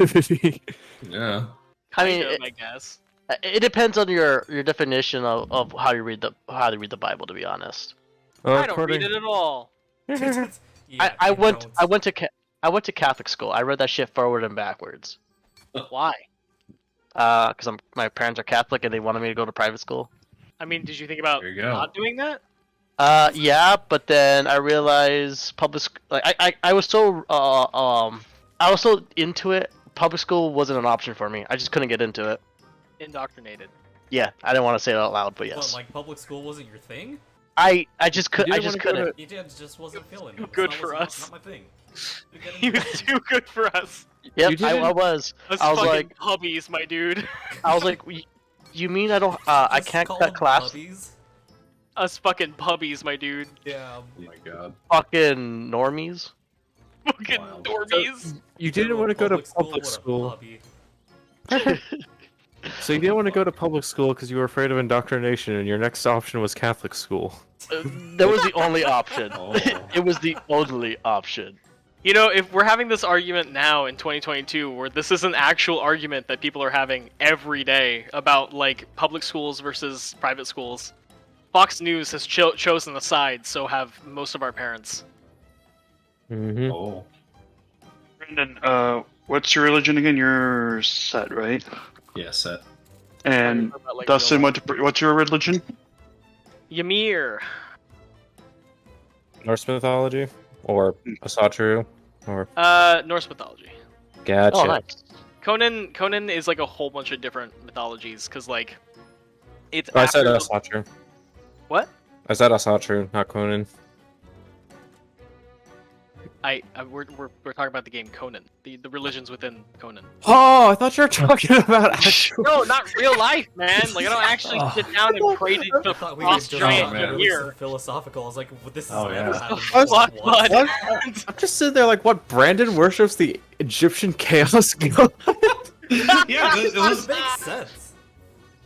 activity. Yeah. I mean, I guess. it depends on your definition of how you read the Bible. To be honest, I don't read it at all. I went to Catholic school. I read that shit forward and backwards. Why? Because my parents are Catholic and they wanted me to go to private school. I mean, did you think about There you go. not doing that? Yeah, but then I realized I was so into it. Public school wasn't an option for me. I just couldn't get into it. Indoctrinated. Yeah, I didn't want to say it out loud, but yes. What, like public school wasn't your thing? I just couldn't. I didn't just wanna go couldn't. You just wasn't feeling it. Too It's good not- for wasn't- us. Not my thing. He was too good for us. Yep, You didn't- I was. Us I was fucking like, puppies, my dude. I was like, you mean I don't? I Just can't call cut them class? puppies. Us fucking puppies, my dude. Yeah. Oh my god. Fucking normies. Fucking Wow. normies. You didn't want to go to public what a school. puppy. So you didn't want to go to public school because you were afraid of indoctrination, and your next option was Catholic school. That was the only option. Oh. It was the only option. You know, if we're having this argument now in 2022, where this is an actual argument that people are having every day about, like, public schools versus private schools, Fox News has chosen a side, so have most of our parents. Mm-hmm. Oh. Brendan, what's your religion again? You're set, right? Yeah, set. And About, like, Dustin, real what's your religion? Ymir. Norse mythology? Or Asatru? Or... Norse mythology. Gotcha. Oh, nice. Conan is like a whole bunch of different mythologies, because, like, it's I said after the- Asatru. What? I said Asatru, not Conan. We're talking about the game Conan, the religions within Conan. Oh, I thought you were talking about actual... No, not real life, man. Like, I don't actually sit down and pray to I the thought we frost were giant man. Ymir. philosophical. I was like, well, this is Oh, yeah. What? What? I'm just sitting there like, what? Brandon worships the Egyptian chaos god? Yeah, it was, makes sense.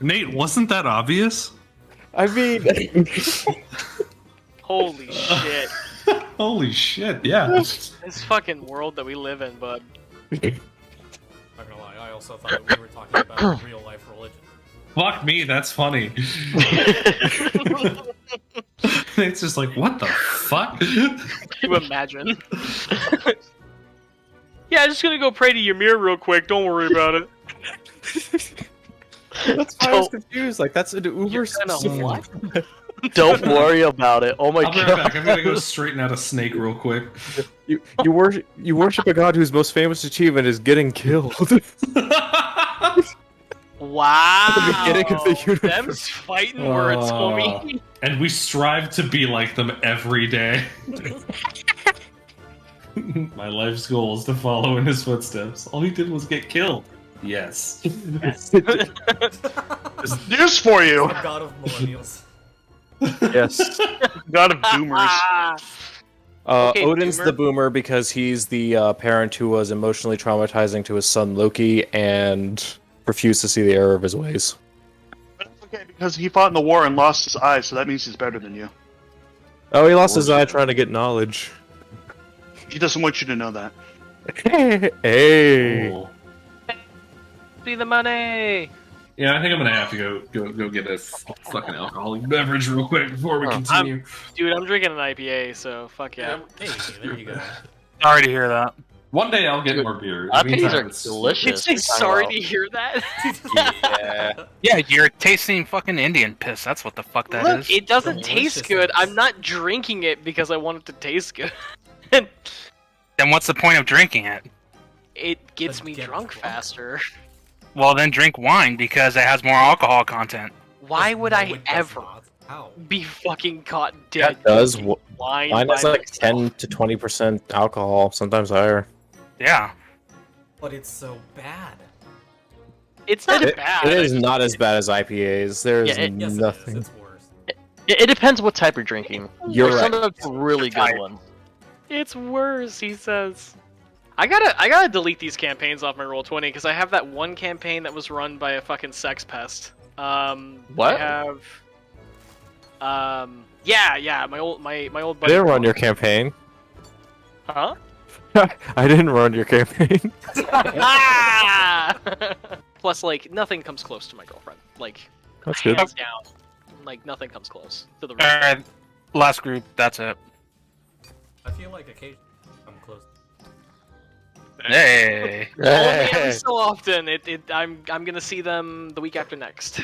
Nate, wasn't that obvious? I mean... Holy shit. Holy shit, yeah. This fucking world that we live in, bud. Not gonna lie, I also thought that we were talking about real life religion. Fuck me, that's funny. It's just like, what the fuck? Can you imagine? Yeah, I'm just gonna go pray to Ymir real quick. Don't worry about it. That's why I was confused. Like, that's an uber specific... what? Don't worry about it. Oh my I'll be right god. back. I'm gonna go straighten out a snake real quick. You worship a god whose most famous achievement is getting killed. Wow. At the beginning of the universe. Them's fighting words, homie. And we strive to be like them every day. My life's goal is to follow in his footsteps. All he did was get killed. Yes. News for you! God of millennials. Yes. God of boomers. Okay, Odin's boomer. the boomer because he's the parent who was emotionally traumatizing to his son Loki and refused to see the error of his ways. But it's okay, because he fought in the war and lost his eye, so that means he's better than you. Oh, he lost his eye trying to get knowledge. He doesn't want you to know that. Hey. Cool. See the money. Yeah, I think I'm gonna have to go get a fucking alcoholic beverage real quick before we continue. Dude, I'm drinking an IPA, so fuck yeah. Hey, there you go. Sorry to hear that. One day I'll get more beer. IPAs Meantime, are it's- delicious. Did you say sorry to hear that? Yeah. Yeah, you're tasting fucking Indian piss. That's what the fuck that Look, is. it doesn't taste good. I'm not drinking it because I want it to taste good. Then what's the point of drinking it? It gets Then me get drunk drunk. faster. Well, then drink wine because it has more alcohol content. Why would No, I it does ever not. How? be fucking caught Yeah, dead? it does. drinking wine Mine by has like myself? 10 to 20% alcohol, sometimes higher. Yeah. But it's so bad. It's not It bad. is not as bad as IPAs. There's Yeah, Yes, nothing. it is. It's worse. It depends what type you're drinking. You're There's right. some that's really good Type. ones. It's worse, he says. I gotta delete these campaigns off my Roll20 because I have that one campaign that was run by a fucking sex pest. What? I have. Yeah, my old I buddy. didn't run your campaign. Huh? I didn't run your campaign. Plus, like, nothing comes close to my girlfriend. Like, That's good. hands down. Like, nothing comes close to the Alright, last group, that's it. I feel like occasionally I'm close. Hey! Only every so often. I'm gonna see them the week after next.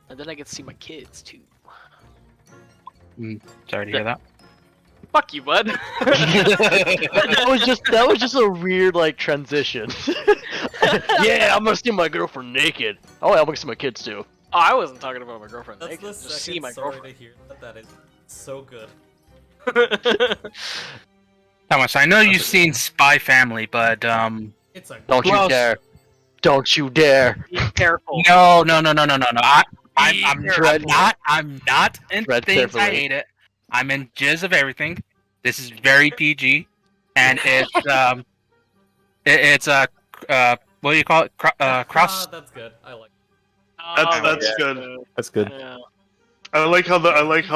And then I get to see my kids, too. Sorry to hear that. Fuck you, bud. that was just a weird like transition. Yeah, I'm gonna see my girlfriend naked. Oh, yeah, I'm gonna see my kids too. Oh, I wasn't talking about my girlfriend. That's naked. the Just see second my story girlfriend. to hear that. That is so good. Thomas, I know you've seen Spy Family, but It's a Don't you Close. dare! Don't you dare! Be careful. no. I'm Tread- not in tread things I carefully. hate it. I'm in jizz of everything. This is very PG, and it's it's a what do you call it? Cross. That's good. I like. That's yeah. good. That's good. Yeah. I like how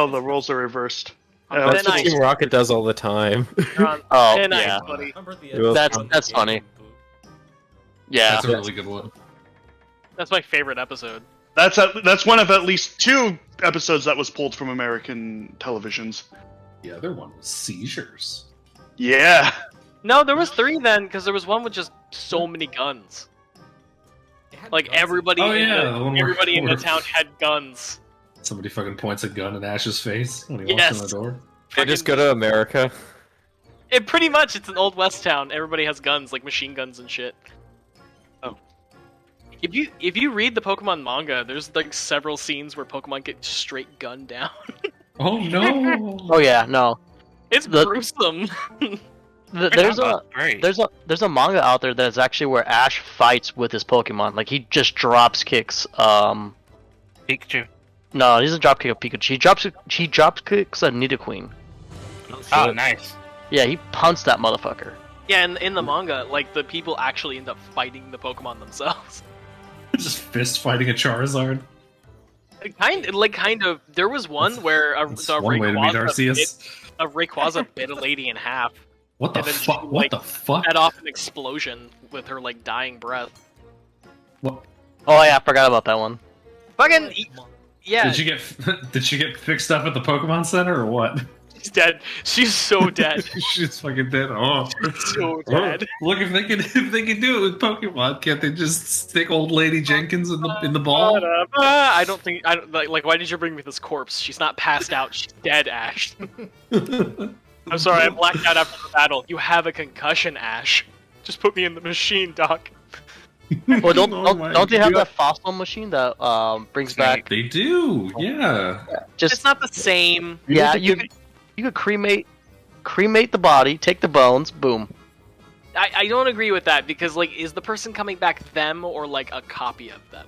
the roles are reversed. Oh, That's then what I- Team Rocket does all the time. You're on Oh thin yeah, ice, buddy. Remember the That's- episode when that's the funny. game booed? yeah. That's a really good one. That's my favorite episode. That's one of at least 2 episodes that was pulled from American televisions. The other one was seizures. Yeah. No, there was 3 then, because there was one with just so many guns. It had Like guns in it. everybody, Oh, in yeah, the, the one where- everybody in the where- town had guns. Somebody fucking points a gun in Ash's face when he walks in Yes. the door. They just go to America. It pretty much, it's an old west town. Everybody has guns, like machine guns and shit. Oh. If you read the Pokemon manga, there's like several scenes where Pokemon get straight gunned down. Oh no! Oh yeah, no. It's The- gruesome. There's a Great. there's a manga out there that's actually where Ash fights with his Pokemon. Like he just drops kicks. Pikachu. No, he doesn't drop kick a Pikachu. He drops kicks a Nidoqueen. Oh, nice. Yeah, he punts that motherfucker. Yeah, and in the manga, like the people actually end up fighting the Pokemon themselves. Just fist fighting a Charizard. Kind of. There was one where That's one way to meet Arceus. a Rayquaza bit a lady in half, What the and then fuck? she, What like, the fuck? set off an explosion with her like dying breath. What? Oh yeah, I forgot about that one. Fucking yeah, Did she get fixed up at the Pokemon Center or what? she's dead. She's so dead. She's fucking dead. Oh, So dead. Look, if they can do it with Pokemon, can't they just stick old lady Jenkins in the ball? I don't think. I don't like. Why did you bring me this corpse? She's not passed out. She's dead, Ash. I'm sorry. I blacked out after the battle. You have a concussion, Ash. Just put me in the machine, Doc. Well, don't Oh my don't they have God. that fossil machine that brings back They do, yeah. just It's not the same. yeah you could cremate the body, take the bones, boom. I don't agree with that because like, is the person coming back them or like a copy of them?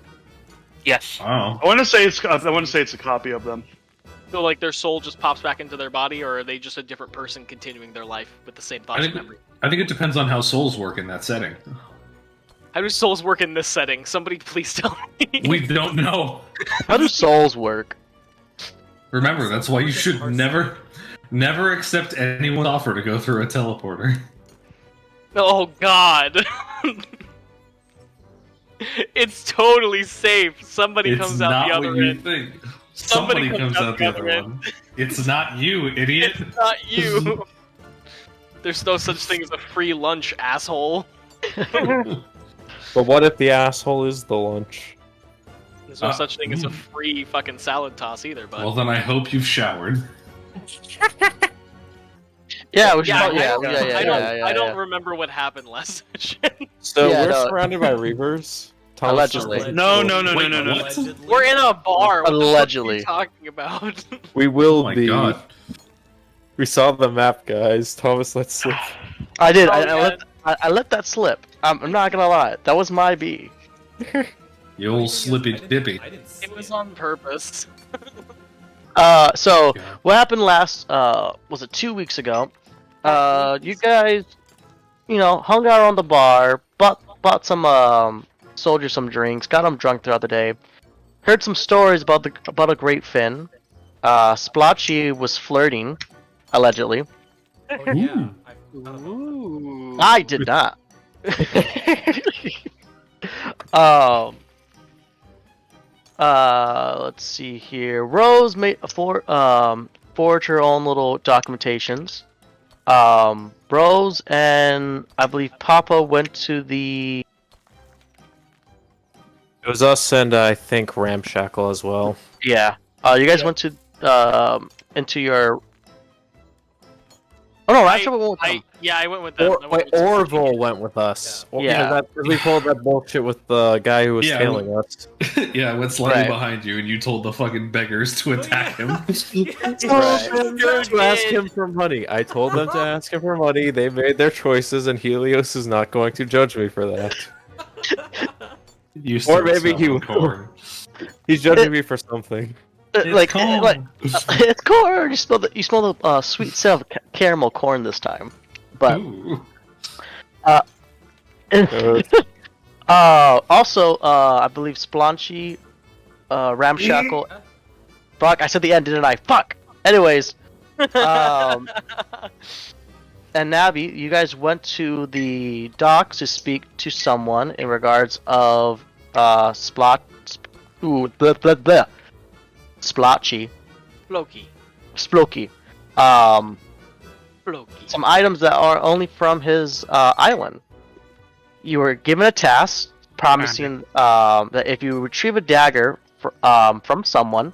Yes. Oh, I want to say it's a copy of them. So like their soul just pops back into their body, or are they just a different person continuing their life with the same thoughts and memory? I think it depends on how souls work in that setting. How do souls work in this setting? Somebody please tell me. We don't know. How do souls work? Remember, that's why you should never accept anyone's offer to go through a teleporter. Oh God. It's totally safe. Somebody It's comes out not the what other you end. think. Somebody Somebody comes out the other end. one. It's not you, idiot. It's not you. There's no such thing as a free lunch, asshole. But what if the asshole is the lunch? There's no such thing as a free fucking salad toss either, bud. Well, then I hope you've showered. Yeah, we should yeah, probably- I don't remember what happened last session. So Yeah, we're no. surrounded by reavers. Allegedly. No. Wait, no. what? We're in a bar. What Allegedly. the fuck are you talking about? We will Oh my be. god. We saw the map, guys. Thomas, let's slip. I did. Oh, I let that slip. I'm not gonna lie. That was my B. You old slippy dippy. I didn't see It was on purpose. So Yeah. what happened last? Was it 2 weeks ago? You guys, hung out on the bar, bought some soldiers some drinks, got them drunk throughout the day. Heard some stories about a great Finn. Splotchy was flirting, allegedly. Oh yeah, Ooh. I've Ooh. I did not. um. Let's see here. Rose made forged her own little documentations. Rose and I believe Papa went to the. It was us and I think Ramshackle as well. Yeah. You guys went to into your. Oh no, Ramshackle went with them. I went with them. Orville went with us. Yeah. We pulled that bullshit with the guy who was Yeah, tailing us. Yeah, I went slightly Right. behind you, and you told the fucking beggars to attack him. To ask him for money. I told them to ask him for money. They made their choices, and Helios is not going to judge me for that. You Or start maybe smelling corn. He's judging me for something. Like, corn. it's corn. You smell the sweet scent of caramel corn this time, but Ooh. also I believe Splotchy, Ramshackle. Fuck, I said the end, didn't I? Fuck. Anyways, and Navi, you guys went to the docks to speak to someone in regards of Splotchy. Loki. Splotchy. Loki. Some items that are only from his island. You were given a task promising that if you retrieve a dagger from someone,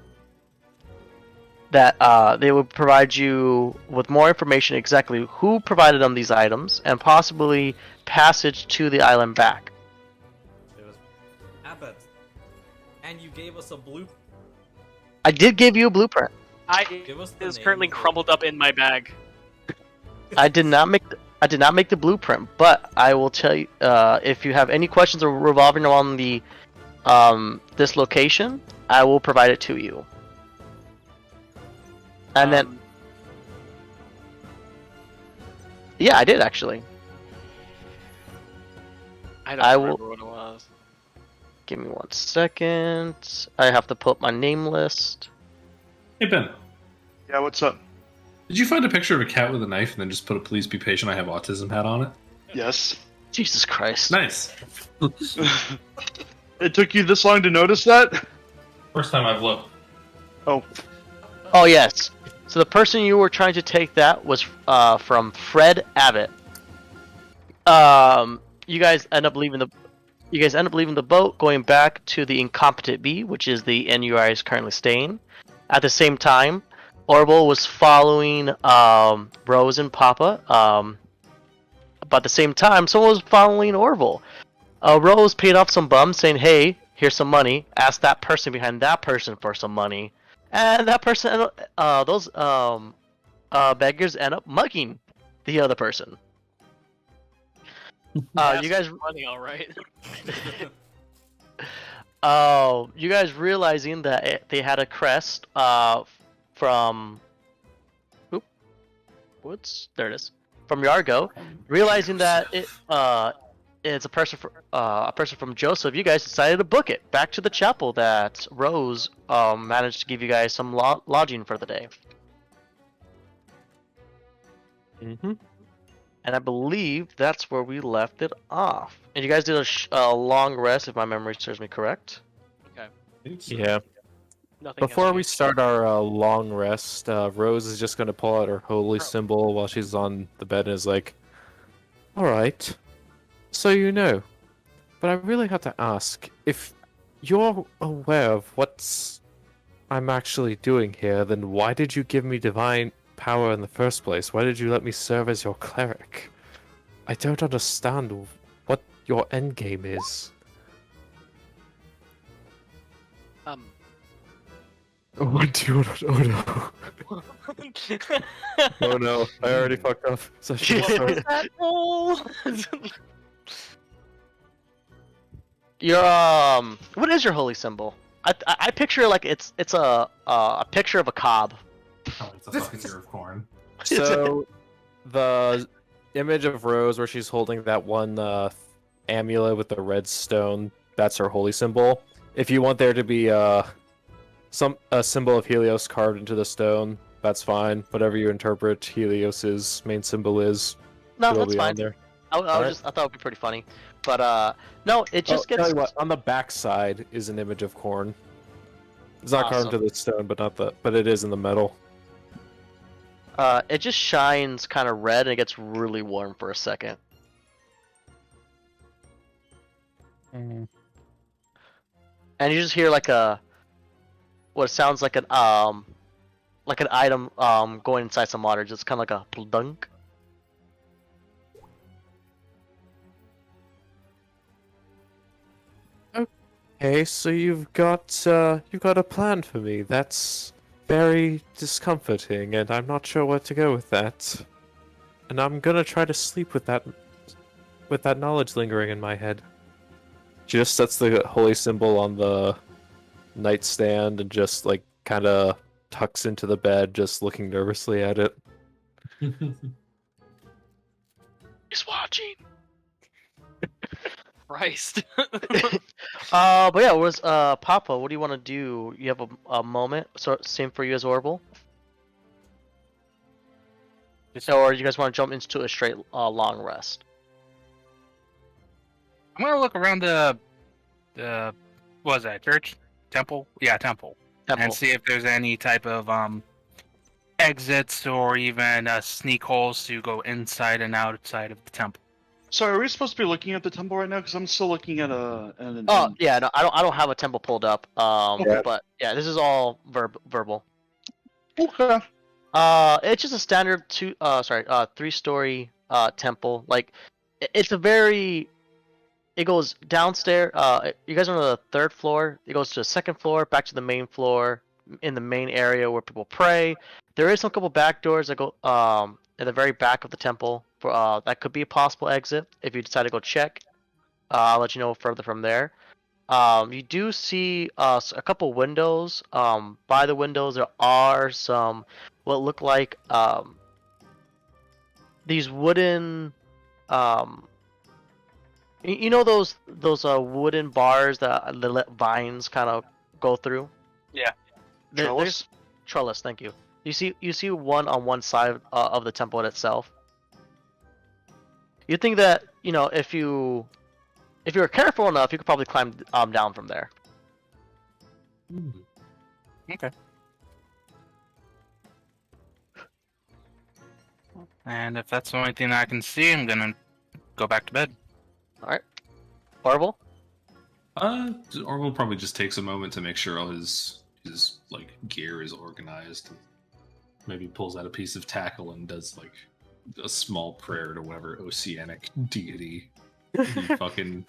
that they would provide you with more information exactly who provided them these items and possibly passage to the island back. It was Abbott. And you gave us a blue. I did give you a blueprint. Give us It the is currently names of- crumbled up in my bag. I did not make the blueprint, but I will tell you if you have any questions revolving around the this location, I will provide it to you. And then, yeah, I did actually. I don't I remember will- what it was. Give me 1 second. I have to pull up my name list. Hey Ben, Yeah, what's up? did you find a picture of a cat with a knife and then just put a "Please be patient, I have autism" hat on it? Yes. Jesus Christ. Nice. It took you this long to notice that? First time I've looked. Oh yes. So the person you were trying to take that was from Fred Abbott. You guys end up leaving the boat, going back to the Incompetent Bee, which is the inn you guys currently staying. At the same time, Orville was following Rose and Papa. But at the same time, someone was following Orville. Rose paid off some bums, saying, "Hey, here's some money." Asked that person behind that person for some money, and that person, those beggars, end up mugging the other person. You guys, Money, all right. you guys realizing that they had a crest from there it is, from Yargo, realizing that it's a person from Joseph. You guys decided to book it back to the chapel that Rose managed to give you guys some lodging for the day. Mm-hmm. And I believe that's where we left it off. And you guys did a long rest, if my memory serves me correct. Yeah. Nothing Before else. we start our long rest, Rose is just going to pull out her holy symbol while she's on the bed and is like, "Alright, so you know, but I really have to ask, if you're aware of what I'm actually doing here, then why did you give me divine power in the first place? Why did you let me serve as your cleric? I don't understand what your endgame is." What do you want? Oh no. Oh no, I already fucked up. So she That roll? Your what is your holy symbol? I picture like it's a picture of a cob. Oh, it's a fucking ear of corn. So the image of Rose where she's holding that one amulet with the red stone, that's her holy symbol. If you want there to be a symbol of Helios carved into the stone, that's fine. Whatever you interpret Helios's main symbol is. No, It'll that's be fine. on there. I Alright. thought it'd be pretty funny, but no, it just Tell gets you what, on the back side is an image of corn. It's not carved Awesome. into the stone, but it is in the metal. it just shines kind of red and it gets really warm for a second. Mm. And you just hear like what sounds like an item going inside some water. Just kind of like a plunk. Okay, so you've got a plan for me. That's very discomforting, and I'm not sure where to go with that. And I'm gonna try to sleep with that knowledge lingering in my head. She just sets the holy symbol on the nightstand and just like kind of tucks into the bed, just looking nervously at it. He's watching. Christ. But yeah, was Papa? What do you want to do? You have a moment. So same for you as Orbital. Or you guys want to jump into a straight long rest? I'm gonna look around the what was that, church? Temple? Yeah, temple. Temple. And see if there's any type of exits or even sneak holes to go inside and outside of the temple. So are we supposed to be looking at the temple right now? Because I'm still looking at an. Oh yeah, no, I don't have a temple pulled up. Okay. But yeah, this is all verbal. Okay. It's just a standard 3-story temple. Like, it's a very. It goes downstairs. You guys are on the 3rd floor. It goes to the 2nd floor, back to the main floor, in the main area where people pray. There is some couple back doors that go at the very back of the temple. For that could be a possible exit if you decide to go check. I'll let you know further from there. You do see a couple windows. By the windows, there are some what look like these wooden. You know those wooden bars that the vines kind of go through. Yeah. There's trellis. Thank you. You see one on one side of the temple itself. You think that if you were careful enough, you could probably climb down from there. Okay. And if that's the only thing I can see, I'm gonna go back to bed. All right. Orville? Or we'll probably just takes a moment to make sure all his like gear is organized. Maybe pulls out a piece of tackle and does like a small prayer to whatever oceanic deity he fucking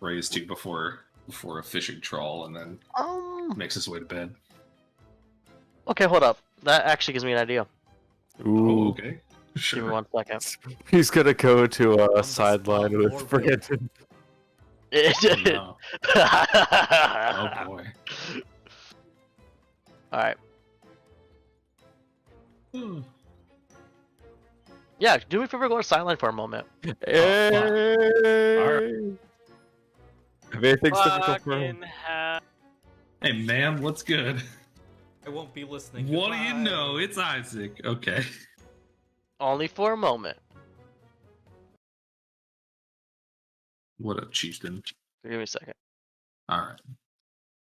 prays to before a fishing trawl, and then makes his way to bed. Okay, hold up. That actually gives me an idea. Ooh. Oh, okay. Sure. Give me 1 second. He's gonna go to On a the sideline spot, with Orville. Brandon. Oh, no. Oh boy. Alright. Yeah, do me a favor, go to sideline for a moment. Hey! Alright. Everything's difficult for Fucking him. hell. Hey man, what's good? I won't be listening. What do you Goodbye. know? It's Isaac. Okay. Only for a moment. What up, chieftain? Give me a second. All right.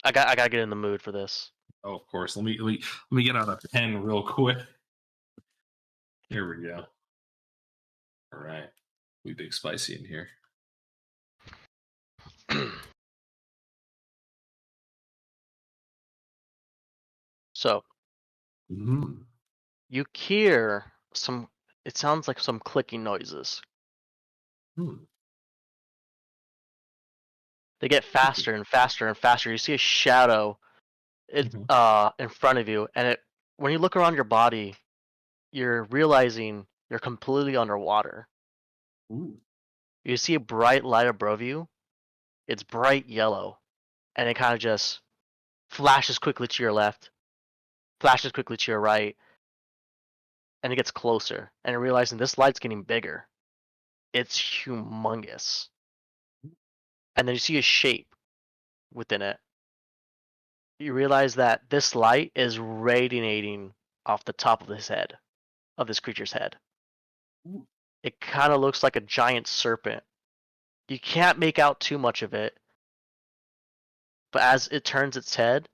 I gotta get in the mood for this. Oh, of course. Let me get out a pen real quick. Here we go. All right. We big spicy in here. So, Mm. you hear some. It sounds like some clicking noises. Hmm. They get faster and faster and faster. You see a shadow in front of you, and when you look around your body, you're realizing you're completely underwater. Ooh. You see a bright light above you. It's bright yellow, and it kind of just flashes quickly to your left, flashes quickly to your right, and it gets closer. And you're realizing this light's getting bigger. It's humongous. And then you see a shape within it. You realize that this light is radiating off the top of his head, of this creature's head. It kind of looks like a giant serpent. You can't make out too much of it, but as it turns its head,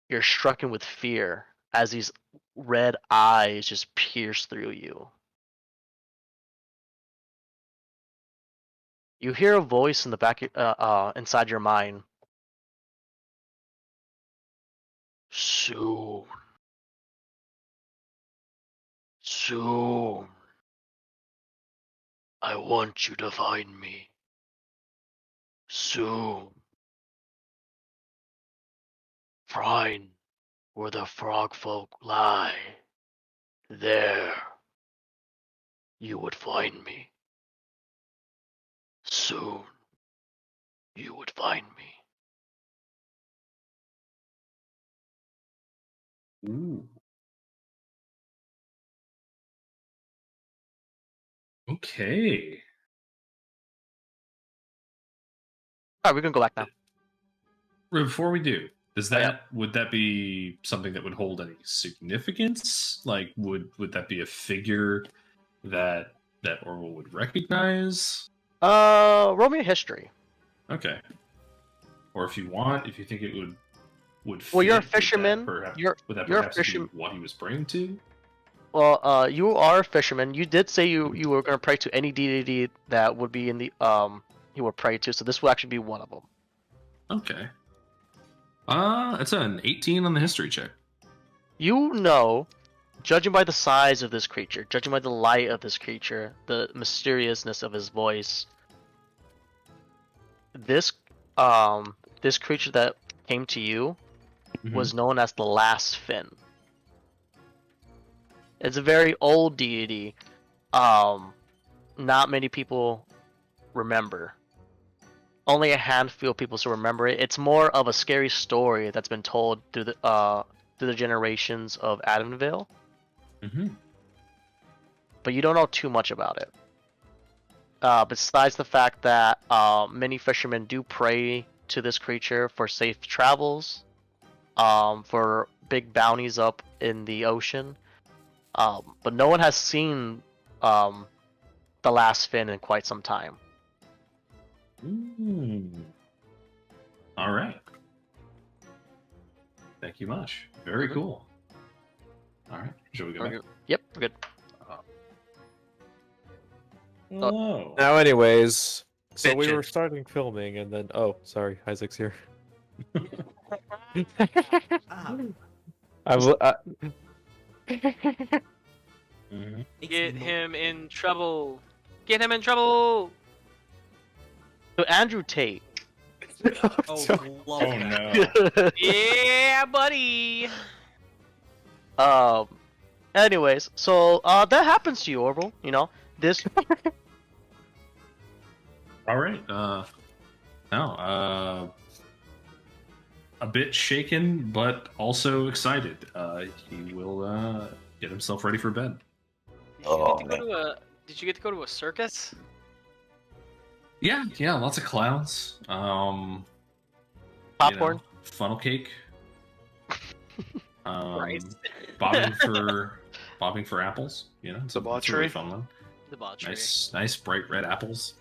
you're struck with fear as these red eyes just pierce through you. You hear a voice in the back, inside your mind. Soon. Soon. I want you to find me. Soon. Find where the FrogFolk lie. There. You would find me. Soon. You would find me. Ooh. Okay. Alright, we're gonna go back now. Before we do, would that be something that would hold any significance? Like, would that be a figure that Orwell would recognize? Roll me a history. Okay. Or if you think it would. Well, you're a fit, fisherman. Would that You're a perhaps be fisherman. what he was praying to? Well, you are a fisherman. You did say you were gonna pray to any deity that would be in the you would pray to. So this will actually be one of them. Okay. It's an 18 on the history check. You know, judging by the size of this creature, judging by the light of this creature, the mysteriousness of his voice, this creature that came to you was known as the Last Fin. It's a very old deity. Not many people remember. Only a handful of people still remember it. It's more of a scary story that's been told through the generations of Adenvale. But you don't know too much about it. Besides the fact that many fishermen do pray to this creature for safe travels, for big bounties up in the ocean. But no one has seen the Last Fin in quite some time. All right. Thank you much. Very cool. All right. Shall we go back? Yep, we're good. Hello. Now, anyways, so we Bitches. were starting filming, and then sorry, Isaac's here. Get him in trouble. Get him in trouble. So Andrew Tate. Oh, love that. no. Yeah, buddy. Anyways, so that happens to you, Orville. You know this. All right. Now, a bit shaken, but also excited. He will get himself ready for bed. Did you get to go to a circus? Yeah, lots of clowns. Popcorn. Funnel cake. Christ. bobbing for apples. You know, it's a really fun one. Debauchery. Nice bright red apples.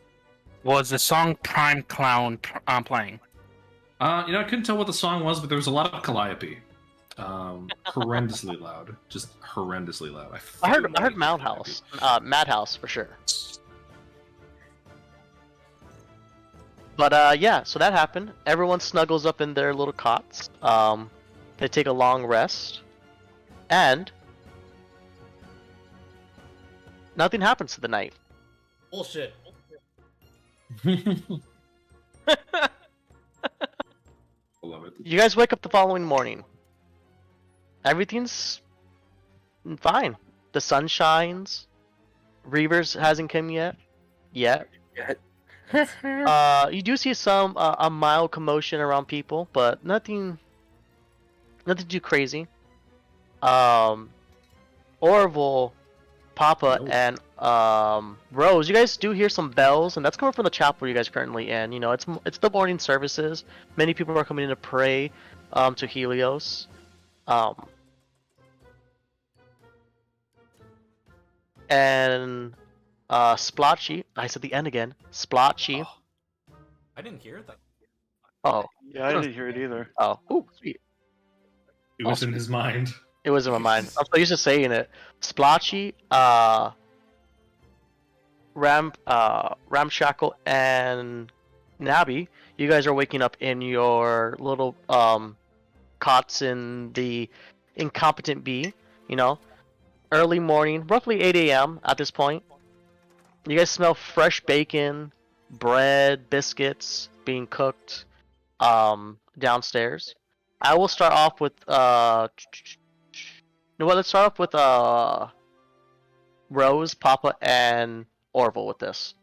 Was the song Prime Clown playing? I couldn't tell what the song was, but there was a lot of calliope. Horrendously loud, just horrendously loud. I heard Madhouse. Madhouse for sure. But yeah, so that happened. Everyone snuggles up in their little cots. They take a long rest, and nothing happens to the night. Bullshit. I love it. You guys wake up the following morning. Everything's fine. The sun shines. Reavers hasn't come yet. You do see some a mild commotion around people, but nothing too crazy. Orville, Papa, and Rose, you guys do hear some bells, and that's coming from the chapel you guys are currently in. You know, it's the morning services. Many people are coming in to pray to Helios. and Splotchy. I said the end again. Splotchy. I didn't hear that. Oh, Yeah, I didn't hear it either. oh, ooh, sweet. It was in his mind. It was in my mind. I'm so used to saying it. Splotchy, Ramshackle, and Nabi. You guys are waking up in your little cots in the incompetent bee. You know, early morning, roughly 8 a.m. at this point. You guys smell fresh bacon, bread, biscuits being cooked downstairs. I will start off with no, well, let's start off with Rose, Papa, and Orville with this.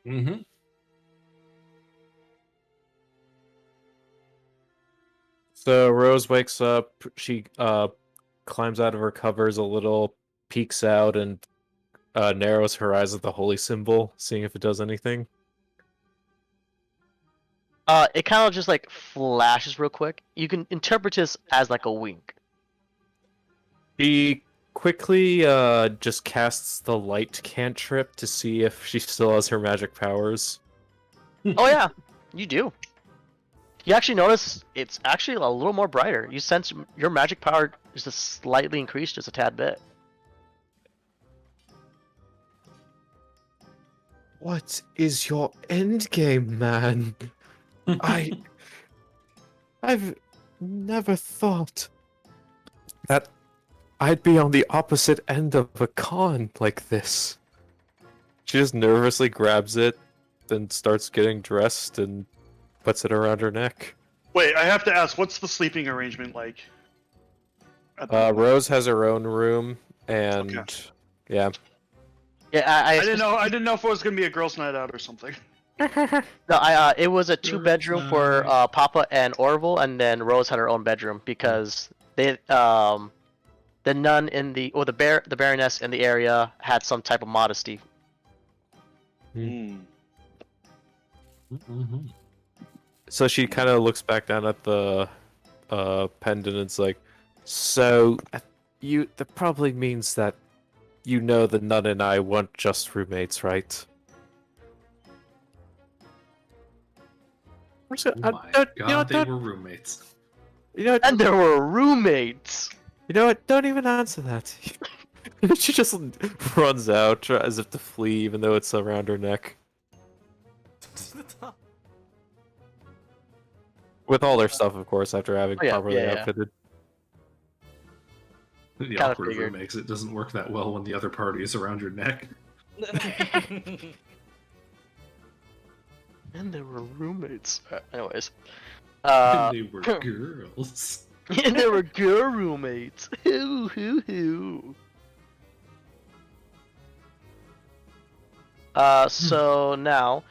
Mm-hmm. So Rose wakes up. She climbs out of her covers a little, peeks out, and narrows her eyes at the holy symbol, seeing if it does anything. It kind of just like flashes real quick. You can interpret this as like a wink. She quickly just casts the light cantrip to see if she still has her magic powers. Oh yeah, you do. You actually notice it's actually a little more brighter. You sense your magic power is just slightly increased, just a tad bit. What is your end game, man? I've never thought that I'd be on the opposite end of a con like this. She just nervously grabs it, then starts getting dressed and puts it around her neck. Wait, I have to ask, what's the sleeping arrangement like? At the moment? Rose has her own room, and Okay. yeah. Yeah, I didn't know. I didn't know if it was gonna be a girls' night out or something. No, it was a 2-bedroom for Papa and Orville, and then Rose had her own bedroom because they the nun in the the Baroness in the area had some type of modesty. Hmm. Mm-hmm. So she kind of looks back down at the pendant and it's like, so that probably means that you know the nun and I weren't just roommates, right? Oh my god, they were roommates. And there were roommates. You know what? Don't even answer that. She just runs out as if to flee, even though it's around her neck. With all their stuff, of course, after having Oh, yeah, properly yeah. outfitted. The Kinda awkward figured. room makes it doesn't work that well when the other party is around your neck. And there were roommates. Anyways. And they were girls. And there were girl roommates. Hoo hoo hoo. So now,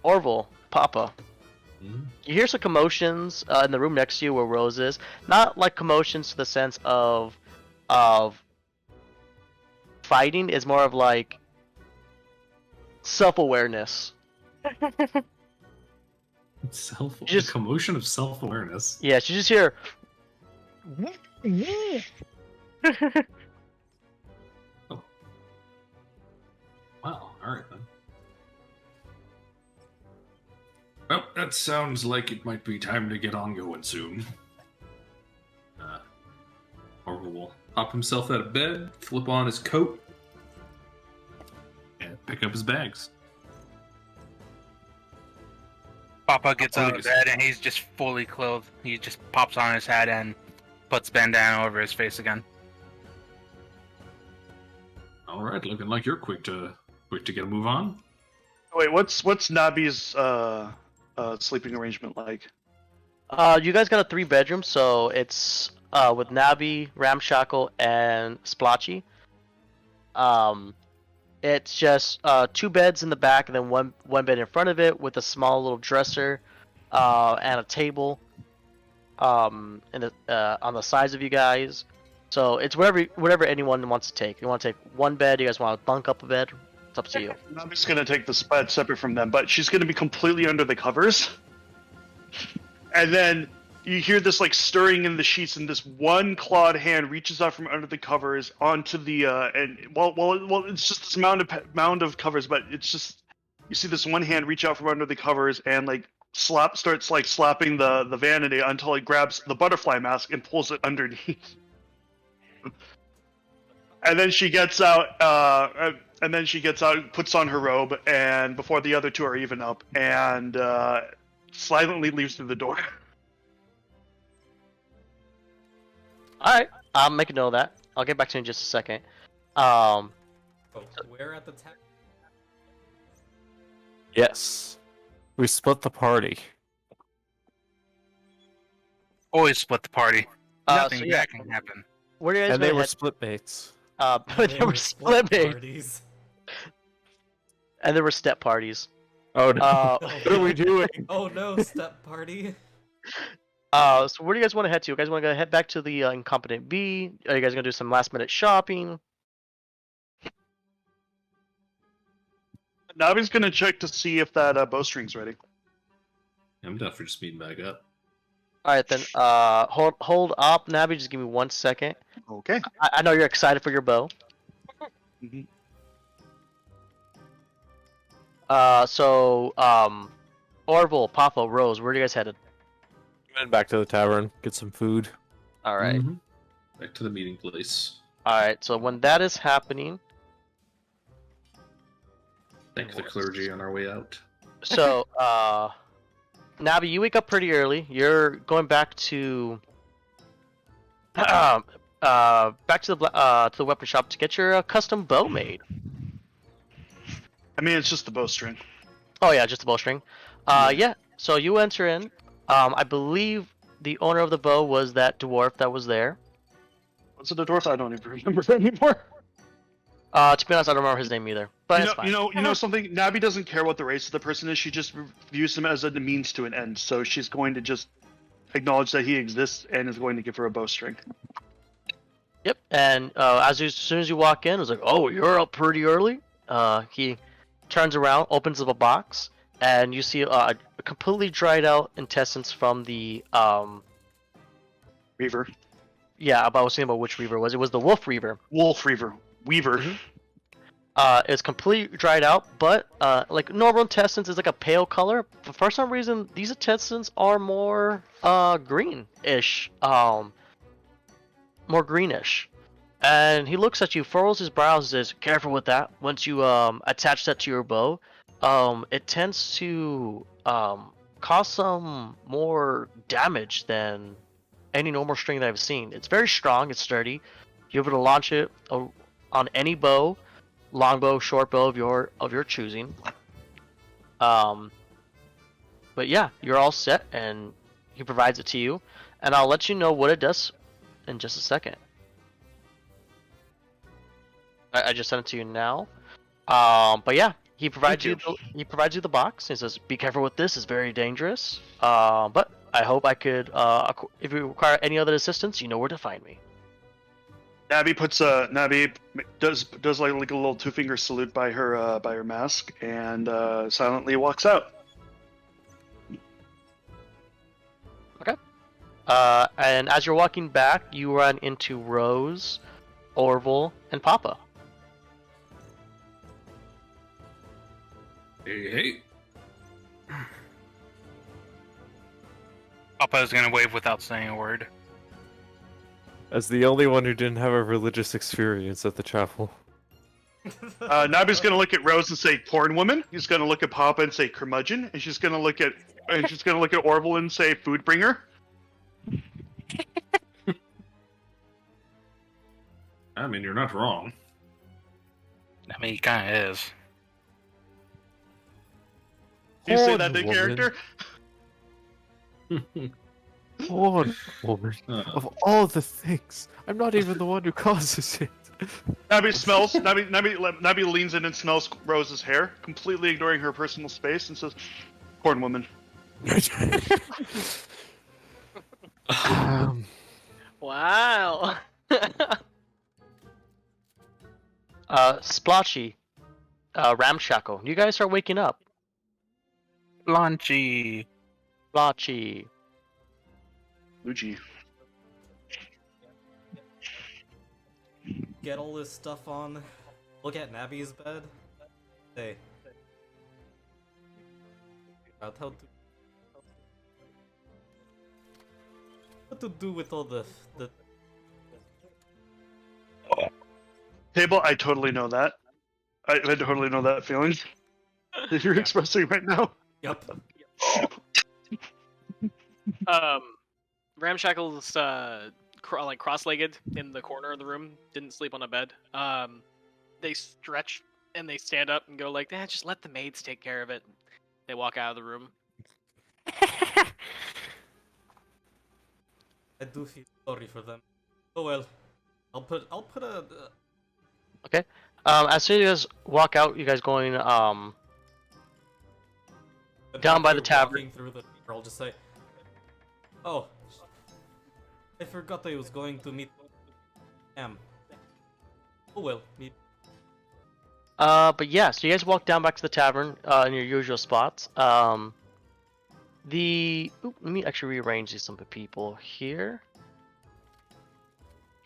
Orville, Papa, Mhm. you hear some commotions in the room next to you where Rose is. Not like commotions to the sense of fighting. It's more of like self-awareness. Self Just- commotion of self-awareness. Yeah, you just hear. Wow, alright then. Well, that sounds like it might be time to get on going soon. Orville will pop himself out of bed, flip on his coat, and pick up his bags. Papa gets out of Please. bed and he's just fully clothed. He just pops on his hat and puts bandana over his face again. Alright, looking like you're quick to get a move on. Wait, what's Nabi's sleeping arrangement like? You guys got a 3-bedroom, so it's with Nabi, Ramshackle, and Splotchy. It's just 2 beds in the back, and then one bed in front of it with a small little dresser and a table on the sides of you guys. So it's whatever anyone wants to take. You want to take one bed? You guys want to bunk up a bed? It's up to you. Nabi's gonna take the bed separate from them, but she's gonna be completely under the covers. And then you hear this like stirring in the sheets, and this one clawed hand reaches out from under the covers onto the and well, it's just this mound of covers, but it's just you see this one hand reach out from under the covers and like starts like slapping the vanity until it grabs the butterfly mask and pulls it underneath. And then she gets out, puts on her robe, and before the other two are even up, and silently leaves through the door. Alright, I'll make a note of that. I'll get back to you in just a second. Oh, we're at the Yes. We split the party. Always split the party. Nothing so yeah, bad can happen. where do you guys And they gonna were head? split mates. They were split mates, parties. and there were step parties. Oh no. Oh, What are we doing? Oh no, step party. So where do you guys want to head to? You guys want to head back to the Incompetent Bee? Are you guys gonna do some last minute shopping? Navi's gonna check to see if that bowstring's ready. I'm down for just meeting back up. All right then. Hold up, Nabi. Just give me 1 second. Okay. I know you're excited for your bow. Mhm. Orville, Papa, Rose, where are you guys headed? Went back to the tavern, get some food. All right. Mhm. Back to the meeting place. All right. So when that is happening, Thank the clergy on our way out. so Nabi, you wake up pretty early. You're going back to back to the weapon shop to get your custom bow made. I mean, it's just the bowstring. Oh yeah, just a bowstring. Yeah. So you enter in. I believe the owner of the bow was that dwarf that was there. Was it a dwarf? I don't even remember anymore. To be honest, I don't remember his name either. But it's fine. You know something. Nabi doesn't care what the race of the person is. She just views him as a means to an end. So she's going to just acknowledge that he exists and is going to give her a bowstring. Yep. And as soon as you walk in, it's like, oh, you're up pretty early. He turns around, opens up a box, and you see a completely dried out intestines from the Reaver. Yeah, but I was thinking about which reaver it was. It was the wolf reaver. Wolf Reaver. Weaver. It's completely dried out, but like normal intestines is like a pale color. But for some reason, these intestines are more greenish, more greenish. And he looks at you, furrows his brows, and says, "Careful with that. Once you attach that to your bow, it tends to cause some more damage than any normal string that I've seen. It's very strong. It's sturdy. You're able to launch it on any bow." Longbow, short bow of your choosing. But yeah, you're all set, and he provides it to you, and I'll let you know what it does in just a second. I just sent it to you now. But yeah, he provides you the box. He says, "Be careful with this; it's very dangerous." But I hope I could. If you require any other assistance, you know where to find me. Nabi does like a little 2-finger salute by her mask and silently walks out. Okay. And as you're walking back, you run into Rose, Orville, and Papa. Hey. Papa's gonna wave without saying a word. As the only one who didn't have a religious experience at the chapel. Nabi's gonna look at Rose and say "porn woman." He's gonna look at Papa and say "curmudgeon," and she's gonna look at Orville and say "food bringer." I mean, you're not wrong. I mean, he kind of is. Do you say Porn that in woman. character? Porn woman. Of all the things, I'm not even the one who causes it. Nabi leans in and smells Rose's hair, completely ignoring her personal space, and says, "Porn woman." Wow. Splotchy, Ramshackle, you guys are waking up. Launchy. Splotchy. Luigi. Get all this stuff on. Look at Nabby's bed. Hey. How to what to do with all the Table, I totally know that. I totally know that feeling that you're expressing right now. Yup. Ramshackle's like cross-legged in the corner of the room. Didn't sleep on a bed. They stretch and they stand up and go like, just let the maids take care of it. They walk out of the room. I do feel sorry for them. Oh well. I'll put a As soon as you guys walk out, you guys going down by the tavern. walking through the door, I'll just say, "Oh, I forgot I was going to meet Am. Oh well, meet." But yeah, so you guys walk down back to the tavern in your usual spots. Let me actually rearrange these some people here.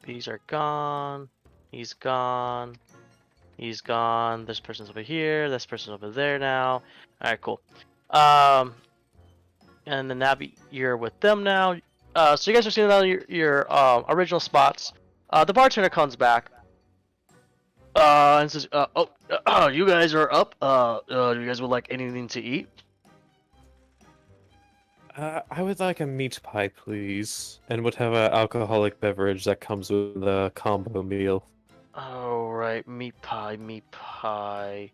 These are gone. He's gone. He's gone. This person's over here. This person's over there now. All right, cool. And then Navi, you're with them now. So you guys are seeing out your original spots. The bartender comes back. And says, you guys are up. Do you guys would like anything to eat? I would like a meat pie, please, and would have an alcoholic beverage that comes with the combo meal. Alright, meat pie, meat pie.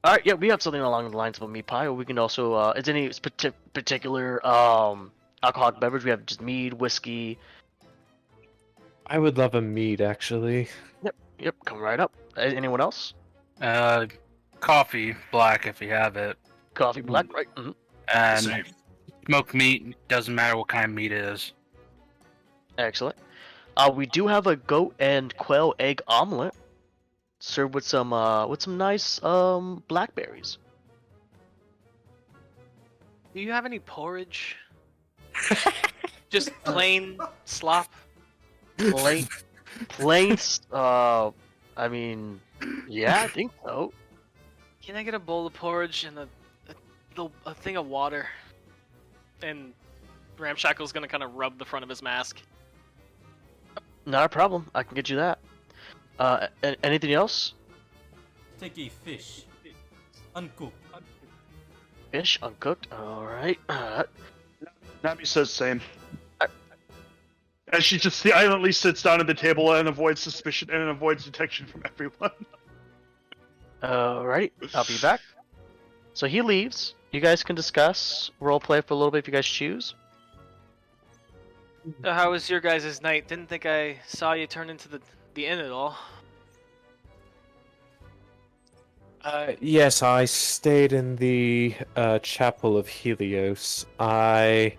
Alright, yeah, we have something along the lines of a meat pie, or we can also, is any particular, alcoholic beverage? We have just mead, whiskey. I would love a mead, actually. Yep, come right up. Anyone else? Coffee, black if you have it. Coffee, black, right? Mm-hmm. And Same. smoked meat, doesn't matter what kind of meat it is. Excellent. We do have a goat and quail egg omelet, served with some nice blackberries. Do you have any porridge? Just plain slop. Plain, I mean, yeah, I think so. Can I get a bowl of porridge and a thing of water? And Ramshackle's gonna kind of rub the front of his mask. Not a problem. I can get you that. Anything else? Take a fish, uncooked. Fish uncooked. All right. Nabi says same. As she just silently sits down at the table and avoids suspicion and avoids detection from everyone. Alrighty, I'll be back. So he leaves. You guys can discuss roleplay for a little bit if you guys choose. So how was your guys' night? Didn't think I saw you turn into the inn at all. Yes, I stayed in the chapel of Helios. I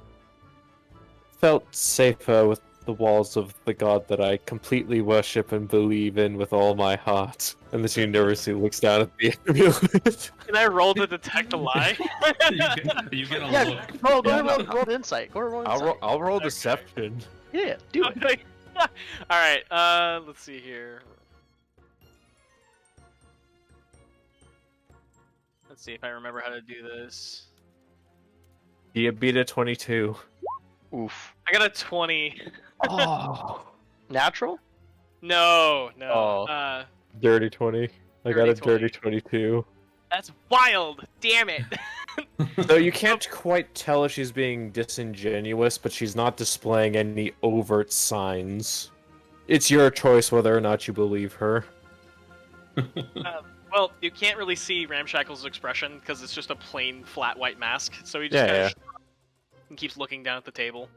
felt safer with the walls of the god that I completely worship and believe in with all my heart. And then she nervously looks down at the amulet. Can I roll to detect a lie? You get a Yeah, look. go ahead, roll insight. Go ahead, roll insight. I'll roll deception. Yeah, do it. Alright, let's see here. Let's see if I remember how to do this. You beat a 22. Oof. I got a 20. Oh, Natural? No. Oh. Dirty 20. I got Dirty a dirty 20. 22. That's wild! Damn it! So you can't quite tell if she's being disingenuous, but she's not displaying any overt signs. It's your choice whether or not you believe her. Well, you can't really see Ramshackle's expression because it's just a plain, flat white mask. So he just Yeah. and keeps looking down at the table.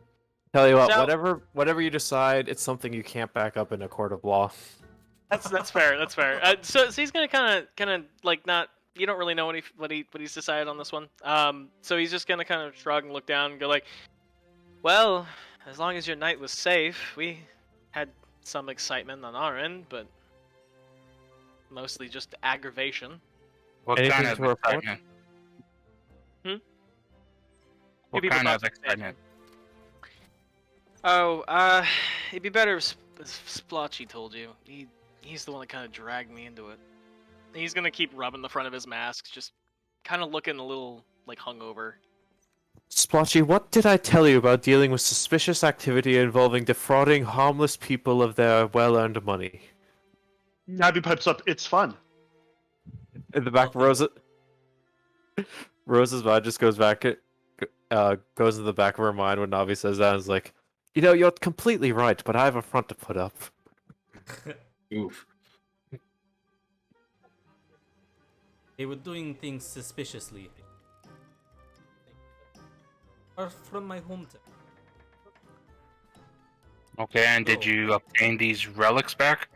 Tell you what, So- whatever you decide, it's something you can't back up in a court of law. That's fair. That's fair. So he's gonna kind of like not. You don't really know what he's decided on this one. So he's just gonna kind of shrug and look down and go like, "Well, as long as your night was safe, we had some excitement on our end, but mostly just aggravation." What Anything kind of to report? excitement? What people kind about of to say- excitement? Oh, it'd be better if Splotchy told you. He's the one that kind of dragged me into it. He's gonna keep rubbing the front of his mask, just kind of looking a little like hungover. Splotchy, what did I tell you about dealing with suspicious activity involving defrauding harmless people of their well-earned money? Abby pipes up. It's fun. In the back, Rose's mind just goes back, goes in the back of her mind when Navi says that, and is like, you know, you're completely right, but I have a front to put up. Oof. They were doing things suspiciously. Are from my hometown. Okay, and did Oh. you obtain these relics back?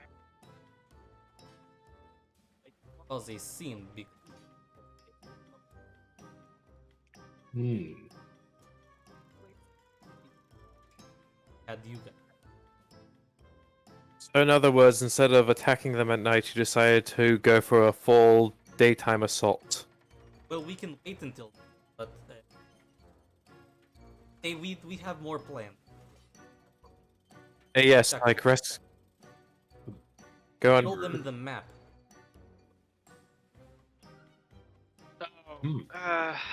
Was a scene because had you guys. So in other words, instead of attacking them at night, you decided to go for a full daytime assault. Well, we can wait until, but hey, we have more plans. Yes, like rest. Go Show on. them the map.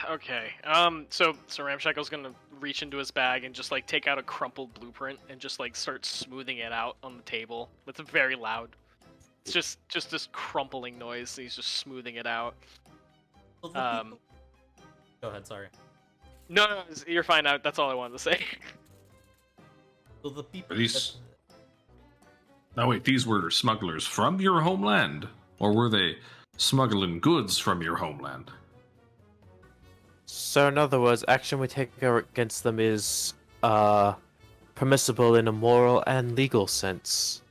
Okay. So Ramshackle's gonna reach into his bag and just like take out a crumpled blueprint and just like start smoothing it out on the table. It's very loud. It's just this crumpling noise. He's just smoothing it out. So the people... Go ahead, sorry. No, you're fine. That's all I wanted to say. So the people Are these... Now wait, these were smugglers from your homeland? Or were they smuggling goods from your homeland? So in other words, action we take against them is permissible in a moral and legal sense.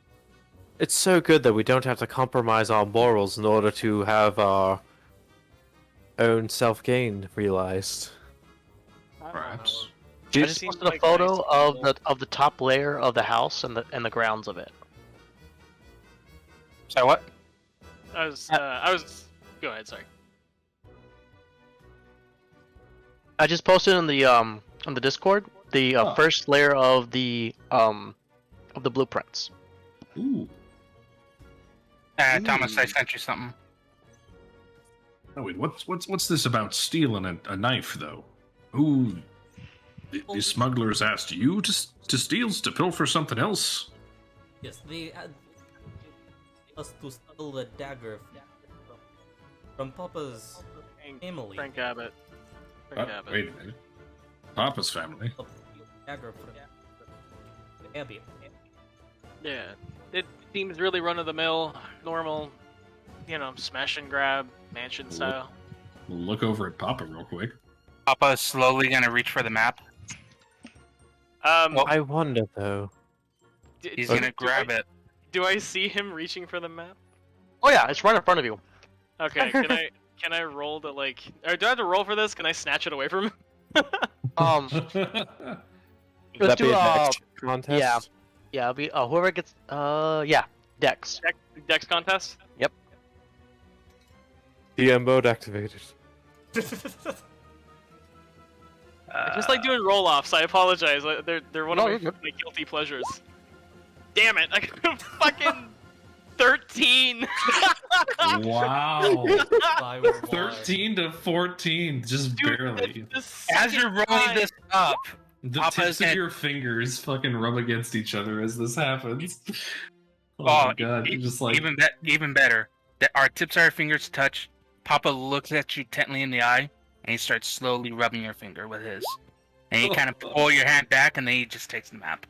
It's so good that we don't have to compromise our morals in order to have our own self-gain realized. Perhaps. I Just just seems posted a like photo nice of the top layer of the house and the grounds of it. So what? I was. Go ahead. Sorry. I just posted on the Discord the first layer of the blueprints. Ooh. Thomas, I sent you something. Oh wait, what's this about stealing a knife though? Who? The smugglers asked you to steal, to pilfer something else? Yes, they had us to steal the dagger from Papa's family. Frank Abbott. Wait a minute. Papa's family. Dagger from Abbey. Yeah, it seems really run of the mill, normal, smash and grab, mansion style. We'll look over at Papa real quick. Papa is slowly gonna reach for the map. I wonder though. He's gonna grab it. Do I see him reaching for the map? Oh yeah, it's right in front of you. Okay, can I roll to like, or do I have to roll for this? Can I snatch it away from him? Let's That do be a next contest? yeah, it'll be whoever gets Dex. Dex contest. DM mode activated. I just like doing roll-offs. I apologize. They're one No, of you're my, good. my guilty pleasures. Damn it! I got fucking 13. Wow. I will 13 to 14, just Dude, barely. that's As the you're second rolling time. this up, The Papa's tips of gonna- your fingers fucking rub against each other as this happens. Oh, Oh, my god, you're just like... even better. That our tips of our fingers touch. Papa looks at you intently in the eye, and he starts slowly rubbing your finger with his. And you kind of pull your hand back, and then he just takes the map.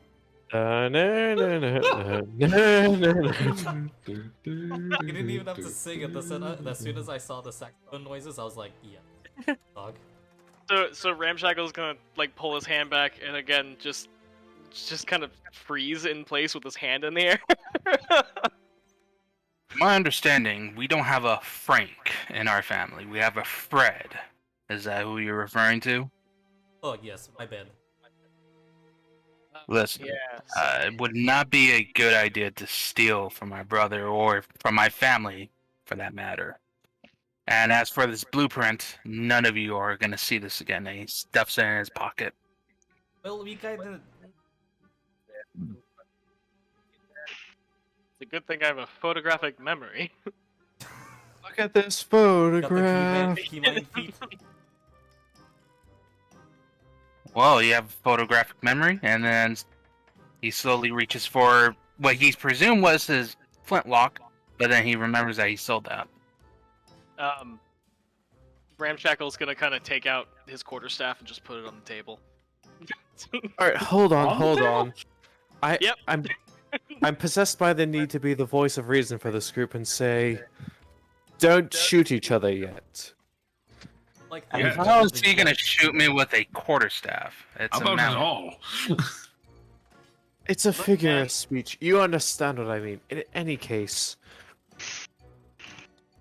Na, na, na, na, na, na, na. You didn't even have to sing it. As soon as I saw the saxophone noises, I was like, yeah, dog. So Ramshackle's gonna like pull his hand back and again just kind of freeze in place with his hand in the air. My understanding, we don't have a Frank in our family. We have a Fred. Is that who you're referring to? Oh yes, my bad. Listen, Yeah. it would not be a good idea to steal from my brother or from my family, for that matter. And as for this blueprint, none of you are gonna see this again. And he stuffs it in his pocket. Well, we kinda... It's a good thing I have a photographic memory. Look at this Got the photograph. keyman feet. Well, you have photographic memory, and then he slowly reaches for what he presumed was his flintlock, but then he remembers that he sold that. Ramshackle's gonna kind of take out his quarterstaff and just put it on the table. All right, hold on, On the hold table? on. Yep. I'm possessed by the need to be the voice of reason for this group and say, don't shoot each other yet. Like, Yeah. How is he gonna shoot me with a quarterstaff? It's How a about it mallet. all? It's a figure of speech. You understand what I mean. In any case,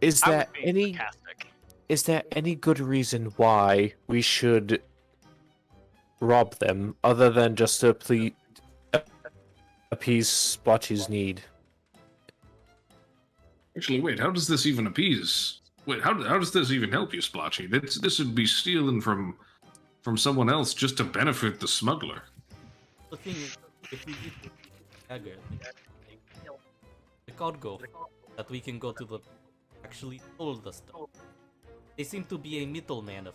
is I there would be any good reason why we should rob them other than just to appease Splotchy's need? Actually, wait. How does this even appease? Wait, how does this even help you, Splotchy? This would be stealing from someone else just to benefit the smuggler. the thing is, if we eat dagger, the cargo that we can go to the actually sold the stuff. They seem to be a middleman of.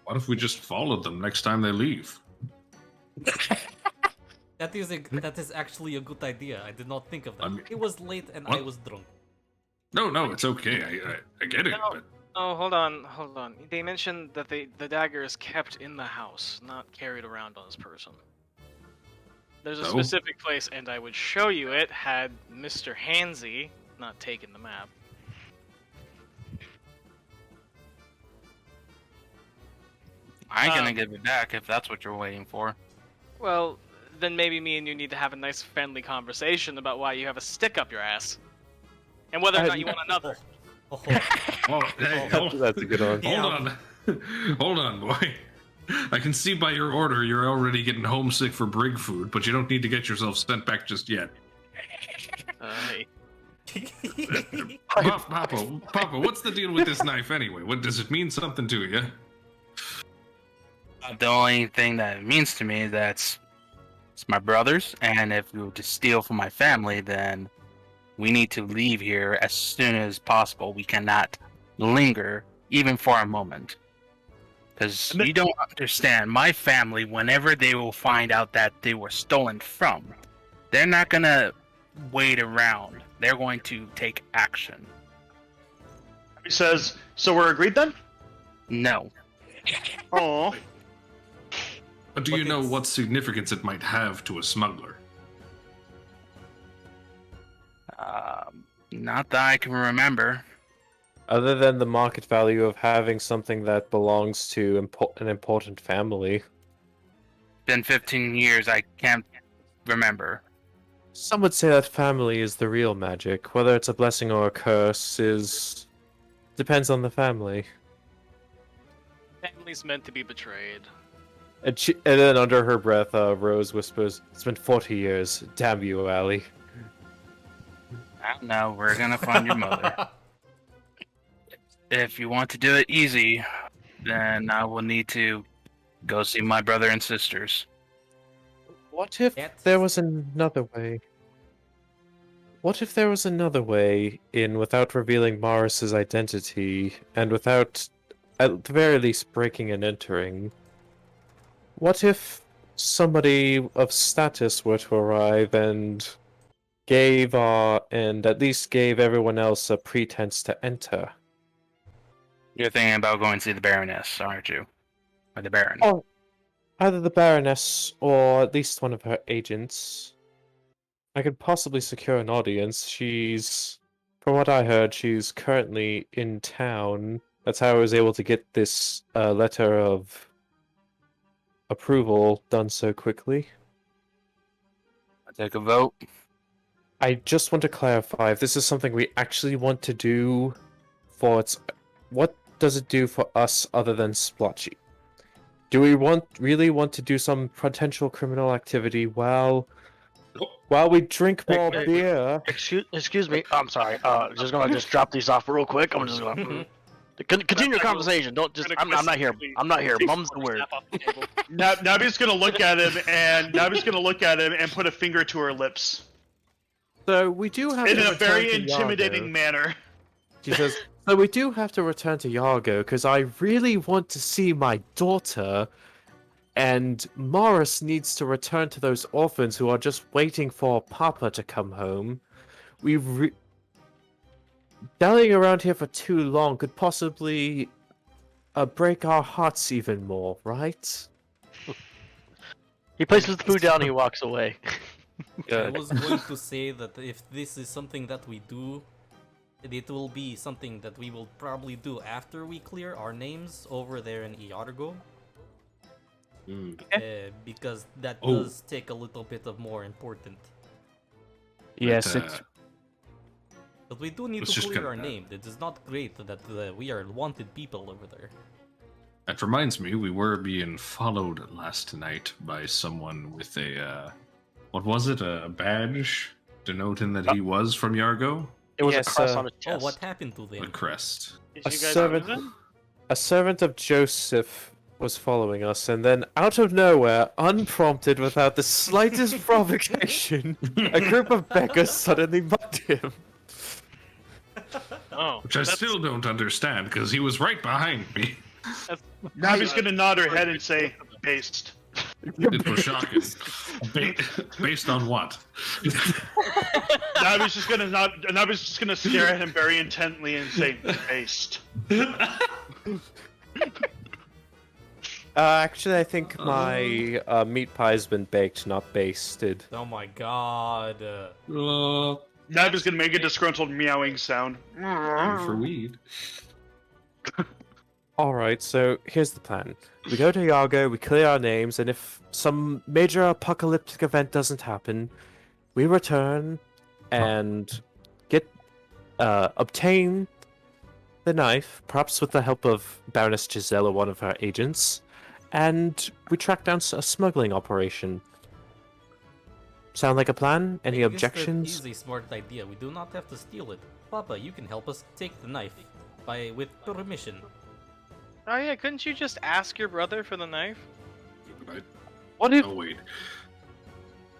What if we just followed them next time they leave? That is actually a good idea. I did not think of that. I mean- It was late and I What? was drunk. No, it's okay. I get it. No. But Oh, hold on. They mentioned that the dagger is kept in the house, not carried around on his person. There's a So? specific place, and I would show you it had Mr. Hansy not taken the map. I ain't gonna give it back if that's what you're waiting for. Well, then maybe me and you need to have a nice friendly conversation about why you have a stick up your ass. And whether or not you want another. Oh, well, hey, hold, That's a good one. Yeah. hold on, hold on, boy. I can see by your order you're already getting homesick for brig food, but you don't need to get yourself sent back just yet. Hey. Papa, what's the deal with this knife anyway? What does it mean something to you? The only thing that it means to me is that it's my brother's, and if you were to steal from my family, then we need to leave here as soon as possible. We cannot linger even for a moment. Because you don't understand, my family, whenever they will find out that they were stolen from, they're not gonna wait around. They're going to take action. He says, "So we're agreed then?" No. Oh, But do But you know it's- what significance it might have to a smuggler? Not that I can remember. Other than the market value of having something that belongs to an important family. Been 15 years, I can't remember. Some would say that family is the real magic. Whether it's a blessing or a curse depends on the family. Family's meant to be betrayed. And then under her breath, Rose whispers, "It's been 40 years. Damn you, Allie." I don't know, we're gonna find your mother. If you want to do it easy, then I will need to go see my brother and sisters. What if That's- there was another way? What if there was another way in without revealing Morris's identity and without, at the very least, breaking and entering? What if somebody of status were to arrive and at least gave everyone else a pretense to enter? You're thinking about going to see the Baroness, aren't you? Or the Baron? Oh, either the Baroness or at least one of her agents. I could possibly secure an audience. From what I heard, she's currently in town. That's how I was able to get this letter of approval done so quickly. I take a vote. I just want to clarify if this is something we actually want to do what does it do for us other than splotchy? Do we really want to do some potential criminal activity while While we drink Hey, more hey, beer. Excuse me. I'm sorry. Just gonna drop these off real quick. I'm just gonna continue your conversation. Don't just. I'm not here. I'm not here. Mum's the word. Snap off the table. Nabi's gonna look at him and put a finger to her lips So we do have in to a return very to intimidating Yargo. manner. She says, so we do have to return to Yargo because I really want to see my daughter, and Morris needs to return to those orphans who are just waiting for Papa to come home. Dallying around here for too long could possibly break our hearts even more, right? He places the food down and he walks away. I was going to say that if this is something that we do, it will be something that we will probably do after we clear our names over there in Iargo. Because that does take a little bit of more important. Yes, But, it's But we do need Let's to just clear cut our that. name. It is not great that we are wanted people over there. That reminds me, we were being followed last night by someone with a, what was it? A badge denoting that he was from Yargo? It was Yes, a cross on his Oh, chest. what happened to A them? crest. Did A you guys servant- move them? a servant of Joseph was following us, and then out of nowhere, unprompted, without the slightest provocation, a group of beggars suddenly mugged him. Oh, Which I still don't understand, because he was right behind me. Nabi's gonna nod her head and say, "Based." It was shocking. Based on what? Nabi's just gonna nod. Nabi's just gonna stare at him very intently and say, "Based." Actually, I think my meat pie's been baked, not basted. Oh my god. Nabi's gonna make a disgruntled meowing sound. For weed. Alright, so here's the plan. We go to Yargo, we clear our names, and if some major apocalyptic event doesn't happen, we return and obtain the knife, perhaps with the help of Baroness Giselle or one of her agents, and we track down a smuggling operation. Sound like a plan? Any I guess objections? That is a smart idea. We do not have to steal it. Papa, you can help us take the knife with permission. Oh yeah, couldn't you just ask your brother for the knife? What if Oh, wait.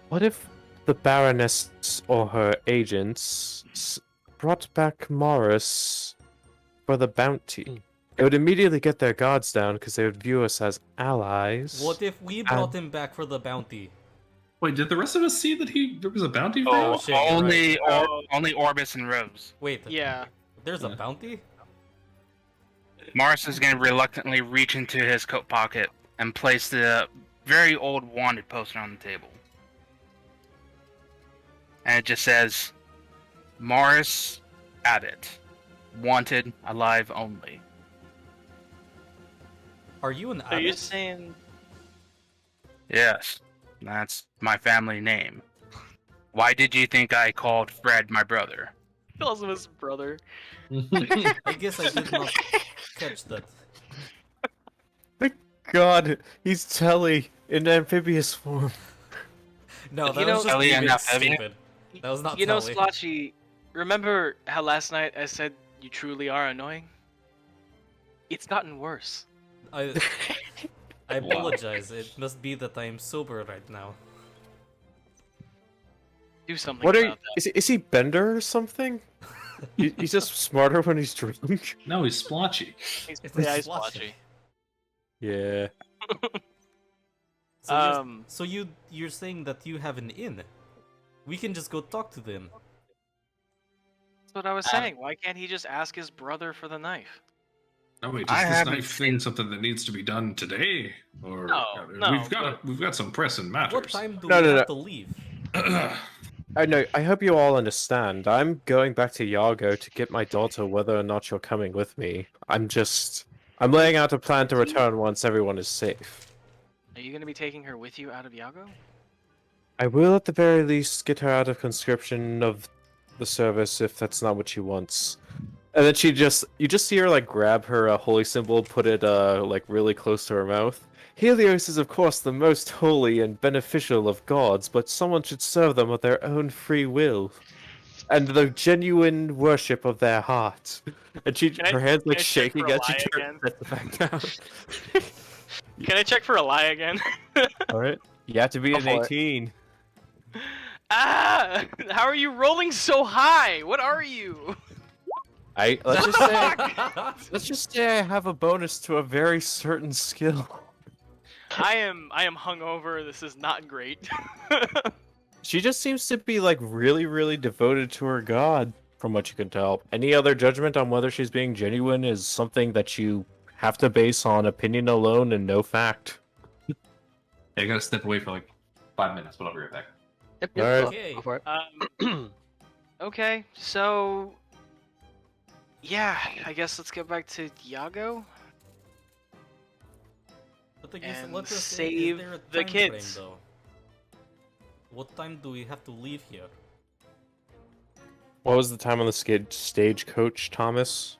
What if the Baroness or her agents brought back Morris for the bounty? It would immediately get their guards down because they would view us as allies. What if we brought him back for the bounty? Wait, did the rest of us see that there was a bounty for Oh, him? shit, only right. only Orbis and Rose. Wait, Yeah. there's a bounty? Morris is going to reluctantly reach into his coat pocket and place the very old wanted poster on the table. And it just says, Morris Abbott. Wanted, alive only. Are you an Are you abbot? saying? Yes, that's my family name. Why did you think I called Fred my brother? Calls him his brother. I guess I did not catch that. God, he's Telly in amphibious form. No, that You know- was just Ellie and being Alphavia? stupid. That was not You know, Tully. Splotchy, remember how last night I said you truly are annoying? It's gotten worse. I apologize. It must be that I am sober right now. Do something What are you? about that. Is he Bender or something? He's just smarter when he's drunk. No, he's splotchy. He's It's yeah, he's Splotchy. Splotchy. Yeah. So you're saying that you have an inn? We can just go talk to them. That's what I was saying. Why can't he just ask his brother for the knife? No, wait, I is this haven't knife thing something that needs to be done today? Or No, no, we've got some pressing matters. What time do No, we no, have no. to leave? I know. I hope you all understand. I'm going back to Yargo to get my daughter, whether or not you're coming with me. I'm laying out a plan to return once everyone is safe. Are you gonna be taking her with you out of Yago? I will, at the very least, get her out of conscription of the service if that's not what she wants. And then you just see her like grab her holy symbol, put it like really close to her mouth, Helios is of course the most holy and beneficial of gods, but someone should serve them of their own free will. And the genuine worship of their heart. And her hands like can I check shaking for a as she lie turns again? it back down. Can I check for a lie again? Alright. You have to be Go an for it. 18. Ah! How are you rolling so high? What are you? Let's just say I have a bonus to a very certain skill. I am hungover. This is not great. She just seems to be like really, really devoted to her god, from what you can tell. Any other judgment on whether she's being genuine is something that you have to base on opinion alone and no fact. Yeah, I gotta step away for like 5 minutes, but I'll be right back. Yep, Alright. Okay. Go for it. Okay, so yeah, I guess let's get back to Iago. But I guess, And let us save is there a the time kids. Frame, though? What time do we have to leave here? What was the time on the stagecoach, Thomas?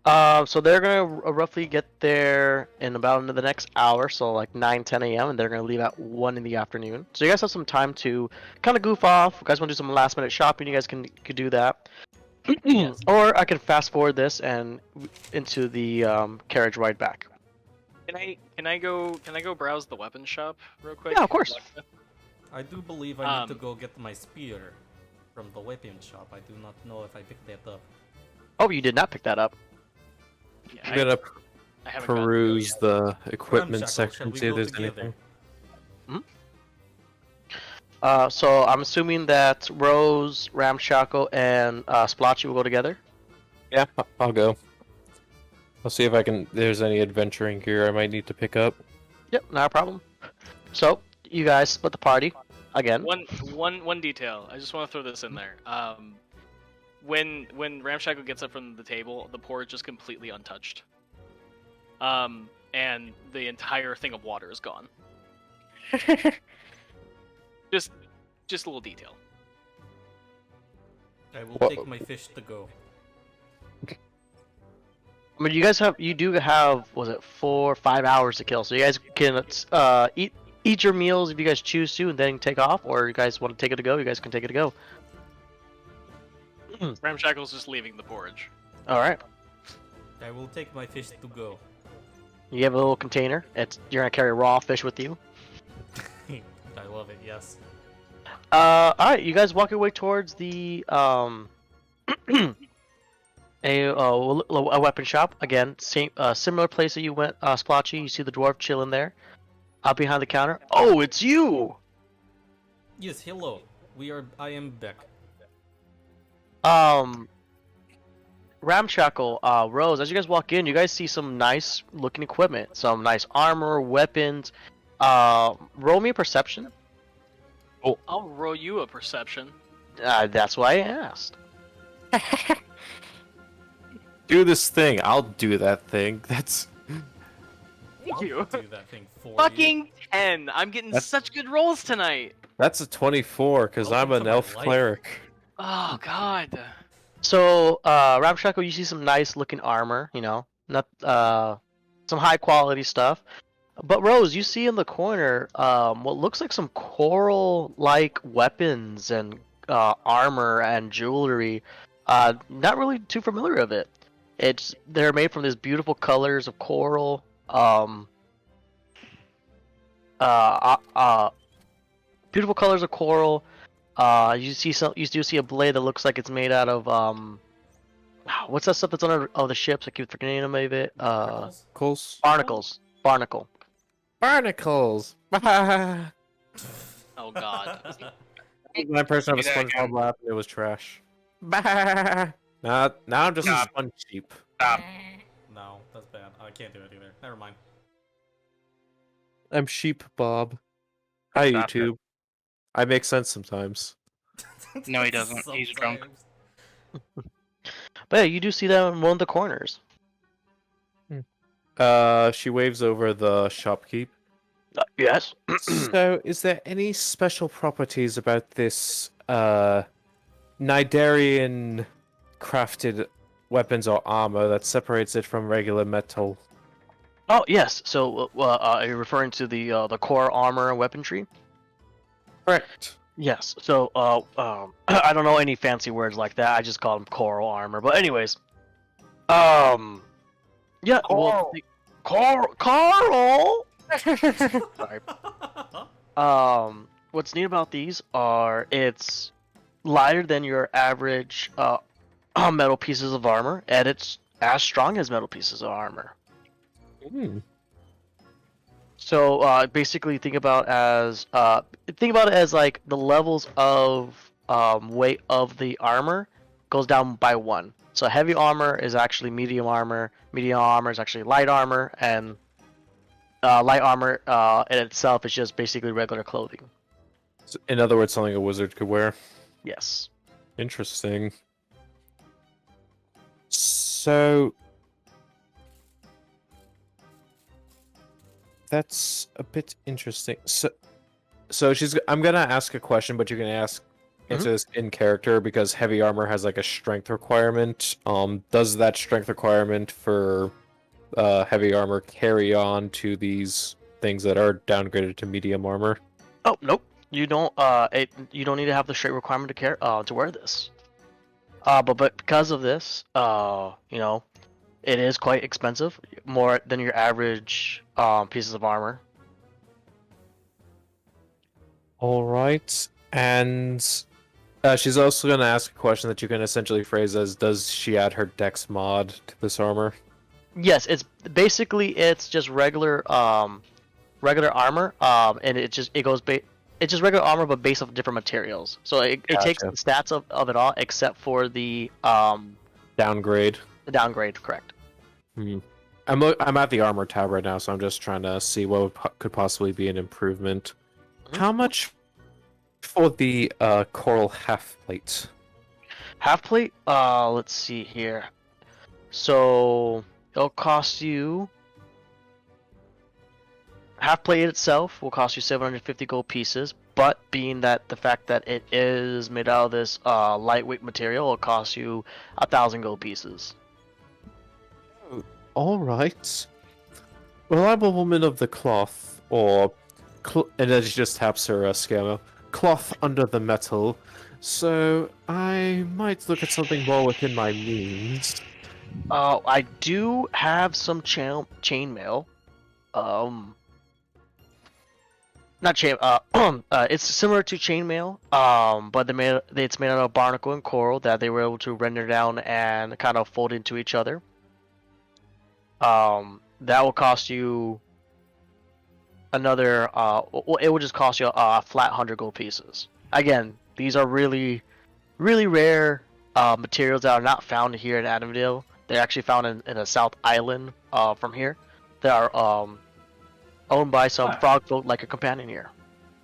So they're gonna roughly get there in about the next hour, so like 9-10 a.m., and they're gonna leave at 1 in the afternoon. So you guys have some time to kind of goof off. If you guys want to do some last minute shopping, you guys could do that. Or I can fast forward this and into the carriage ride back. Can I go browse the weapon shop real quick? Yeah, of course. I do believe I need to go get my spear from the weapon shop. I do not know if I picked that up. Oh, you did not pick that up. Yeah, I'm gonna I haven't gotten to go peruse yet. the equipment Ramshackle, section, shall we see if go there's together? anything. So I'm assuming that Rose, Ramshackle, and Splotchy will go together. Yeah, I'll go. I'll see if there's any adventuring gear I might need to pick up. Yep, not a problem. So you guys split the party again. One detail. I just want to throw this in there. When Ramshackle gets up from the table, the pour is just completely untouched. And the entire thing of water is gone. just a little detail. I will Wha- take my fish to go. I mean, you do have, was it 4 or 5 hours to kill, so you guys can eat your meals if you guys choose to, and then take off, or you guys want to take it to go, you guys can take it to go. Ramshackle's just leaving the porridge. All right. I will take my fish to go. You have a little container. You're gonna carry raw fish with you. I love it. Yes. All right. You guys walk your way towards the a weapon shop again. Same similar place that you went, Splotchy. You see the dwarf chilling there, out behind the counter. Oh, it's you. Yes. Hello. I am back. Ramshackle, Rose. As you guys walk in, you guys see some nice looking equipment, some nice armor, weapons. Roll me a perception. I'll roll you a perception. That's why I asked. Do this thing. I'll do that thing. That's I'll you. do that thing for you. Fucking 10. I'm getting That's- such good rolls tonight. a 24 because I'm Welcome an to my elf life. cleric. Oh god. So, Ramshackle, you see some nice looking armor. You know, not some high quality stuff. But Rose, you see in the corner what looks like some coral-like weapons and armor and jewelry. Not really too familiar with it. They're made from these beautiful colors of coral. Beautiful colors of coral. You do see a blade that looks like it's made out of what's that stuff that's on all the ships? I keep forgetting the name of it. Freckles? Barnacle. Barnacles. Oh god. My person have a Do that SpongeBob again. laugh and it was trash. Now I'm just a Stop. sponge sheep. Stop. No, that's bad. I can't do it either. Never mind. I'm Sheep Bob. Hi Stop it. YouTube. I make sense sometimes. No, he doesn't. He's drunk. Sometimes. But yeah, you do see them in one of the corners. She waves over the shopkeep. Yes. So, is there any special properties about this Nidarian crafted weapons or armor that separates it from regular metal? Oh yes. So, are you referring to the core armor and weaponry? Correct. Yes. So, I don't know any fancy words like that. I just call them coral armor. But anyways, yeah. Well, Carl. Sorry. What's neat about these are it's lighter than your average metal pieces of armor, and it's as strong as metal pieces of armor. Hmm. So basically, think about it as like the levels of weight of the armor goes down by one. So heavy armor is actually medium armor. Medium armor is actually light armor, and light armor in itself is just basically regular clothing. So, in other words, something a wizard could wear. Yes. Interesting. So that's a bit interesting. So I'm gonna ask a question, but you can answer this in character because heavy armor has like a strength requirement. Does that strength requirement for heavy armor carry on to these things that are downgraded to medium armor? Oh nope. You don't. You don't need to have the straight requirement to wear this. But because of this, it is quite expensive, more than your average pieces of armor. All right, and she's also gonna ask a question that you can essentially phrase as: Does she add her Dex mod to this armor? Yes, it's just regular armor, and it's just regular armor but based off different materials. So it takes the Gotcha. stats of it all except for the Downgrade. downgrade. Correct. Hmm. I'm at the armor tab right now, so I'm just trying to see what could possibly be an improvement. Mhm. How much for the coral half plate? Half plate. Let's see here. So it'll cost you half plate itself will cost you 750 gold pieces, but being that the fact that it is made out of this lightweight material, it'll cost you 1,000 gold pieces. All right. Well, I'm a woman of the cloth, or and then she just taps her scale. Cloth under the metal. So I might look at something more within my means. I do have some chainmail. Um, Not chain. It's similar to chainmail. But it's made out of barnacle and coral that they were able to render down and kind of fold into each other. That will cost you another. It will just cost you a flat 100 gold pieces. Again, these are really, really rare materials that are not found here in Advendale. They're actually found in a South Island from here. They are owned by some FrogFolk like a companion here.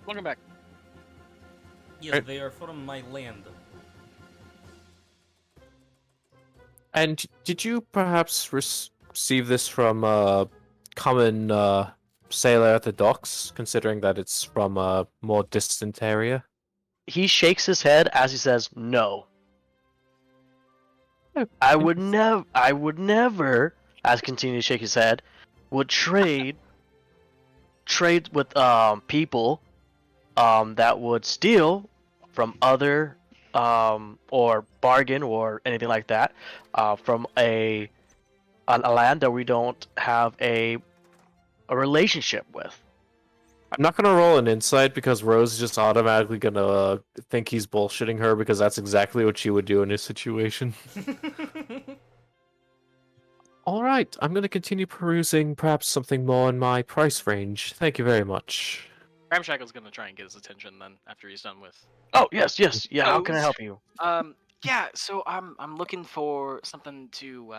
Welcome back. Yes, they are from my land. And did you perhaps receive this from a common sailor at the docks, considering that it's from a more distant area? He shakes his head as he says, "No. I would never, as continue to shake his head, would trade with people that would steal from other or bargain or anything like that from a land that we don't have a relationship with." I'm not gonna roll an insight because Rose is just automatically gonna think he's bullshitting her because that's exactly what she would do in this situation. All right, I'm gonna continue perusing perhaps something more in my price range. Thank you very much. Ramshackle's gonna try and get his attention then after he's done with. Oh yes, yeah. How can I help you? Yeah. So I'm looking for something to.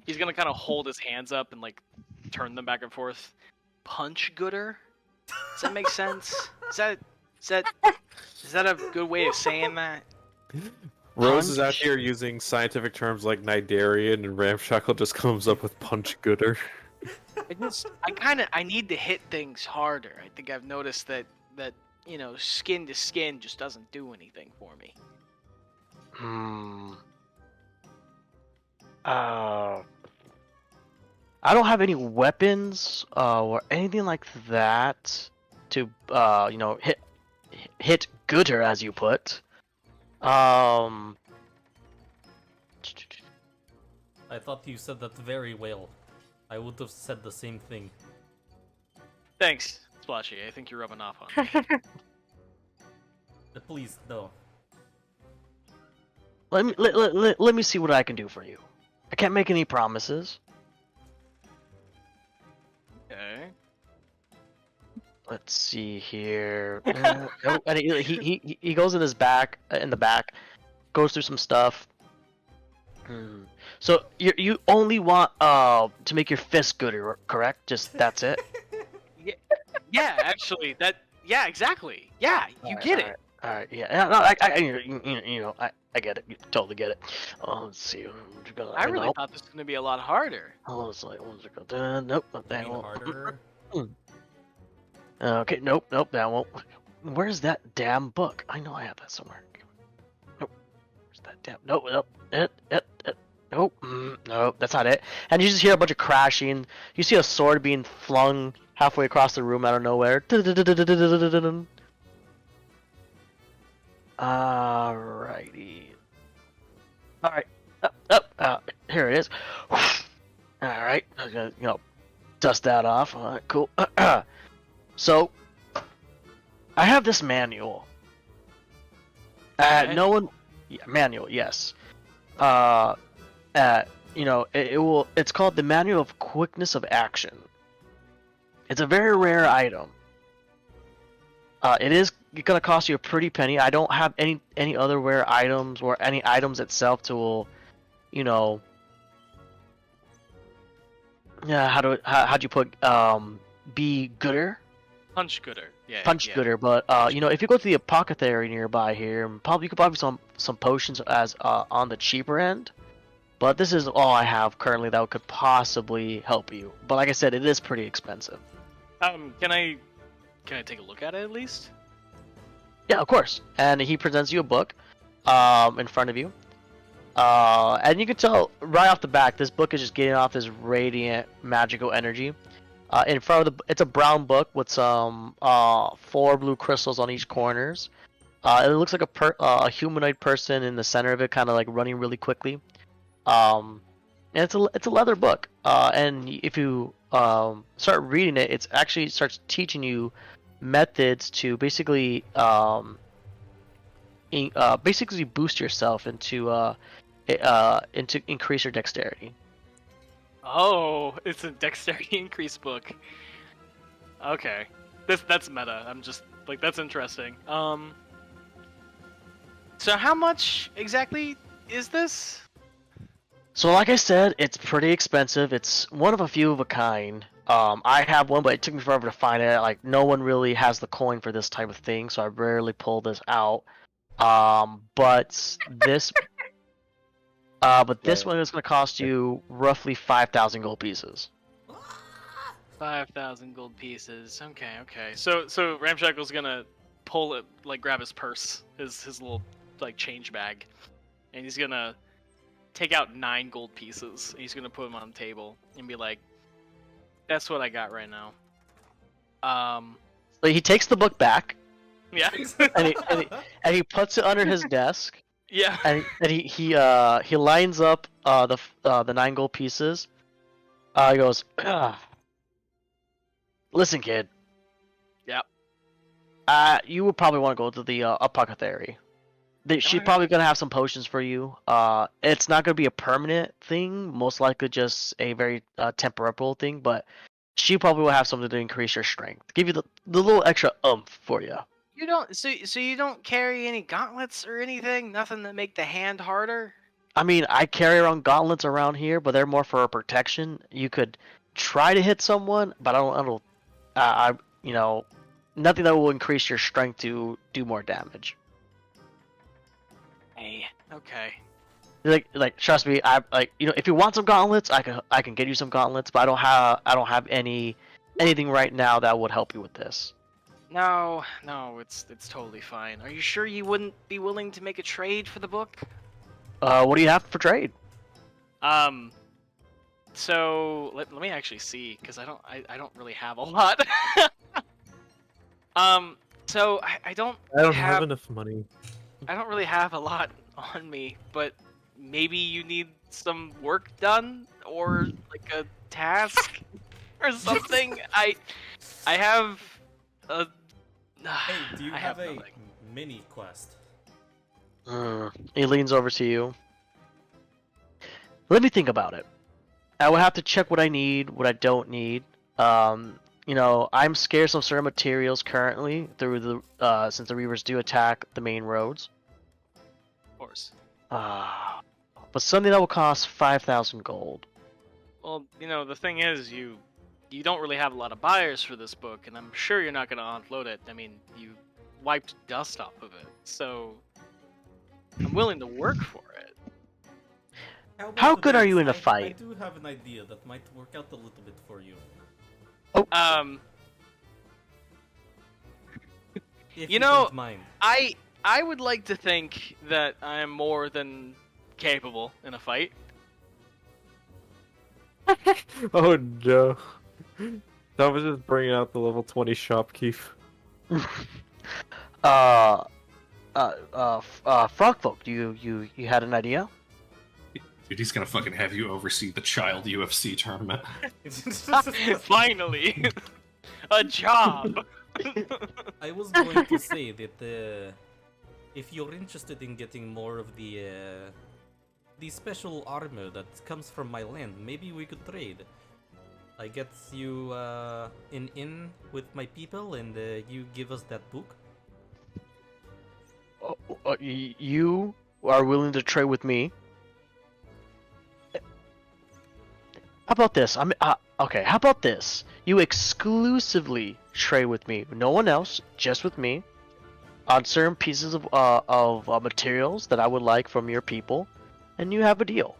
He's gonna kind of hold his hands up and like turn them back and forth. Punch gooder. Does that make sense? Is that a good way of saying that? Rose is out Punch? here using scientific terms like Nidarian, and Ramshackle just comes up with punch gooder. I need to hit things harder. I think I've noticed that skin to skin just doesn't do anything for me. I don't have any weapons or anything like that to hit gooder, as you put. I thought you said that very well. I would have said the same thing. Thanks, Splotchy. I think you're rubbing off on me. Please, no. Let me see what I can do for you. I can't make any promises. Okay. Let's see here. Nope, and he goes in the back, goes through some stuff. So you only want to make your fist gooder, correct? Just that's it. Yeah, actually, yeah, exactly. Yeah, you get it. All right, yeah, no, I get it, totally get it. Let's see. I really thought this was gonna be a lot harder. Hold on a second. Nope, not that Mean won't. harder. Okay, nope, that won't. Where's that damn book? I know I have that somewhere. Nope. Where's that damn? Nope. Nope, that's not it. And you just hear a bunch of crashing. You see a sword being flung halfway across the room out of nowhere. Alrighty. Alright. Here it is. Alright. I'm gonna, dust that off. Alright, cool. So, I have this manual. No one... Yeah, manual, yes. It's called the Manual of Quickness of Action. It's a very rare item. It is gonna cost you a pretty penny. I don't have any other rare items or any items itself to, how'd you put be gooder? Punch gooder. Yeah. Punch yeah. gooder, but if you go to the apothecary nearby here, you could probably some potions as on the cheaper end. But this is all I have currently that could possibly help you. But like I said, it is pretty expensive. Can I take a look at it at least? Yeah, of course. And he presents you a book, in front of you. And you can tell right off the back, this book is just getting off this radiant magical energy. In front of it's a brown book with some 4 blue crystals on each corners. It looks like a humanoid person in the center of it, kind of like running really quickly. And it's a leather book. And if you start reading it, it actually starts teaching you methods to basically boost yourself into increase your dexterity. Oh, it's a dexterity increase book. Okay, that's meta. I'm just like, that's interesting. So how much exactly is this? So like I said, it's pretty expensive. It's one of a few of a kind. I have one, but it took me forever to find it. Like, no one really has the coin for this type of thing, so I rarely pull this out. But this one is going to cost you roughly 5,000 gold pieces. 5,000 gold pieces. Okay. So Ramshackle's gonna pull it, like grab his purse, his little like change bag, and he's gonna take out 9 gold pieces. And he's gonna put them on the table and be like, "That's what I got right now." So he takes the book back. Yeah. and he puts it under his desk. Yeah. And he lines up the 9 gold pieces. He goes, "Listen, kid. Yep. You would probably want to go to the apothecary. She's probably gonna have some potions for you. It's not gonna be a permanent thing. Most likely just a very temporal thing. But she probably will have something to increase your strength. Give you the little extra oomph for you." You don't. So you don't carry any gauntlets or anything? Nothing that make the hand harder? I mean, I carry around gauntlets around here, but they're more for protection. You could try to hit someone, but nothing that will increase your strength to do more damage. Hey. Okay. Like trust me, if you want some gauntlets, I can get you some gauntlets, but I don't have anything right now that would help you with this. No, it's totally fine. Are you sure you wouldn't be willing to make a trade for the book? What do you have for trade? So let me actually see, because I don't really have a lot. So I don't have enough money. I don't really have a lot on me, but maybe you need some work done or like a task or something. I have a. Hey, do you I have a nothing. mini quest? He leans over to you. Let me think about it. I will have to check what I need, what I don't need. I'm scarce of certain materials currently through the since the reavers do attack the main roads. Of course. But something that will cost 5,000 gold. Well, the thing is, you don't really have a lot of buyers for this book, and I'm sure you're not going to offload it. I mean, you wiped dust off of it, so I'm willing to work for it. How about good are this? you in a I fight? do have an idea that might work out a little bit for you. If you don't mind. I would like to think that I am more than capable in a fight. Oh no. That was just bringing out the level 20 shopkeep. FrogFolk, you had an idea? Dude, he's gonna fucking have you oversee the child UFC tournament. Finally, a job. I was going to say that if you're interested in getting more of the special armor that comes from my land, maybe we could trade. I get you an inn with my people, and you give us that book. You are willing to trade with me? How about this? Okay. How about this? You exclusively trade with me, no one else, just with me, on certain pieces of materials that I would like from your people, and you have a deal.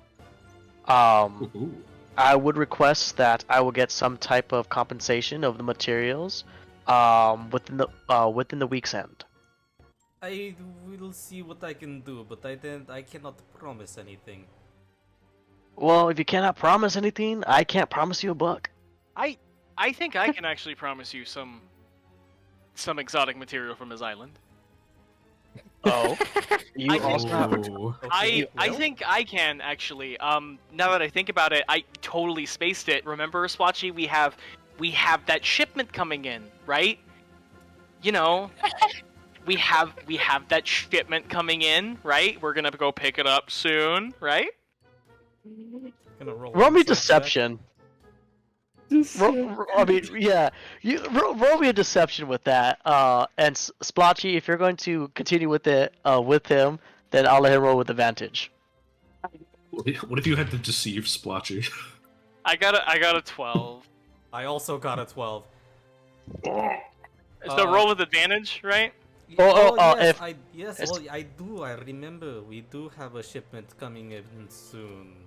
Ooh. I would request that I will get some type of compensation of the materials, within the week's end. I will see what I can do, but I cannot promise anything. Well, if you cannot promise anything, I can't promise you a book. I think I can actually promise you some exotic material from his island. Oh, you I also have. Ooh. I think I can actually. Now that I think about it, I totally spaced it. Remember, Splotchy, we have that shipment coming in, right? We have that shipment coming in, right? We're gonna go pick it up soon, right? Roll me deception. Roll me a deception with that. And Splotchy, if you're going to continue with it with him, then I'll let him roll with advantage. What if you had to deceive Splotchy? I got a 12. I also got a 12. So roll with advantage, right? Yes, if- I do. I remember we do have a shipment coming in soon.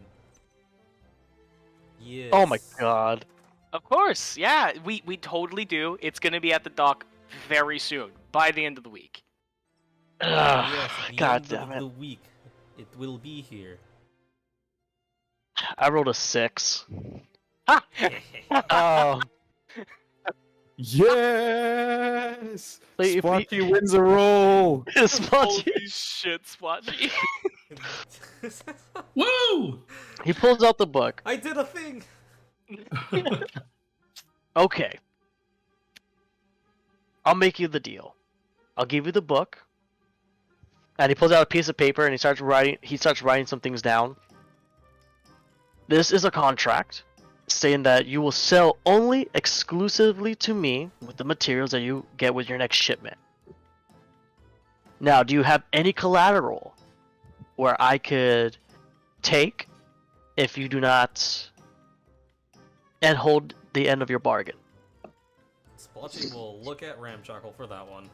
Yes. Oh my god. Of course, yeah. We totally do. It's gonna be at the dock very soon, by the end of the week. Yes, the God end damn of it. the week. It will be here. I rolled a 6. Ha! Oh. Yes! Wait, if Splotchy wins a roll! Splotchy. Holy shit, Splotchy. Woo! He pulls out the book. I did a thing. Okay. I'll make you the deal. I'll give you the book. And he pulls out a piece of paper and he starts writing some things down. This is a contract saying that you will sell only exclusively to me with the materials that you get with your next shipment. Now, do you have any collateral where I could take if you do not and hold the end of your bargain? Spoltchy will look at Ramshackle for that one.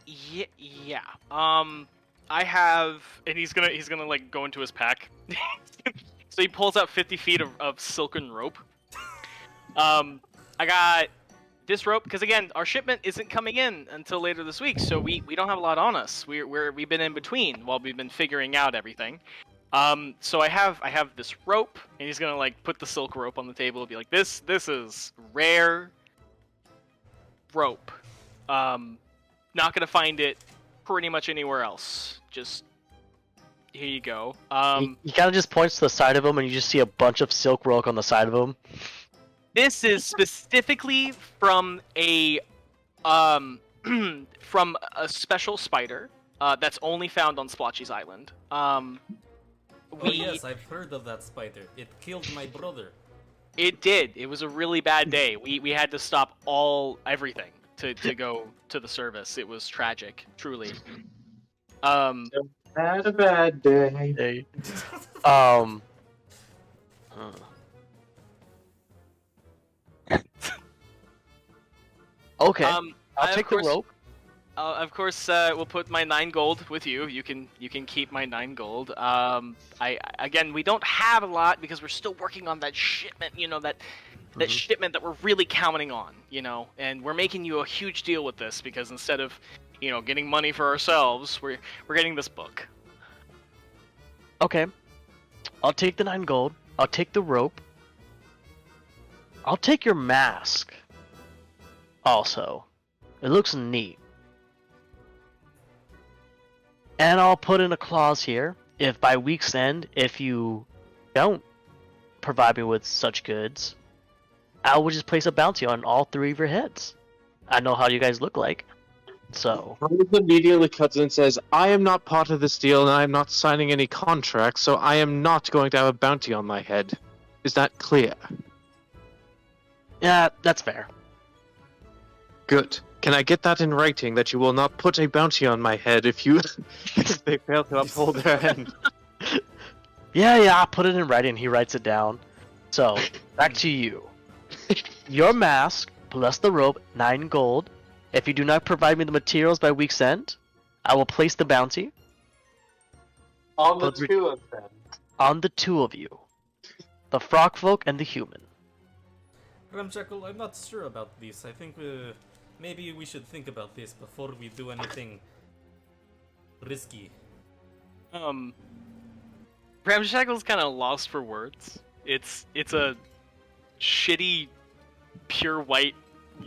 Yeah. I have, and he's gonna like go into his pack. So he pulls out 50 feet of silken rope. I got this rope because again, our shipment isn't coming in until later this week, so we don't have a lot on us. We've been in between while we've been figuring out everything. So I have this rope, and he's gonna like put the silk rope on the table and be like, this is rare rope. Not gonna find it pretty much anywhere else. Just here you go. He kind of just points to the side of him, and you just see a bunch of silk rope on the side of him. This is specifically from a from a special spider that's only found on Splotchy's island. Oh yes, I've heard of that spider. It killed my brother. It did. It was a really bad day. We had to stop everything to go to the service. It was tragic, truly. Had a bad day. Okay. I'll of take the course- rope. Of course, we'll put my 9 gold with you. You can keep my 9 gold. Again, we don't have a lot because we're still working on that shipment. You know that shipment that we're really counting on. You know, and we're making you a huge deal with this because instead of, you know, getting money for ourselves, we're getting this book. Okay. I'll take the 9 gold. I'll take the rope. I'll take your mask. Also, it looks neat. And I'll put in a clause here. If by week's end, if you don't provide me with such goods, I will just place a bounty on all 3 of your heads. I know how you guys look like. So, Rose immediately cuts in and says, I am not part of this deal and I am not signing any contracts, so I am not going to have a bounty on my head. Is that clear? yeah, that's fair. Good. Can I get that in writing that you will not put a bounty on my head if you if they fail to uphold their end? Yeah, I'll put it in writing. He writes it down. So, back to you. Your mask, plus the rope, 9 gold. If you do not provide me the materials by week's end, I will place the bounty On the two of them. on the 2 of you. The FrogFolk and the human. Ramshackle, I'm not sure about this. I think maybe we should think about this before we do anything risky. Ramshackle's kind of lost for words. It's a shitty, pure white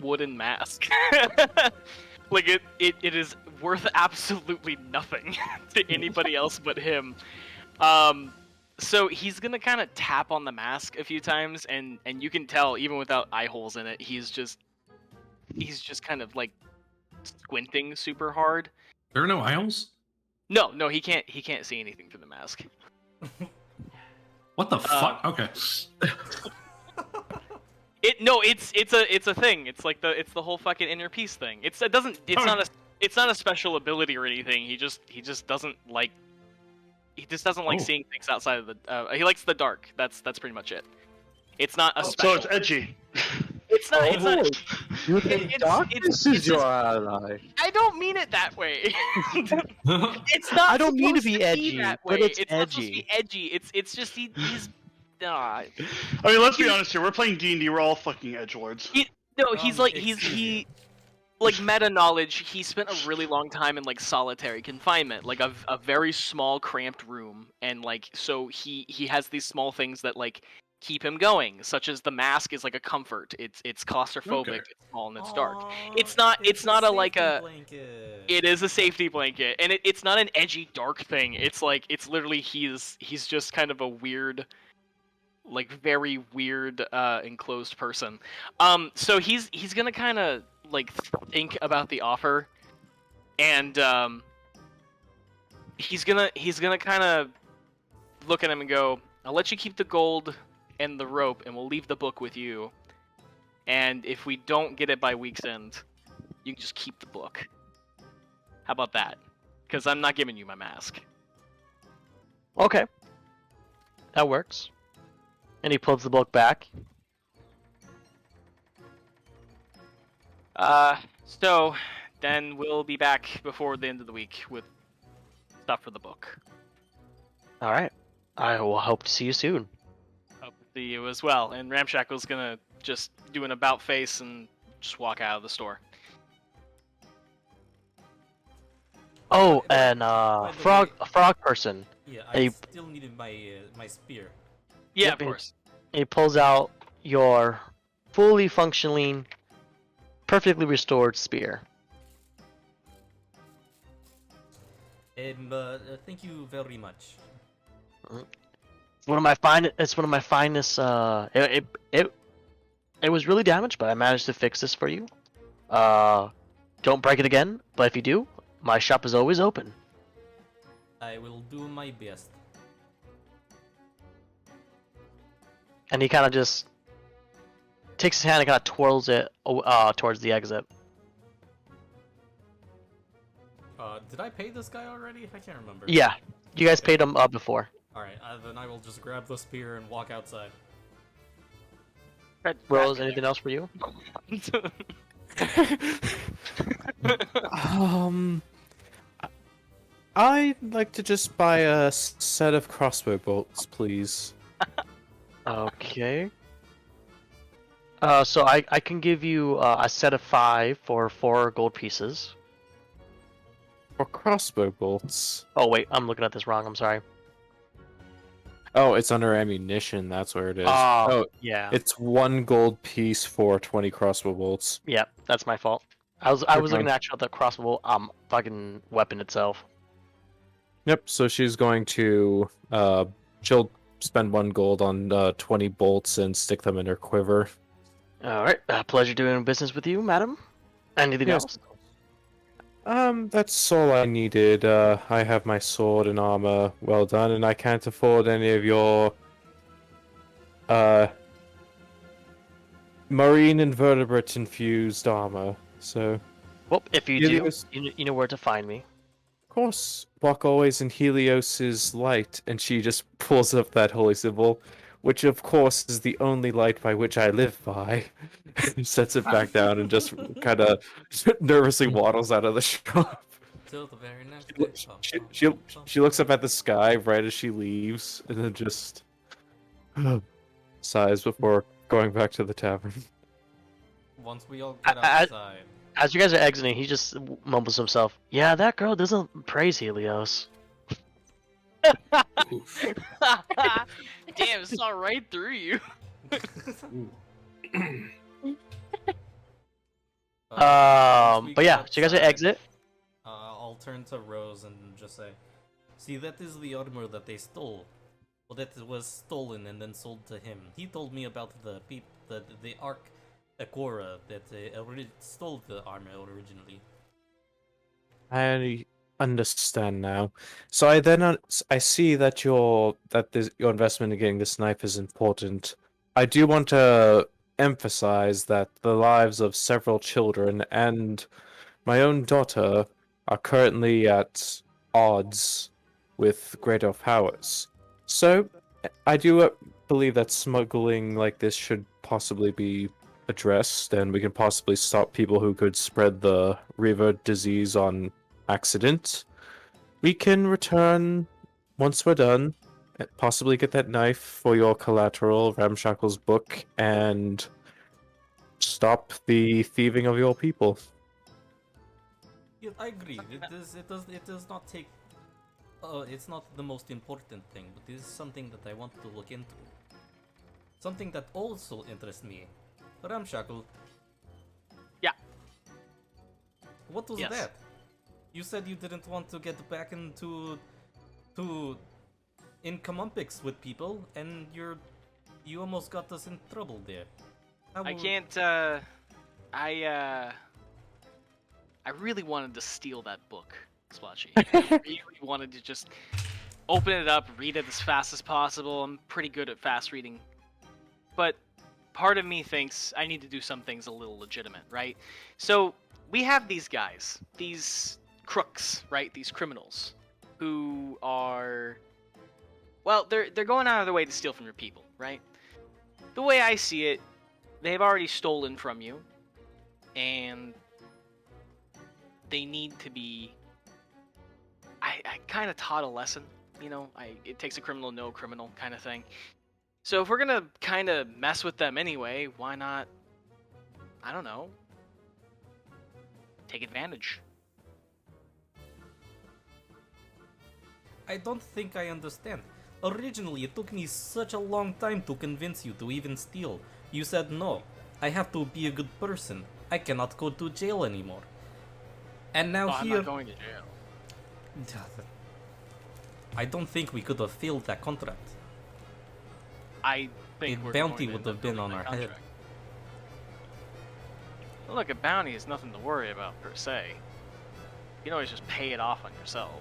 wooden mask. Like it is worth absolutely nothing to anybody else but him. So he's gonna kind of tap on the mask a few times, and you can tell even without eye holes in it, he's just kind of like squinting super hard. There are no aisles? No, he can't see anything through the mask. What the fuck? Okay. It's a thing. It's like the whole fucking inner peace thing. It's not a special ability or anything. He just doesn't like seeing things outside of the. He likes the dark. That's pretty much it. It's not a special. So it's edgy. It's not. It's not. You think darkness is your ally? I don't mean it that way. It's not. I don't mean to supposed be edgy, that but way. it's not supposed to edgy. be edgy. It's just he's. I mean, let's be honest here. We're playing D&D. We're all fucking edgelords. He's like he like meta knowledge. He spent a really long time in like solitary confinement, like a very small cramped room, and like so he has these small things that like keep him going, such as the mask is like a comfort. It's claustrophobic, Okay. It's small, and it's dark. Aw, It's not a like a. blanket. It is a safety blanket, and it's not an edgy dark thing. It's like it's literally he's just kind of a weird, like very weird enclosed person. So he's gonna kind of like think about the offer, and he's gonna kind of look at him and go, "I'll let you keep the gold and the rope, and we'll leave the book with you. And if we don't get it by week's end, you can just keep the book. How about that? Because I'm not giving you my mask." Okay. That works. And he pulls the book back. So then we'll be back before the end of the week with stuff for the book. Alright. I will hope to see you soon. Hope to see you as well. And Ramshackle's gonna just do an about face and just walk out of the store. Oh, and the frog way- a frog person. Yeah, I Hey. still needed my spear. Yeah, Yep, of course. He pulls out your fully functioning, perfectly restored spear. And thank you very much. It's one of my It's one of my finest. It was really damaged, but I managed to fix this for you. Don't break it again. But if you do, my shop is always open. I will do my best. And he kind of just takes his hand and kind of twirls it towards the exit. Did I pay this guy already? I can't remember. Yeah, you guys paid him before. Alright, then I will just grab the spear and walk outside. Rose, anything else for you? I'd like to just buy a set of crossbow bolts, please. Okay. So I can give you a set of 5 for 4 gold pieces. For crossbow bolts. Oh wait, I'm looking at this wrong. I'm sorry. Oh, it's under ammunition. That's where it is. Oh, yeah. It's 1 gold piece for 20 crossbow bolts. Yep, that's my fault. I was looking actually at the crossbow fucking weapon itself. Yep. So she's going to she'll spend 1 gold on 20 bolts and stick them in her quiver. All right, pleasure doing business with you, madam. Anything Yes. else? That's all I needed. I have my sword and armor well done, and I can't afford any of your marine invertebrate infused armor. So, Well, if you Helios- do, you know where to find me. of course, walk always in Helios's light, and she just pulls up that holy symbol, which of course is the only light by which I live by. Sets it back down and just kind of nervously waddles out of the shop. Till the very next She looks up at the sky right as she leaves, and then just sighs before going back to the tavern. Once we all get I- outside. As you guys are exiting, he just mumbles to himself, "Yeah, that girl doesn't praise Helios." Damn, saw right through you. Once we But get yeah, so you guys are outside, exit. I'll turn to Rose and just say, "See, that is the armor that they stole. Well, that was stolen and then sold to him. He told me about the Ark Akora that stole the armor originally." I understand now. So I see that your investment in getting this knife is important. I do want to emphasize that the lives of several children and my own daughter are currently at odds with greater powers. So I do believe that smuggling like this should possibly be addressed, and we can possibly stop people who could spread the reaver disease on accident. We can return once we're done, possibly get that knife for your collateral, Ramshackle's book, and stop the thieving of your people. Yeah, I agree. It does not take. It's not the most important thing, but this is something that I want to look into. Something that also interests me. Ramshackle. Yeah. What was Yes. that? You said you didn't want to get back into incomumpics with people, and you almost got us in trouble there. I can't. I really wanted to steal that book, Splotchy. I really wanted to just open it up, read it as fast as possible. I'm pretty good at fast reading, but part of me thinks I need to do some things a little legitimate, right? So we have these guys, these crooks, right? These criminals who are, well, they're going out of their way to steal from your people, right? The way I see it, they've already stolen from you, and they need to be. I kind of taught a lesson, you know. It takes a criminal to know a criminal, kind of thing. So if we're gonna kind of mess with them anyway, why not? I don't know. Take advantage. I don't think I understand. Originally, it took me such a long time to convince you to even steal. You said no. I have to be a good person. I cannot go to jail anymore. And now Oh, I'm here... not going to jail. I don't think we could have failed that contract. I think A we're bounty going to would end have up been building on that our head. contract. Well, look, a bounty is nothing to worry about per se. You can always just pay it off on yourself.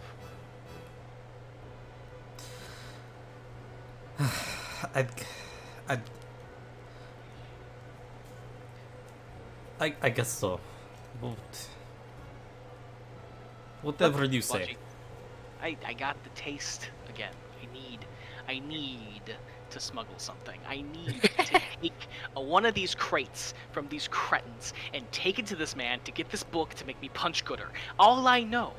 I guess so. Whatever you say. Splotchy, I got the taste again. I need to smuggle something. I need to take one of these crates from these cretins and take it to this man to get this book to make me punch gooder. All I know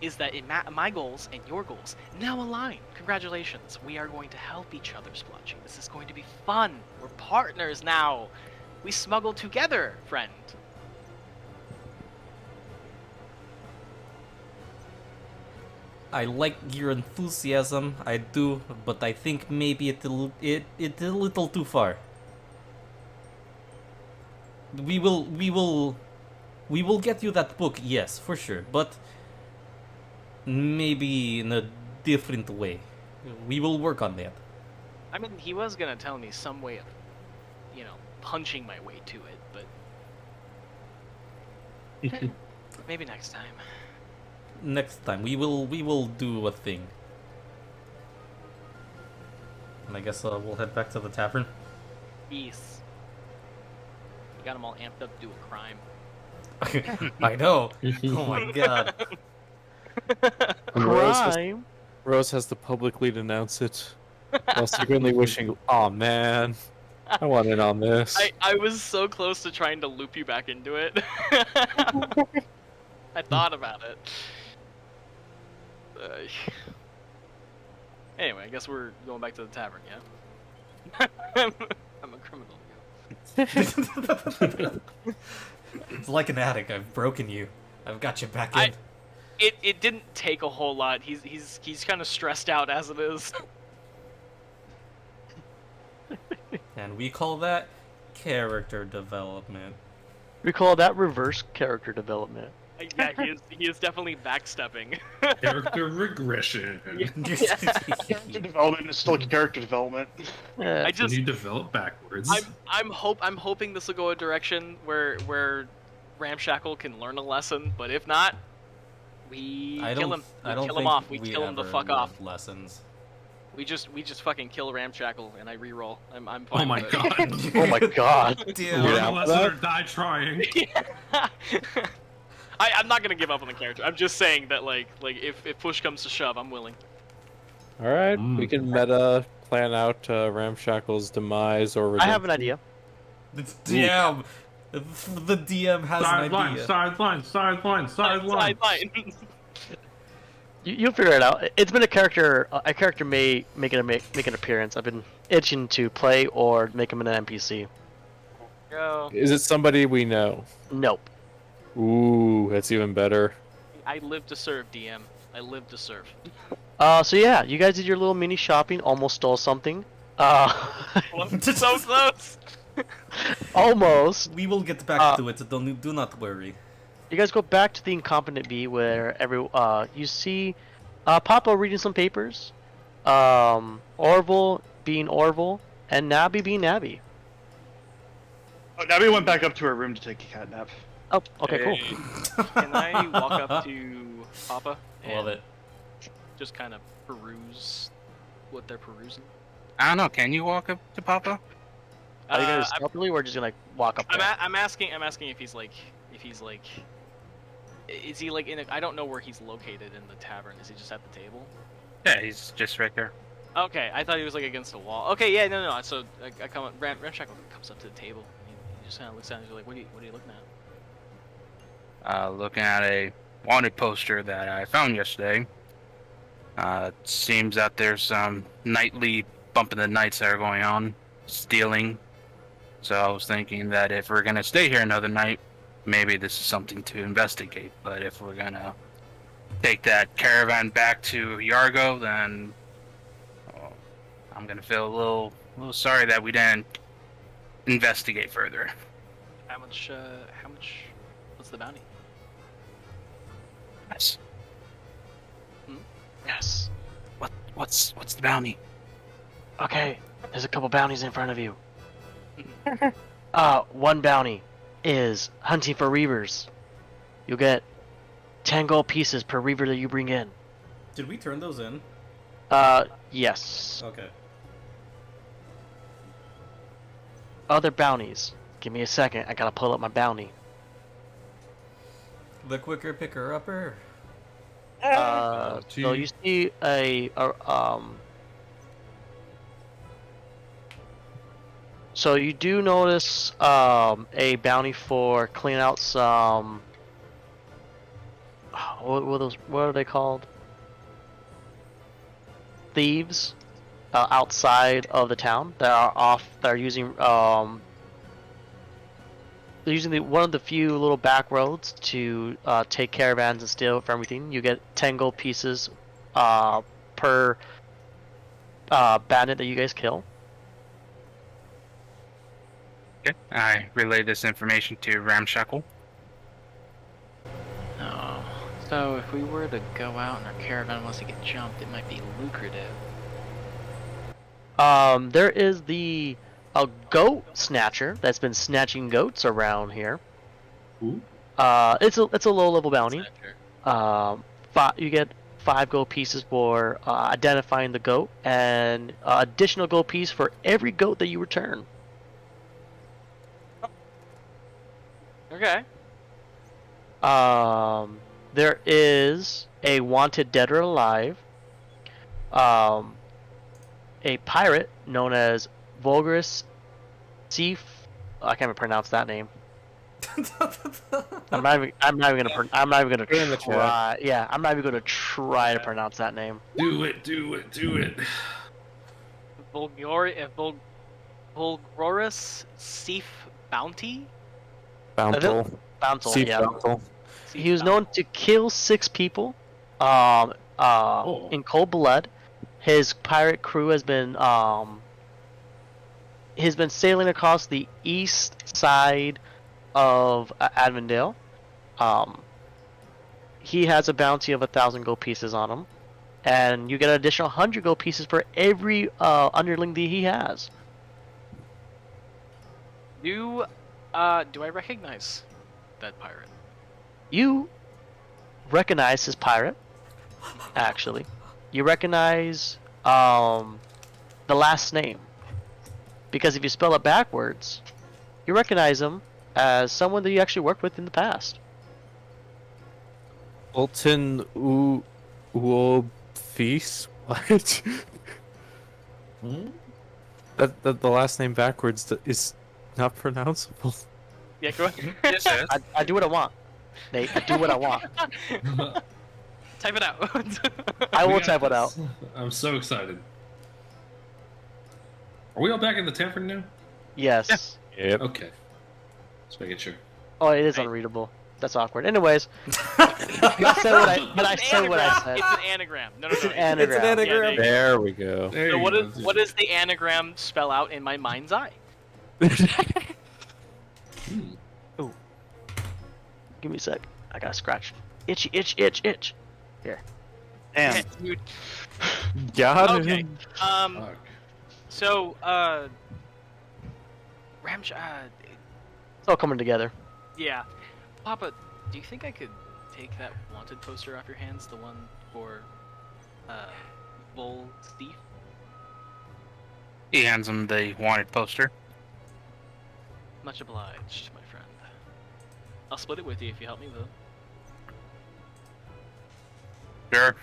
is that my goals and your goals now align. Congratulations. We are going to help each other, Splotchy. This is going to be fun. We're partners now. We smuggle together, friend. I like your enthusiasm, I do, but I think maybe it's a little too far. We will get you that book, yes, for sure, but maybe in a different way. We will work on that. I mean, he was gonna tell me some way of, punching my way to it, but maybe next time. Next time we will do a thing. And I guess we'll head back to the tavern. Peace. You got them all amped up to do a crime. I know. Oh my god. Crime. Rose has to publicly denounce it, while secretly wishing, "Aw, man, I want in on this." I was so close to trying to loop you back into it. I thought about it. Anyway, I guess we're going back to the tavern, yeah? I'm a criminal. It's like an addict. I've broken you. I've got you back in. It didn't take a whole lot. He's kind of stressed out as it is. And we call that character development. We call that reverse character development. Yeah, he is definitely backstepping. Character regression. Character development is still character development. I When just you develop backwards. I'm hoping this will go a direction where Ramshackle can learn a lesson, but if not, we kill him. We kill him off. We kill him the fuck off. Lessons. We just fucking kill Ramshackle and I reroll. I'm fine. Oh my with god. Oh my god. Damn. Learn Yeah. a lesson or die trying. it. I'm not gonna give up on the character. I'm just saying that like if push comes to shove, I'm willing. All right, Mm. we can meta plan out Ramshackle's demise or I have an redemption. idea. The DM. The DM has an Sideline, idea. sideline. Sideline. You'll figure it out. It's been a character. A character may make an appearance. I've been itching to play or make him an NPC. Go. Is it somebody we know? Nope. Ooh, that's even better. I live to serve, DM. I live to serve. So yeah, you guys did your little mini shopping. Almost stole something. So close. Almost. We will get back to it. Do not worry. You guys go back to the incompetent bee where you see Papa reading some papers, Orville being Orville, and Nabby being Nabby. Oh, Nabby went back up to her room to take a cat nap. Oh, okay, cool. Can I walk up to Papa and Love it. just kind of peruse what they're perusing? I don't know. Can you walk up to Papa? Are you gonna I'm- stealthily or just gonna walk up I'm, there? I'm asking if he's like, is he like in a, I don't know where he's located in the tavern. Is he just at the table? Yeah, he's just right there. Okay, I thought he was like against a wall. Okay, yeah, no. So I come up, Ramshackle comes up to the table. He just kind of looks at it and he's like, what are you looking at? Looking at a wanted poster that I found yesterday. It seems that there's some nightly bump in the nights that are going on, stealing. So I was thinking that if we're gonna stay here another night, maybe this is something to investigate. But if we're gonna take that caravan back to Yargo, then I'm gonna feel a little sorry that we didn't investigate further. How much? What's the bounty? Yes. Yes. What's the bounty? Okay, there's a couple bounties in front of you. One bounty is hunting for reavers. You'll get 10 gold pieces per reaver that you bring in. Did we turn those in? Yes. Okay. Other bounties. Give me a second, I gotta pull up my bounty. The quicker picker upper. So you see So you do notice a bounty for clean out some. What are they called? Thieves outside of the town that are using they're using one of the few little back roads to take caravans and steal from everything. You get 10 gold pieces per bandit that you guys kill. Okay. I relay this information to Ramshackle. Oh, so if we were to go out and our caravan wants to get jumped, it might be lucrative. There is a goat snatcher that's been snatching goats around here. Ooh. It's a low level bounty. You get 5 gold pieces for identifying the goat, and additional gold piece for every goat that you return. Okay. There is a wanted dead or alive. A pirate known as Vulgarus Thief. I can't even pronounce that name. I'm not even gonna Put it in the try. Yeah, I'm not even gonna try to pronounce that name. Do it. Vulgorus Seif Bounty? Bountiful. Bountiful, Sea yeah. Bountiful. He was known to kill 6 people in cold blood. His pirate crew has been sailing across the east side of Advendale. He has a bounty of 1,000 gold pieces on him, and you get an additional 100 gold pieces for every underling that he has. Do I recognize that pirate? You recognize his pirate, actually. You recognize the last name, because if you spell it backwards, you recognize him as someone that you actually worked with in the past. Bolton Uobfis? What? That the last name backwards is not pronounceable. Yeah, go ahead. Yes, yes. I do what I want, Nate. I do what I want. Type it out. I will We got type it this. out. I'm so excited. Are we all back in the tavern now? Yes. Yep. Okay. Just making sure. Oh, it is unreadable. That's awkward. Anyways, I said what I said. It's an anagram. No, It's an no. anagram. It's an anagram. Yeah, There we go. There So you what go. does the anagram spell out in my mind's eye? Give me a sec. I gotta scratch. Itchy, itch. Here. Damn. Dude. Got Okay. him. Fuck. So It's all coming together. yeah. Papa, do you think I could take that wanted poster off your hands? The one for Bull Thief? He hands him the wanted poster. Much obliged, my friend. I'll split it with you if you help me, though. Sure.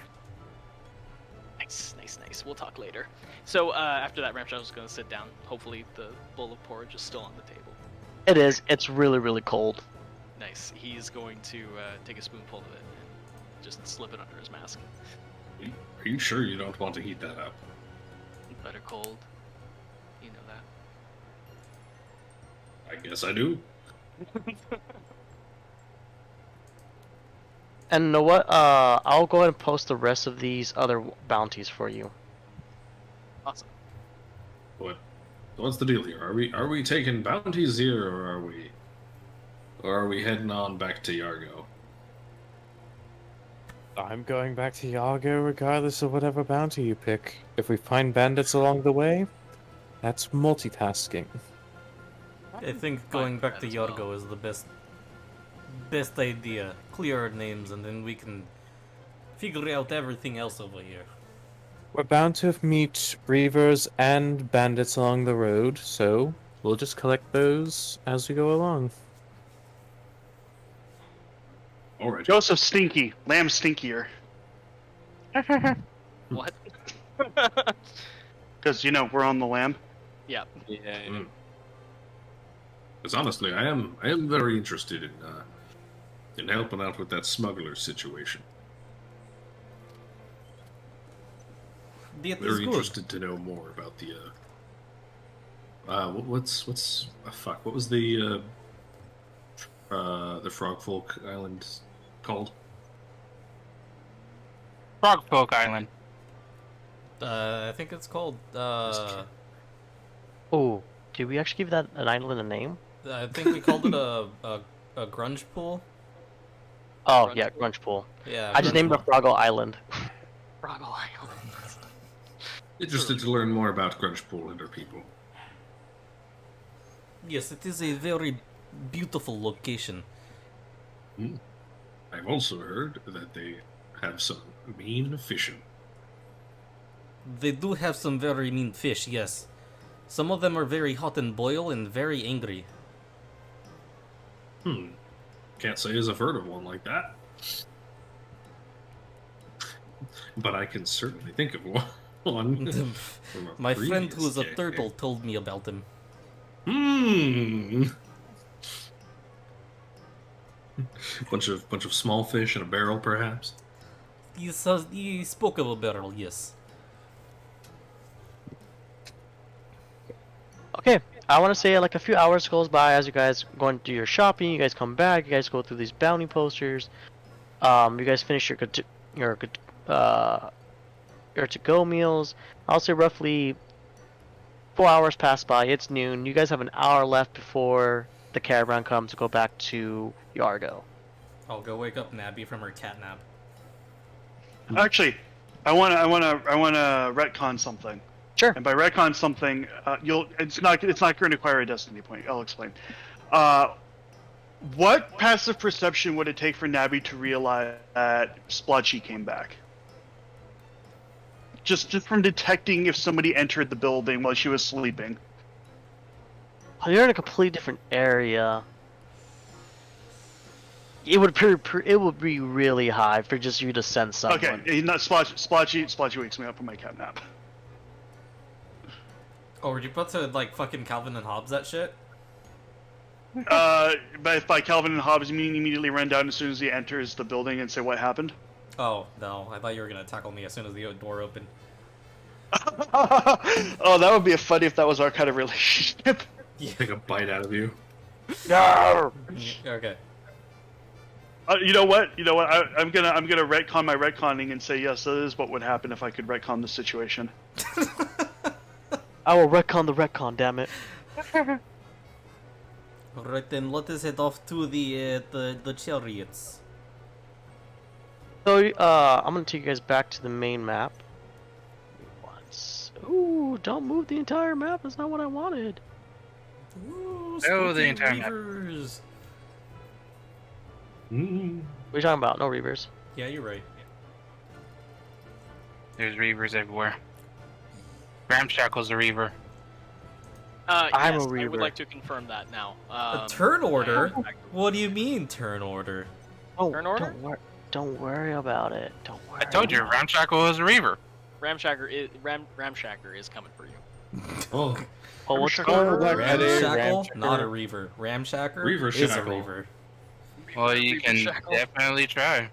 Nice. We'll talk later. So after that, Ramshackle's gonna sit down. Hopefully, the bowl of porridge is still on the table. It is. It's really, really cold. Nice. He's going to take a spoonful of it and just slip it under his mask. Are you sure you don't want to heat that up? Better cold. You know that. I guess I do. And you know what? I'll go ahead and post the rest of these other bounties for you. Awesome. What's the deal here? Are we taking bounties here, or are we heading on back to Yargo? I'm going back to Yargo regardless of whatever bounty you pick. If we find bandits along the way, that's multitasking. I think going back to Yargo is the best idea. Clear our names and then we can figure out everything else over here. We're bound to meet reavers and bandits along the road, so we'll just collect those as we go along. All right. Joseph Stinky, Lamb Stinkier. What? Because, we're on the lamb. Yeah. Because honestly, I am very interested in helping out with that smuggler situation. That is Very good. interested to know more about the. What was the FrogFolk island called? FrogFolk Island. I think it's called. Oh, did we actually give that an island a name? I think we called it a grunge pool. Oh, Grunge yeah, Pool? Grunge Pool. Yeah. I just grunge named it pool. Froggle Island. Froggle Island. Interested to learn more about Grungepool and her people. Yes, it is a very beautiful location. I've also heard that they have some mean fishing. They do have some very mean fish, yes. Some of them are very hot and boil and very angry. Can't say as I've heard of one like that. But I can certainly think of one. from a My friend who is a previous turtle game. told me about him. Bunch of small fish in a barrel, perhaps. He spoke of a barrel, yes. Okay, I want to say like a few hours goes by as you guys going to do your shopping. You guys come back. You guys go through these bounty posters. You guys finish your to-go meals. I'll say roughly 4 hours pass by. It's noon. You guys have an hour left before the caravan comes to go back to Yargo. I'll go wake up Nabby from her cat nap. Actually, I wanna retcon something. Sure. And by retcon something, it's not going to acquire a destiny point. I'll explain. What passive perception would it take for Nabby to realize that Splotchy came back? Just from detecting if somebody entered the building while she was sleeping. You're in a completely different area. It would be really high for just you to sense someone. Okay, not Splotchy wakes me up from my cat nap. Oh, were you about to like fucking Calvin and Hobbes that shit? By Calvin and Hobbes, you mean immediately run down as soon as he enters the building and say what happened? Oh, no, I thought you were gonna tackle me as soon as the door opened. Oh, that would be funny if that was our kind of relationship. Take a bite out of you. No. Okay. You know what? I'm gonna retcon my retconning and say yes. That is what would happen if I could retcon the situation. I will retcon the retcon, damn it. Alright then, let us head off to the chariots. So, I'm gonna take you guys back to the main map. Once. Ooh, don't move the entire map. That's not what I wanted. Ooh, Oh, the spooky entire map. reavers. What are you talking about? No reavers. Yeah, you're right. There's reavers everywhere. Ramshackle's a reaver. I'm Yes, a I reaver. would like to confirm that now. A turn order? I- What do you mean, turn order? Oh, Turn order? Don't worry about it. Don't worry. I told you, about it. Ramshackle is a reaver. Ramshacker is coming for you. Oh, Oh, what's Ramshackle. going Black on? Eddie, Ramshackle? Ramshackle. Not a reaver. Ramshacker Reaver is a shackle. reaver. Well, you can Ramshackle. definitely try.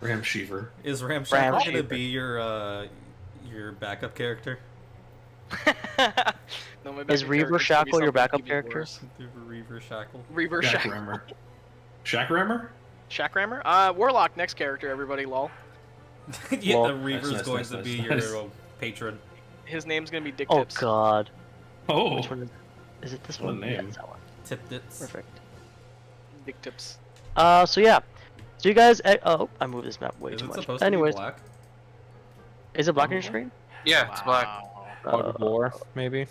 Ramsheaver. Is Ramshackle gonna Ramshackle. be your backup character? No, my Is backup Reaver character's gonna be Shackle your something backup even character? worse. The Reaver Shackle. Reaver Shackle. Shackrammer. Shackrammer? Shackrammer? Warlock, next character, everybody, lol. Yeah, Well, the Reaver's nice, going nice, to nice, be nice. your patron. His name's gonna be Dick Oh Tips. God. Oh, Which one is it? This What a one? name. Yeah, it's that one. Tip-tits. Perfect. Dick Tips. So yeah. So you guys. Oh, I moved this map way Is too it much. supposed Anyways, to be black? is it black on your screen? Yeah, it's black. Fog of War, maybe.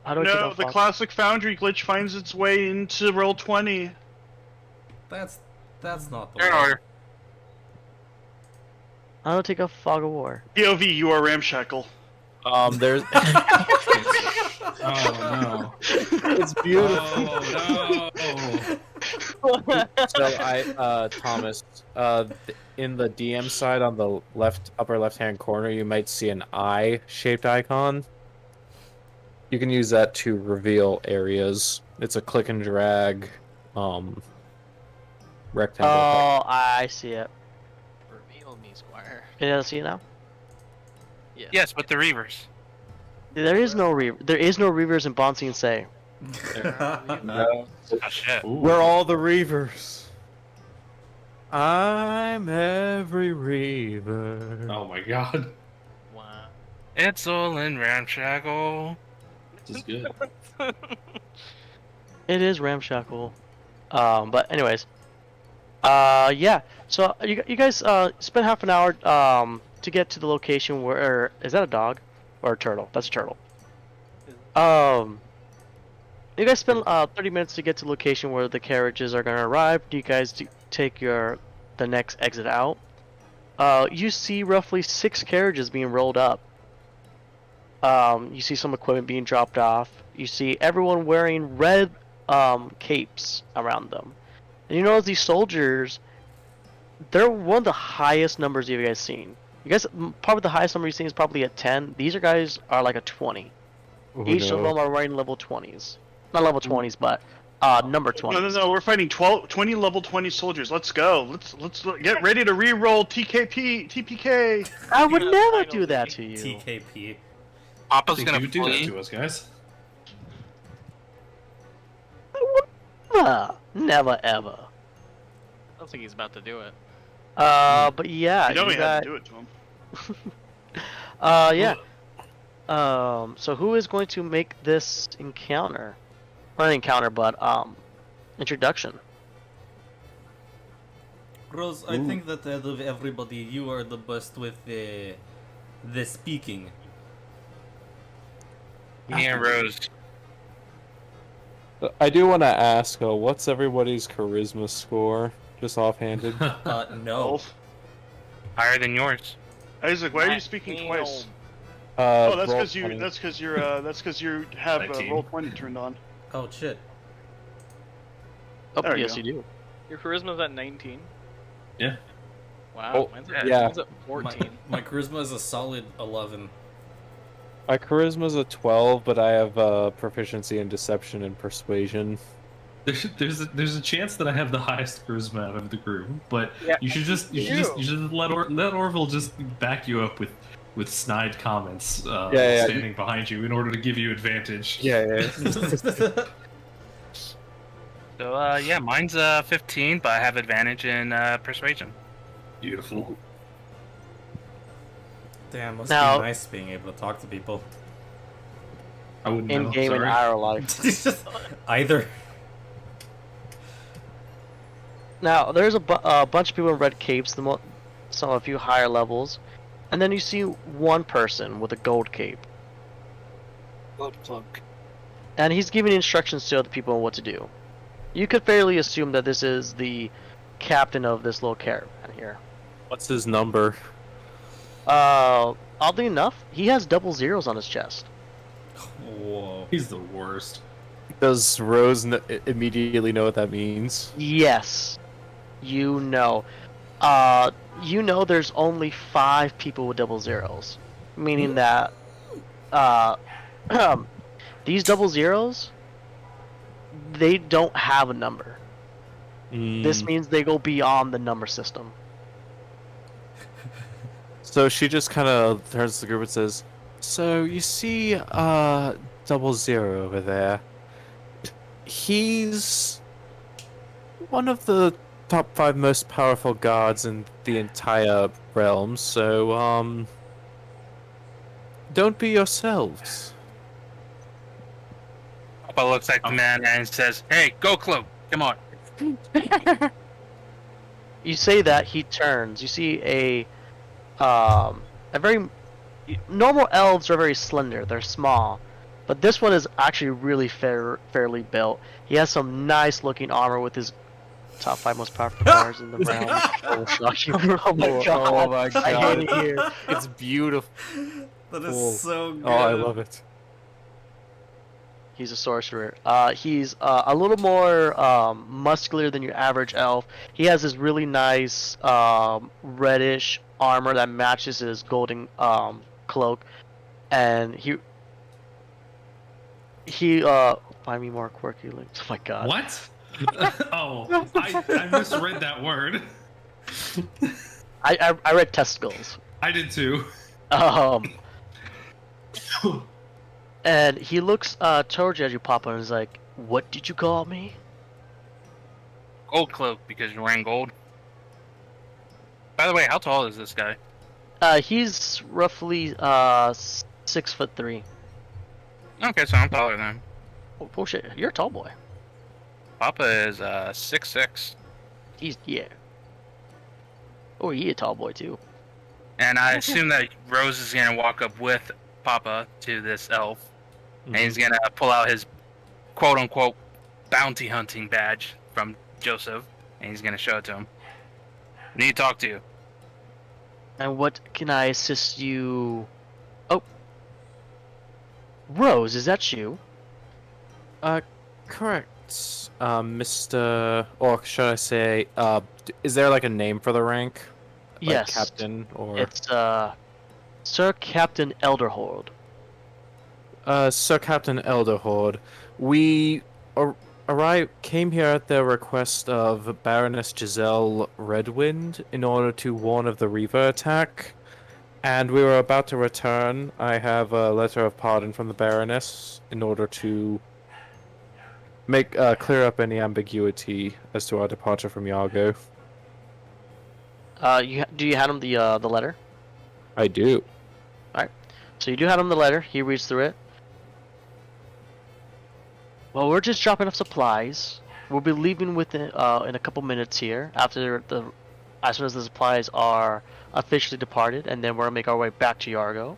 How do I take No, off the fog? classic Foundry glitch finds its way into roll 20. That's not the You're in way. order. How do I take off fog of war? POV, you are Ramshackle. There's. oh It's no. beautiful. Oh no. So Thomas, in the DM side on the upper left-hand corner, you might see an eye-shaped icon. You can use that to reveal areas. It's a click and drag, rectangle. Oh, I see it. Reveal me, Squire. Can you see it now? Yes, but the Reavers. There is no Reavers in Bonsi and Say. No. Oh shit. We're all the Reavers. I'm every Reaver. Oh my god. Wow. It's all in Ramshackle. This is good. It is Ramshackle. But anyways, yeah. So you guys spent half an hour to get to the location where is that a dog or a turtle? That's a turtle. You guys spent 30 minutes to get to the location where the carriages are gonna arrive. You guys take the next exit out. You see roughly 6 carriages being rolled up. You see some equipment being dropped off. You see everyone wearing red capes around them. And you notice these soldiers, they're one of the highest numbers you guys seen. You guys, probably the highest number you've seen is probably at 10. These guys are like a 20. Each of them are wearing level 20s. Not level 20s, but number 20s. No, we're fighting 20 level 20 soldiers. Let's go. Let's get ready to re-roll TPK. I would Yeah, never finally. do that to you. TKP. Papa's Think gonna you would do that flee. to us, guys. Never ever. I don't think he's about to do it. But yeah, You know we you had got, to do it to him. yeah. So who is going to make this encounter? Not encounter, but introduction. Rose, I think that out of everybody, you are the best with the speaking. Me and Rose. I do want to ask, what's everybody's charisma score? Just offhanded. No. Wolf. Higher than yours. Isaac, why are you speaking twice? Oh, That's because you. That's because you have 19. roll 20 turned on. Oh shit. Oh, There you yes, go. you do. Your charisma's at 19. Yeah. Wow. Oh, mine's at, yeah. mine's at 14. My charisma is a solid 11. My charisma's a 12, but I have proficiency in deception and persuasion. There's a chance that I have the highest charisma out of the group, but Yeah, you should just let Orville just back you up with snide comments Yeah. standing behind you in order to give you advantage. Yeah. So yeah, mine's 15, but I have advantage in persuasion. Beautiful. Damn, must Now- be nice being able to talk to people. I wouldn't In know. game and Sorry. our life. Either. Now there's a bunch of people in red capes, some a few higher levels, and then you see one person with a gold cape, and he's giving instructions to other people on what to do. You could fairly assume that this is the captain of this little caravan here. What's his number? Oddly enough, he has double zeros on his chest. Whoa. He's the worst. Does Rose immediately know what that means? Yes, you know. There's only 5 people with double zeros, meaning that these double zeros, they don't have a number. This means they go beyond the number system. So she just kind of turns to the group and says, "So you see, double zero over there. He's one of the top 5 most powerful gods in the entire realm, so, don't be yourselves. Papa looks like the man and says, "Hey, go Cloak, come on." You say that, he turns. You see a very normal elves are very slender. They're small, but this one is actually really fairly built. He has some nice looking armor with his top 5 most powerful powers in the realm. Oh, shock you. Oh my god! Oh my I hate it god. here. It's beautiful. That is Cool. so good. Oh, I love it. He's a sorcerer. He's a little more muscular than your average elf. He has this really nice reddish armor that matches his golden cloak, and he find me more quirky links. Oh my god. What? Oh, I misread that word. I read testicles. I did too. And he looks towards you as you pop up and is like, "What did you call me?" Gold Cloak, because you're wearing gold. By the way, how tall is this guy? He's roughly 6'3". Okay, so I'm taller than him. Oh bullshit! You're a tall boy. Papa is 6'6". Yeah. Oh, he a tall boy too. And I assume that Rose is gonna walk up with Papa to this elf, and he's gonna pull out his quote-unquote bounty hunting badge from Joseph, and he's gonna show it to him. I need to talk to you. And what can I assist you? Oh, Rose, is that you? Correct. Mr. Or should I say, is there like a name for the rank? Like Yes. Captain or... It's Sir Captain Elderhorde. Sir Captain Elderhorde. We came here at the request of Baroness Giselle Redwind in order to warn of the Reaver attack, and we were about to return. I have a letter of pardon from the Baroness in order to make clear up any ambiguity as to our departure from Yargo. Do you hand him the letter? I do. Alright. So you do hand him the letter. He reads through it. Well, we're just dropping off supplies. We'll be leaving within in a couple minutes here as soon as the supplies are officially departed, and then we're gonna make our way back to Yargo.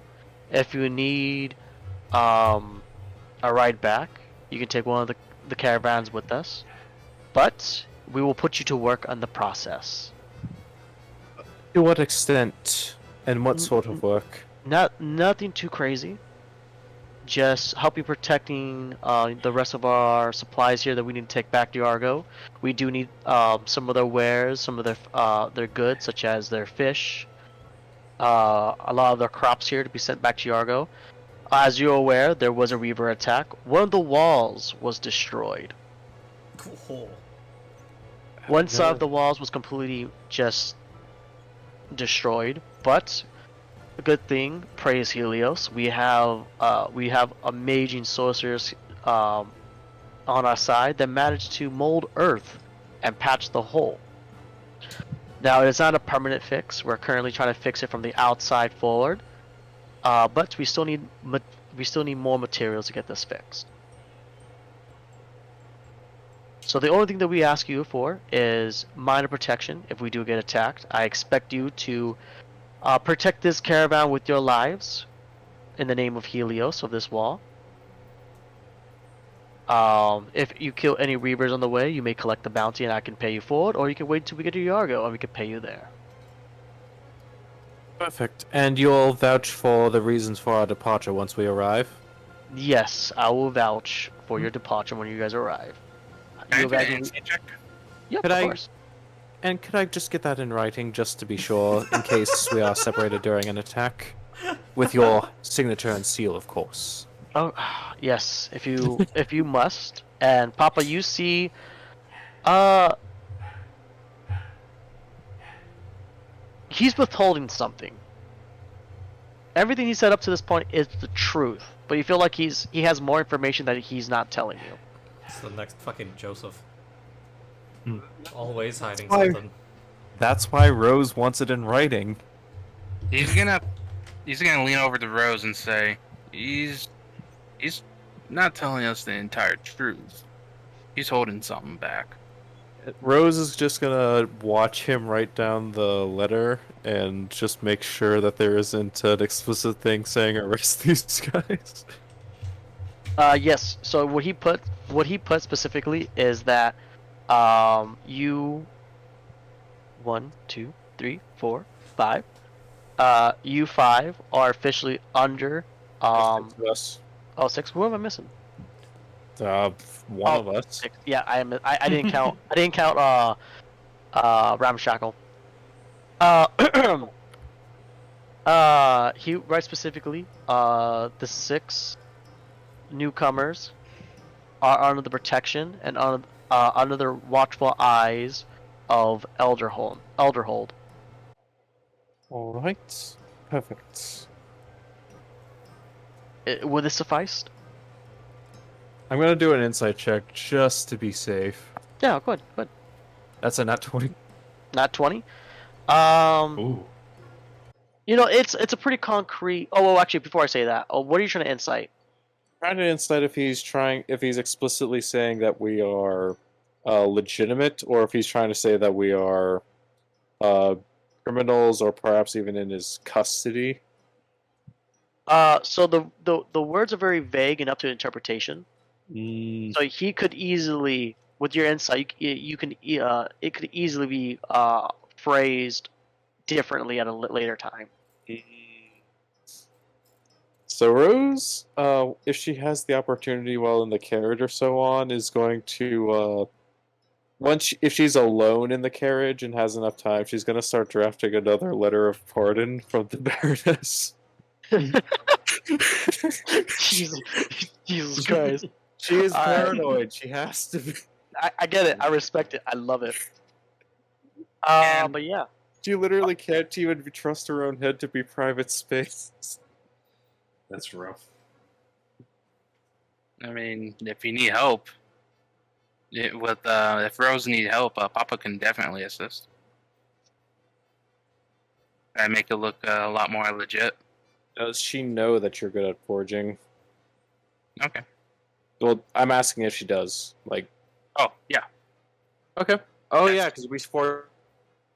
If you need a ride back, you can take one of the caravans with us, but we will put you to work on the process. To what extent and what sort of work? Nothing too crazy. Just help you protecting the rest of our supplies here that we need to take back to Yargo. We do need some of their wares, some of their goods, such as their fish, a lot of their crops here to be sent back to Yargo. As you're aware, there was a Reaver attack. One of the walls was destroyed. Cool. One side of the walls was completely just destroyed, but a good thing, praise Helios, we have amazing sorcerers on our side that managed to mold earth and patch the hole. Now, it's not a permanent fix. We're currently trying to fix it from the outside forward, but we still need more materials to get this fixed. So the only thing that we ask you for is minor protection if we do get attacked. I expect you to protect this caravan with your lives in the name of Helios of this wall. If you kill any reavers on the way, you may collect the bounty and I can pay you for it, or you can wait until we get to Yargo and we can pay you there. Perfect. And you'll vouch for the reasons for our departure once we arrive? Yes, I will vouch for your departure when you guys arrive. Can I You do an guys will... insight check? Yep, Could of I- course. And could I just get that in writing, just to be sure, in case we are separated during an attack? With your signature and seal, of course. Oh, yes, if you must. And Papa, you see, he's withholding something. Everything he said up to this point is the truth, but you feel like he has more information that he's not telling you. It's the next fucking Joseph. Always hiding Why? something. That's why Rose wants it in writing. He's gonna lean over to Rose and say, he's not telling us the entire truth. He's holding something back. Rose is just gonna watch him write down the letter and just make sure that there isn't an explicit thing saying arrest these guys. Yes. So what he put specifically is that you 1, 2, 3, 4, 5. You 5 are officially under Us. oh 6. Who am I missing? One Oh, of us. 6. Yeah, I am. I didn't count. I didn't count Ramshackle. He writes specifically the 6 newcomers are under the protection and under the watchful eyes of Elderhold. All right. Perfect. Would this suffice? I'm gonna do an insight check just to be safe. Yeah, good. That's a nat 20. Not 20. Ooh. You know, it's a pretty concrete. Oh, well, actually, before I say that, what are you trying to insight? Trying to insight if he's explicitly saying that we are legitimate, or if he's trying to say that we are criminals, or perhaps even in his custody. So the words are very vague and up to interpretation. So he could easily, with your insight, you can it could easily be phrased differently at a later time. So Rose, if she has the opportunity while in the carriage or so on, is going to if she's alone in the carriage and has enough time, she's going to start drafting another letter of pardon from the Baroness. Jesus Christ. She is paranoid. She has to be. I get it. I respect it. I love it. But yeah. She literally can't even trust her own head to be private space. That's rough. I mean, if you need help, if Rose need help, Papa can definitely assist. And make it look a lot more legit. Does she know that you're good at forging? Okay. Well, I'm asking if she does. Like, Oh, yeah. okay. Oh yeah, because we forged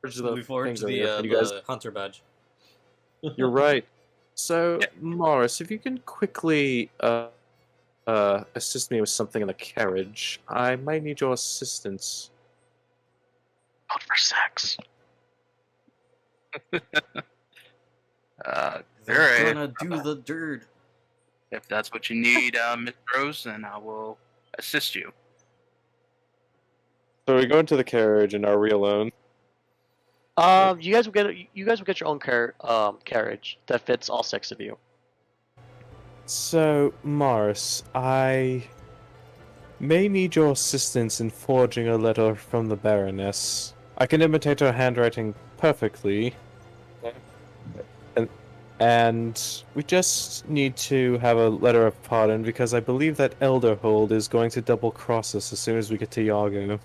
the We forged things the, earlier. You guys, the hunter badge. you're right. So, Yeah. Morris, if you can quickly assist me with something in the carriage, I might need your assistance. Out for sex. Alright. They're gonna do the dirt. If that's what you need, Miss Rose, then I will assist you. So we go into the carriage, and are we alone? You guys will get your own carriage that fits all 6 of you. So, Morris, I may need your assistance in forging a letter from the Baroness. I can imitate her handwriting perfectly. And we just need to have a letter of pardon because I believe that Elderhold is going to double-cross us as soon as we get to Yago.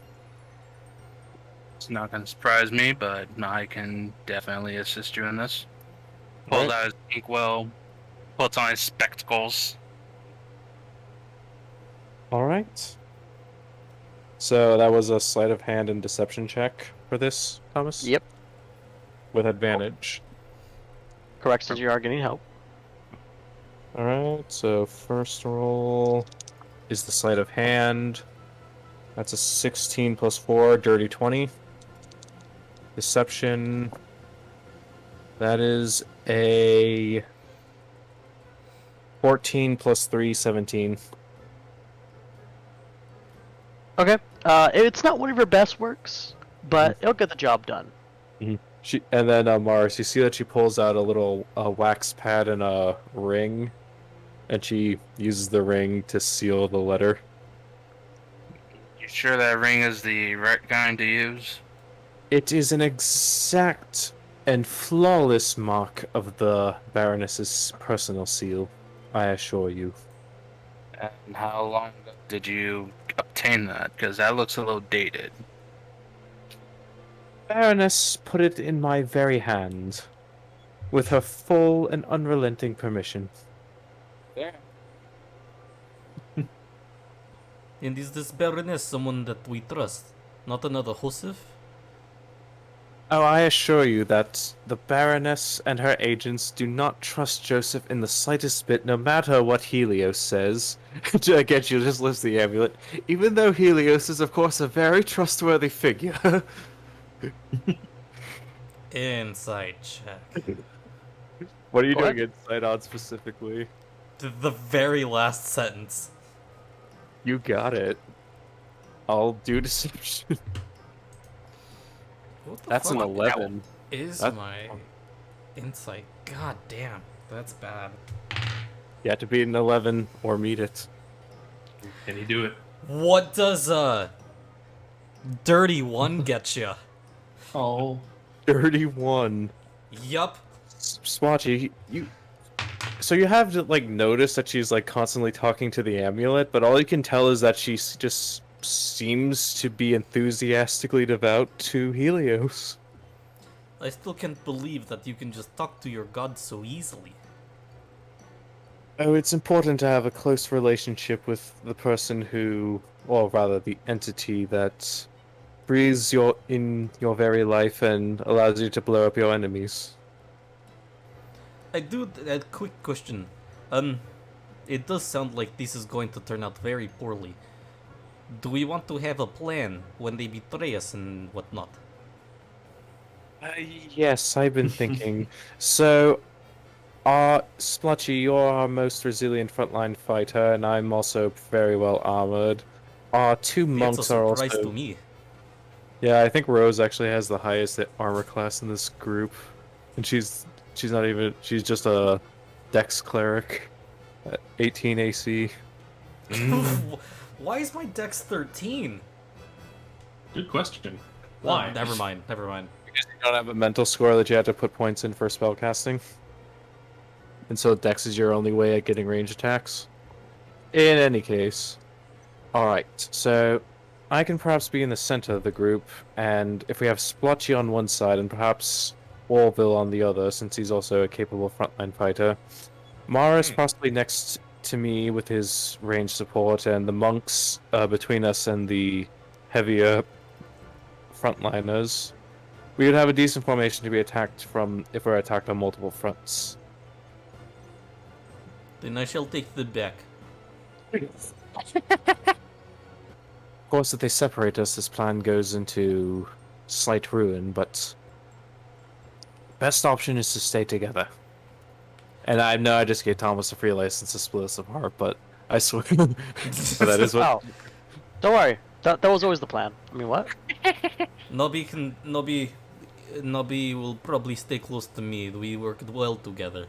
It's not going to surprise me, but I can definitely assist you in this. Pulls out his inkwell, puts on his spectacles. Alright. So that was a sleight of hand and deception check for this, Thomas? Yep. With advantage. Correct, since you are getting help. Alright, so first roll is the sleight of hand. That's a 16 plus 4, dirty 20. Deception. That is a 14 plus 3, 17. Okay. It's not one of your best works, but it'll get the job done. And then Mars, you see that she pulls out a little wax pad and a ring, and she uses the ring to seal the letter. You sure that ring is the right kind to use? It is an exact and flawless mark of the Baroness's personal seal, I assure you. And how long ago did you obtain that? Because that looks a little dated. Baroness put it in my very hand, with her full and unrelenting permission. And is this Baroness someone that we trust? Not another Hosef? Oh, I assure you that the Baroness and her agents do not trust Joseph in the slightest bit, no matter what Helios says. Again, she'll just list the amulet. Even though Helios is, of course, a very trustworthy figure. Inside check. What are you What? doing inside on specifically? The very last sentence. You got it. I'll do deception. What the That's an fuck 11. is That's- my insight? God damn, that's bad. You have to beat an 11 or meet it. Can he do it? What does dirty one get you? Oh. 31. Yup. Splotchy, you. So you have to like notice that she's like constantly talking to the amulet, but all you can tell is that she just seems to be enthusiastically devout to Helios. I still can't believe that you can just talk to your god so easily. Oh, it's important to have a close relationship with the person who, or rather, the entity that breathes in your very life and allows you to blow up your enemies. I do a quick question. It does sound like this is going to turn out very poorly. Do we want to have a plan when they betray us and whatnot? Yes, I've been thinking. So, Splotchy, you're our most resilient frontline fighter, and I'm also very well armored. Our two It's a monks are surprise also. to me. Yeah, I think Rose actually has the highest armor class in this group, and she's not even. She's just a Dex cleric, at 18 AC. Why is my dex 13? Good question. Well, Why? never mind, never mind. Because you don't have a mental score that you have to put points in for spellcasting. And so Dex is your only way at getting range attacks. In any case. Alright, so I can perhaps be in the center of the group, and if we have Splotchy on one side and perhaps Orville on the other, since he's also a capable frontline fighter, Mara's possibly next to me with his range support, and the monks between us and the heavier frontliners. We would have a decent formation to be attacked from if we're attacked on multiple fronts. Then I shall take the back. Of course, if they separate us, this plan goes into slight ruin, but best option is to stay together. And I know I just gave Thomas a free license to split us apart, but I swear but that is what. Oh, don't worry. That was always the plan. I mean, what? Nobby will probably stay close to me. We worked well together.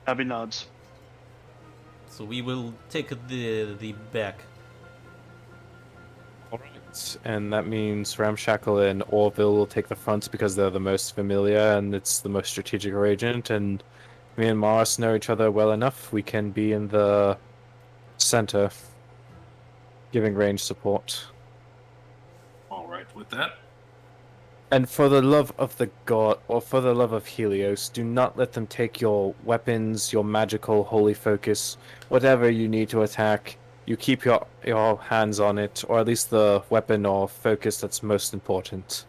Abby nods. So we will take the back. Alright, and that means Ramshackle and Orville will take the front because they're the most familiar and it's the most strategic agent, and me and Mars know each other well enough. We can be in the center, giving range support. All right with that. And for the love of the god, or for the love of Helios, do not let them take your weapons, your magical holy focus, whatever you need to attack. You keep your hands on it, or at least the weapon or focus that's most important.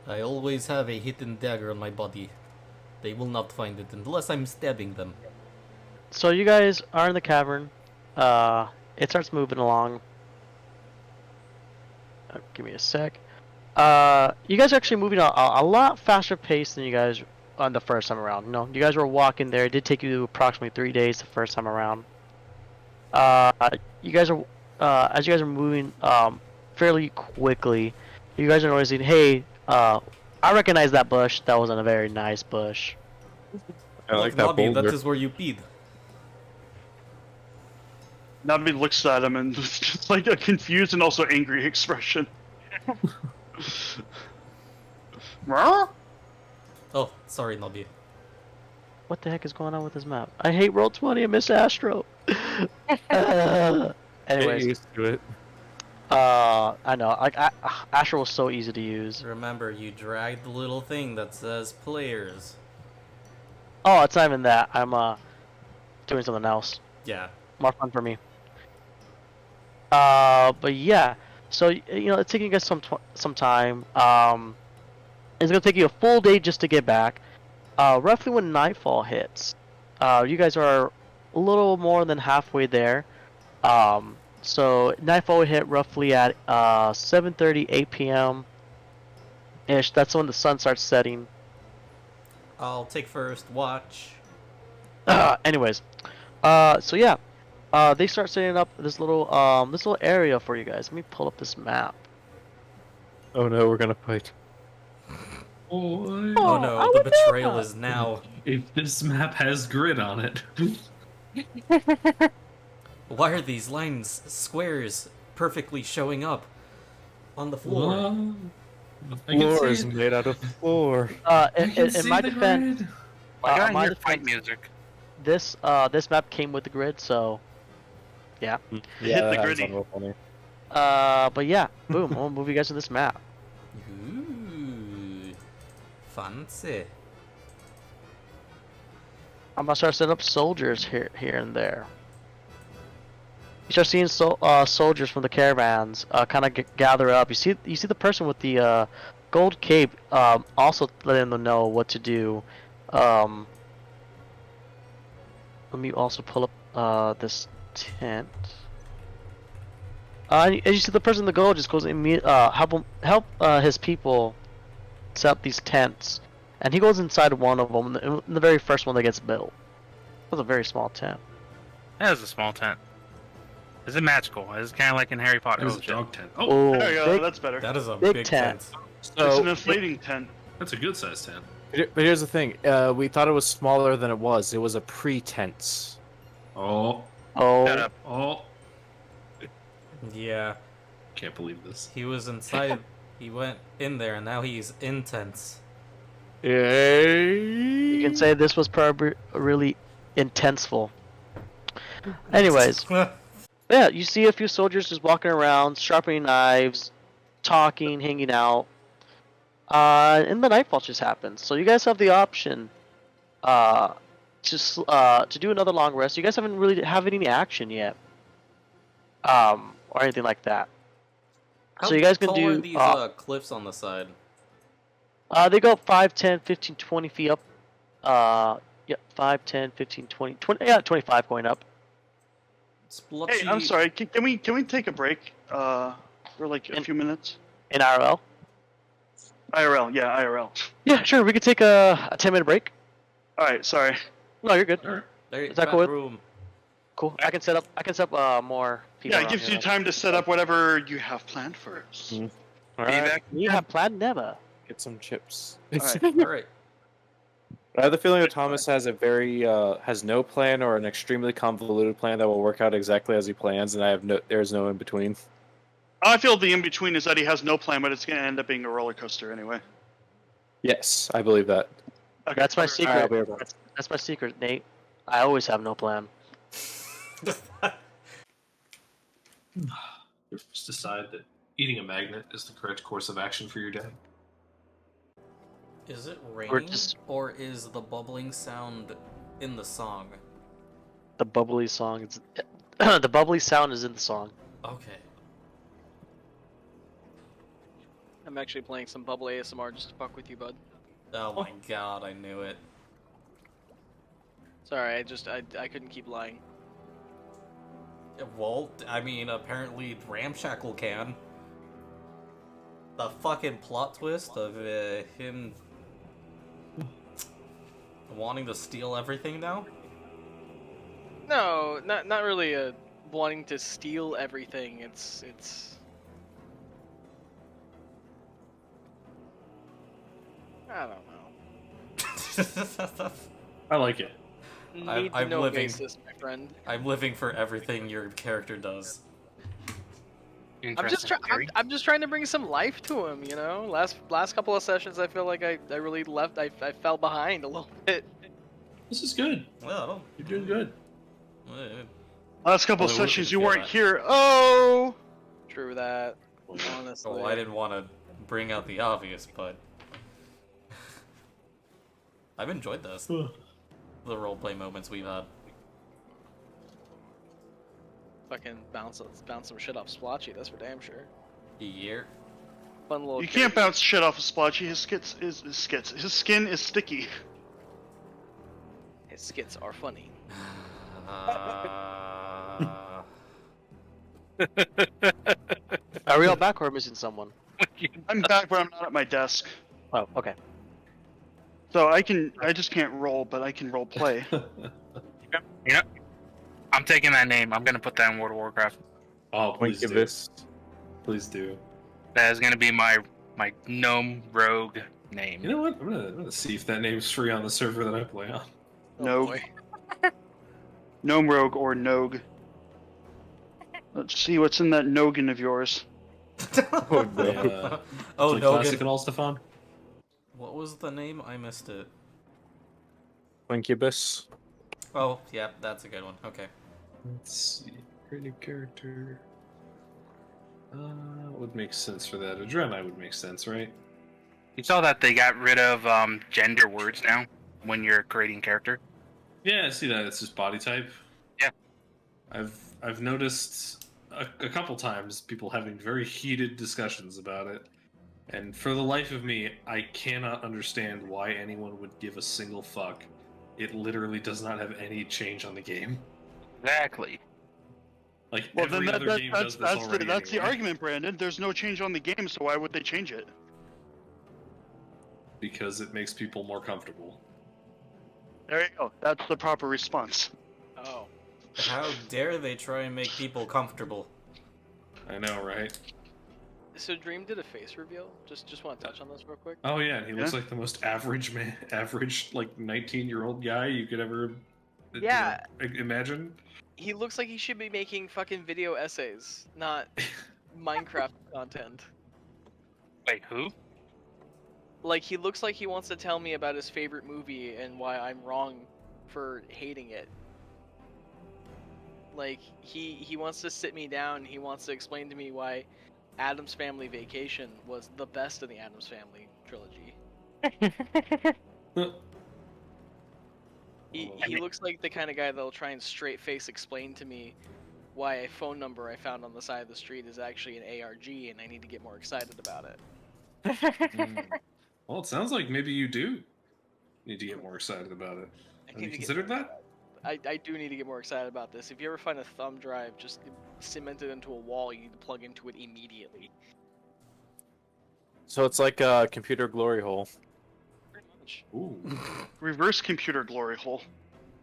I always have a hidden dagger on my body. They will not find it unless I'm stabbing them. So you guys are in the cavern. It starts moving along. Give me a sec. You guys are actually moving a lot faster pace than you guys on the first time around. You know, you guys were walking there. It did take you approximately 3 days the first time around. You guys are, as you guys are moving fairly quickly, you guys are noticing, hey, I recognize that bush. That wasn't a very nice bush. I like that Nobby, boulder. that is where you peed. Navi looks at him and with just like a confused and also angry expression. Huh? Oh, sorry, Nobby. What the heck is going on with this map? I hate Roll20 and Miss Astro. Get Anyways, used to it. I know. Asher was so easy to use. Remember, you dragged the little thing that says players. Oh, it's not even that. I'm doing something else. Yeah. More fun for me. But yeah. So it's taking you guys some time. It's gonna take you a full day just to get back. Roughly when nightfall hits, you guys are a little more than halfway there. So nightfall will hit roughly at 7:30, 8 p.m. ish. That's when the sun starts setting. I'll take first watch. Anyways, so yeah, they start setting up this little area for you guys. Let me pull up this map. Oh no, we're gonna fight. Oh, Oh no, the betrayal is now. if this map has grid on it. Why are these lines, squares, perfectly showing up on the floor? Whoa. The floor is made out of floor. In my defense, I got my hear fight defense, music. this map came with the grid, so yeah. Hit the that was gritty. real funny. But yeah, boom, we'll move you guys to this map. Ooh, fancy. I'm gonna start setting up soldiers here and there. You start seeing soldiers from the caravans kind of gather up. You see the person with the gold cape also letting them know what to do. Let me also pull up this tent. And you see the person in the gold just goes and help his people set up these tents, and he goes inside one of them, the very first one that gets built. It was a very small tent. That was a small tent. Is it magical? Is it kind of like in Harry Potter? It was Oh, a shit. dog tent. Oh, There you go. big- That's better. That is a Big big tent. tent. It's So, an inflating tent. that's a good sized tent. but here's the thing. We thought it was smaller than it was. It was a pretense. Oh, Oh, Shut up. oh. Yeah, Can't believe this. he was inside. He went in there, and now he's intense. you can say this was probably really intenseful. Anyways, yeah, you see a few soldiers just walking around, sharpening knives, talking, hanging out. And the nightfall just happens. So you guys have the option to do another long rest. You guys haven't really have any action yet. Or anything like that. So you guys can How do tall are these cliffs on the side? they go 5, 10, 15, 20 feet up. Yeah, 5, 10, 15, 20, 25 going up. Splotchy. Hey, I'm sorry. Can we take a break? For like a few minutes. In IRL. IRL, yeah, IRL. Yeah, sure. We could take a 10-minute break. All right, sorry. No, you're good. All right. There, Is that cool? room. Cool. I can set up more people. Yeah, it around gives here. you time to set up whatever you have planned for us. Mm. Alright. You have planned never. Get some chips. Alright. All right. I have the feeling that Thomas has a very has no plan or an extremely convoluted plan that will work out exactly as he plans, and there's no in between. I feel the in between is that he has no plan, but it's going to end up being a roller coaster anyway. Yes, I believe that. Okay. That's my Alright, secret. I'll be right back. That's my secret, Nate. I always have no plan. Just decide that eating a magnet is the correct course of action for your day. Is it We're raining, just- or is the bubbling sound in the song? The bubbly song. The bubbly sound is in the song. Okay. I'm actually playing some bubble ASMR just to fuck with you, bud. Oh my god, I knew it. Sorry, I couldn't keep lying. Well, I mean, apparently Ramshackle can. The fucking plot twist of him wanting to steal everything now? No, not really wanting to steal everything. It's I don't know. I like it. Need to I'm know living- basis, my friend. I'm living for everything your character does. Interesting theory. I'm just trying to bring some life to him, you know. Last couple of sessions, I feel like I really left. I fell behind a little bit. This is good. Well, You're doing good. Last couple of Although we sessions can you feel weren't that. here. Oh! through that. Honestly. Well, I didn't want to bring out the obvious, but I've enjoyed those. The roleplay moments we've had. Fucking bounce some shit off Splotchy, that's for damn sure. Year. Fun little You can't character. bounce shit off of Splotchy. His skin is sticky. His skits are funny. Are we all back or are we missing someone? I'm back, but I'm not at my desk. Oh, okay. So I just can't roll, but I can role play. You know, I'm taking that name. I'm gonna put that in World of Warcraft. Oh, please do. Incubus. Please do. That is gonna be my gnome rogue name. You know what? I'm gonna see if that name's free on the server that I play on. Oh, No. boy. Gnome Rogue or Nogue. Let's see what's in that noggin of yours. Oh, no. Oh, Play no. Classic and all, Stefan? What was the name? I missed it. Incubus. Oh, yeah, that's a good one. Okay. Let's see. Create a character. Would make sense for that. Adreni would make sense, right? You saw that they got rid of gender words now when you're creating a character. Yeah, I see that. It's just body type. Yeah. I've noticed a couple times people having very heated discussions about it, and for the life of me, I cannot understand why anyone would give a single fuck. It literally does not have any change on the game. Exactly. Like Well, every then other game does this already. that's the anyway. argument, Brandon. There's no change on the game, so why would they change it? Because it makes people more comfortable. There you go. That's the proper response. Oh. How dare they try and make people comfortable? I know, right? So Dream did a face reveal. Just want to touch on this real quick. Oh yeah, and he looks Yeah. like the most average man, average like 19-year-old guy you could ever Yeah. imagine. He looks like he should be making fucking video essays, not Minecraft content. Wait, who? Like, he looks like he wants to tell me about his favorite movie and why I'm wrong for hating it. Like, he wants to sit me down, he wants to explain to me why Addams Family Vacation was the best in the Addams Family trilogy. He looks like the kind of guy that'll try and straight face explain to me why a phone number I found on the side of the street is actually an ARG and I need to get more excited about it. Well, it sounds like maybe you do need to get more excited about it. I Have need you to get considered more that? I do need to get more excited about this. If you ever find a thumb drive just cemented into a wall, you need to plug into it immediately. So it's like a computer glory hole. Pretty much. Ooh. Reverse computer glory hole.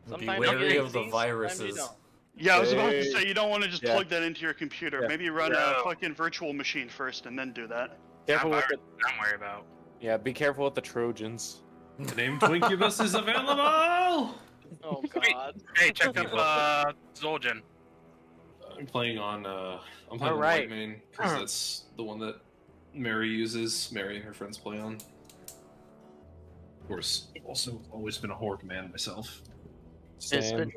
Be Sometimes you wary get of the these, sometimes you viruses. don't. Yeah, I was about to Hey. say you don't want to just Yeah. plug that into your computer. Yeah. Maybe run No. a fucking virtual machine first and then do that. Careful with virus. the, Don't worry about. yeah, be careful with the Trojans. The name Twinkubus is available! Oh god. Hey, check up Zoljan. I'm playing on I'm playing on Alright. Whitemane because that's the one that Mary uses. Mary and her friends play on. Of course, I've also always been a horde man myself. It's Same. been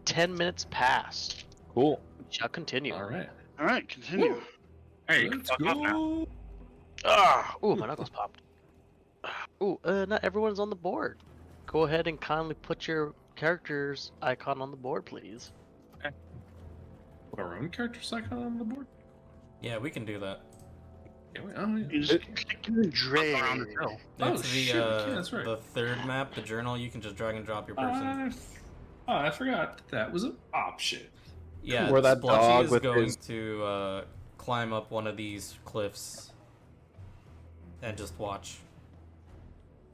10 minutes past. Cool. Shall continue. All right. All right, continue. Hey, you can Let's fuck off now. go. Ah! Ooh, my knuckles popped. Ooh, not everyone's on the board. Go ahead and kindly put your character's icon on the board, please. Put our own character icon on the board. Yeah, we can do that. Yeah, oh, yeah. You just click and drag. Around the hill. Oh, It's the shit, yeah, that's right. the third map, the journal. You can just drag and drop your person. I forgot that was an option. Yeah, Or that Splotchy dog is with going his- to climb up one of these cliffs and just watch.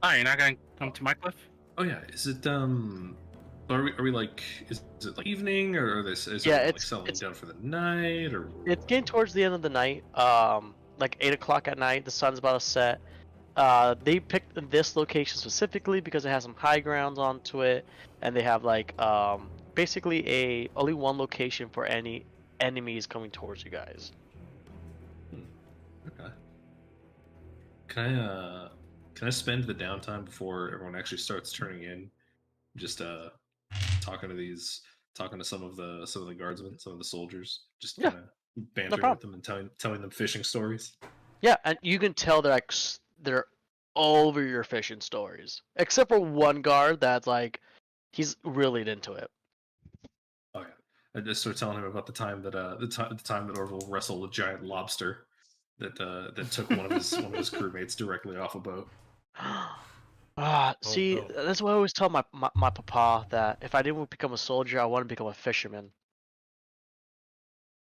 Oh, you're not gonna come to my cliff? Oh yeah, is it are we like is it like evening or is Yeah, it like it's- settling it's- down for the night or It's getting towards the end of the night. Like 8 o'clock at night. The sun's about to set. They picked this location specifically because it has some high grounds onto it, and they have like basically only one location for any enemies coming towards you guys. Okay. Can I spend the downtime before everyone actually starts turning in, just talking to some of the guardsmen, some of the soldiers, just Yeah. kind of Bantering problem. with them and telling them fishing stories. Yeah, and you can tell they're like they're over your fishing stories, except for one guard that's like he's really into it. Oh yeah, I just start telling him about the time that the time that Orville wrestled a giant lobster that took one of his crewmates directly off a boat. See, no. that's why I always tell my papa that if I didn't become a soldier, I want to become a fisherman.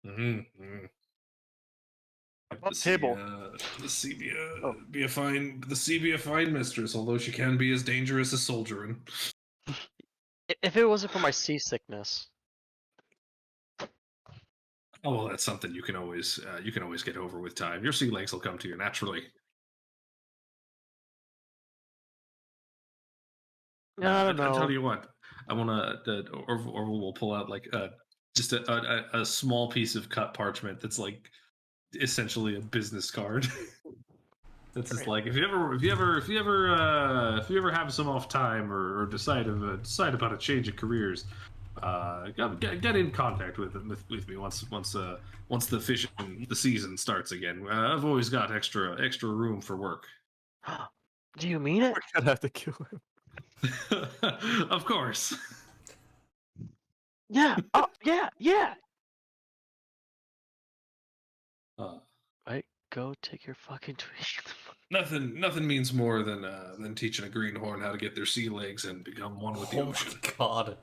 Mm-hmm. What table? The sea be a fine mistress, although she can be as dangerous as soldiering. If it wasn't for my seasickness. Oh well, that's something you can always get over with time. Your sea legs will come to you naturally. I don't I know. tell you what, I want to. Orville will pull out like just a small piece of cut parchment that's like essentially a business card. It's just like if you ever have some off time or decide about a change of careers, get in contact with me once the fishing the season starts again. I've always got extra room for work. Do you mean it? We're gonna have to kill him. Of course. Yeah. Oh, yeah. Right. Go take your fucking tweet. Nothing means more than teaching a greenhorn how to get their sea legs and become one with the Oh ocean. my god.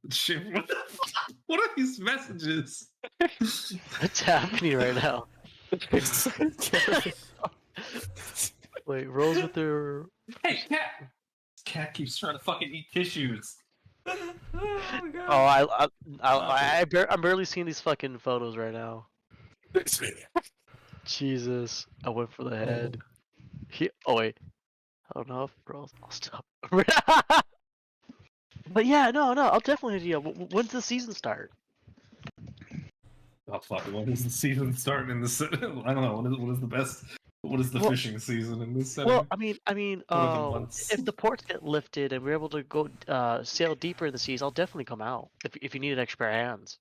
Shit, what are these messages? What's happening right now? Wait, Rose with her. Hey, cat! This cat keeps trying to fucking eat tissues. Oh, I'm barely seeing these fucking photos right now. Jesus, I went for the head. Oh wait, I don't know if Rose. I'll stop. But yeah, no, I'll definitely do. When's the season start? Oh fuck! When is the season starting in the? I don't know. What is the best? What is the fishing season in this setting? Well, I mean, What are the months? if the ports get lifted and we're able to go sail deeper in the seas, I'll definitely come out. If you need extra hands.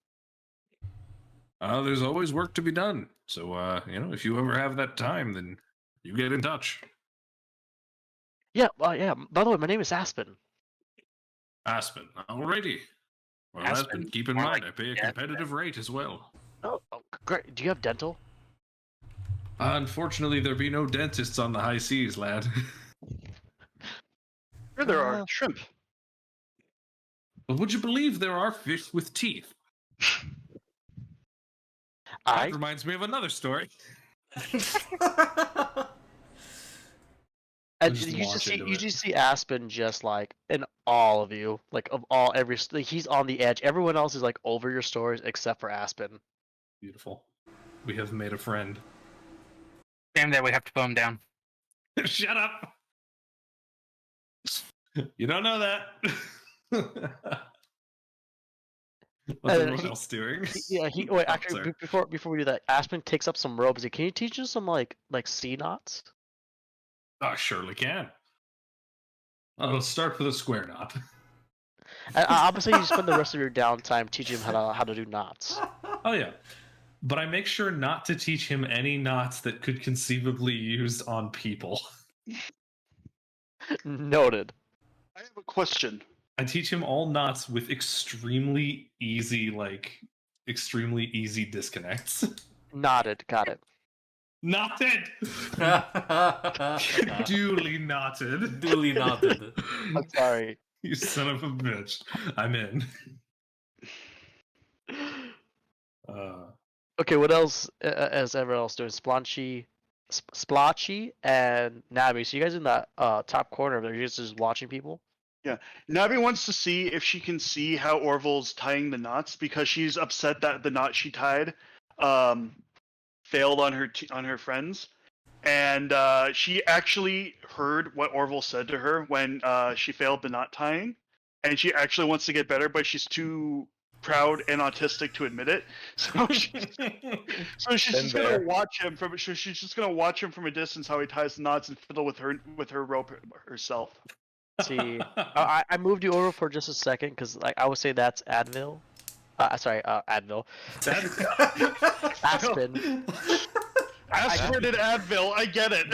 There's always work to be done. So if you ever have that time, then you get in touch. Yeah, yeah. By the way, my name is Aspen. Aspen, alrighty. Well, Aspen, keep in more mind, like I pay a competitive rate as well. Oh, great. Do you have dental? Unfortunately, there be no dentists on the high seas, lad. Here there are shrimp. But would you believe there are fish with teeth? That reminds me of another story. And Just you launch into just it. see Aspen just like in all of you, like he's on the edge. Everyone else is like over your stories except for Aspen. Beautiful. We have made a friend. Damn that we have to put him down. Shut up! You don't know that. What's everyone else doing? Wait. Oh, Actually, sorry. before we do that, Aspen takes up some ropes. Can you teach us some like sea knots? I surely can. I'll start with a square knot. And obviously, you spend the rest of your downtime teaching him how to do knots. Oh yeah, but I make sure not to teach him any knots that could conceivably be used on people. Noted. I have a question. I teach him all knots with extremely easy disconnects. Nodded. Got it. Knotted! Duly knotted. Duly noted. I'm sorry. You son of a bitch. I'm in. Okay, what else is everyone else doing? Splotchy, and Nabby. So you guys in that top corner there, you're just watching people? Navi wants to see if she can see how Orville's tying the knots because she's upset that the knot she tied failed on her friends, and she actually heard what Orville said to her when she failed the knot tying, and she actually wants to get better, but she's too proud and autistic to admit it. So she's just gonna watch him from. She's just gonna watch him from a distance how he ties the knots and fiddle with her rope herself. See, I moved you over for just a second because like I would say that's Advil. Sorry, Advil. Aspen. Aspirated Advil, I get it.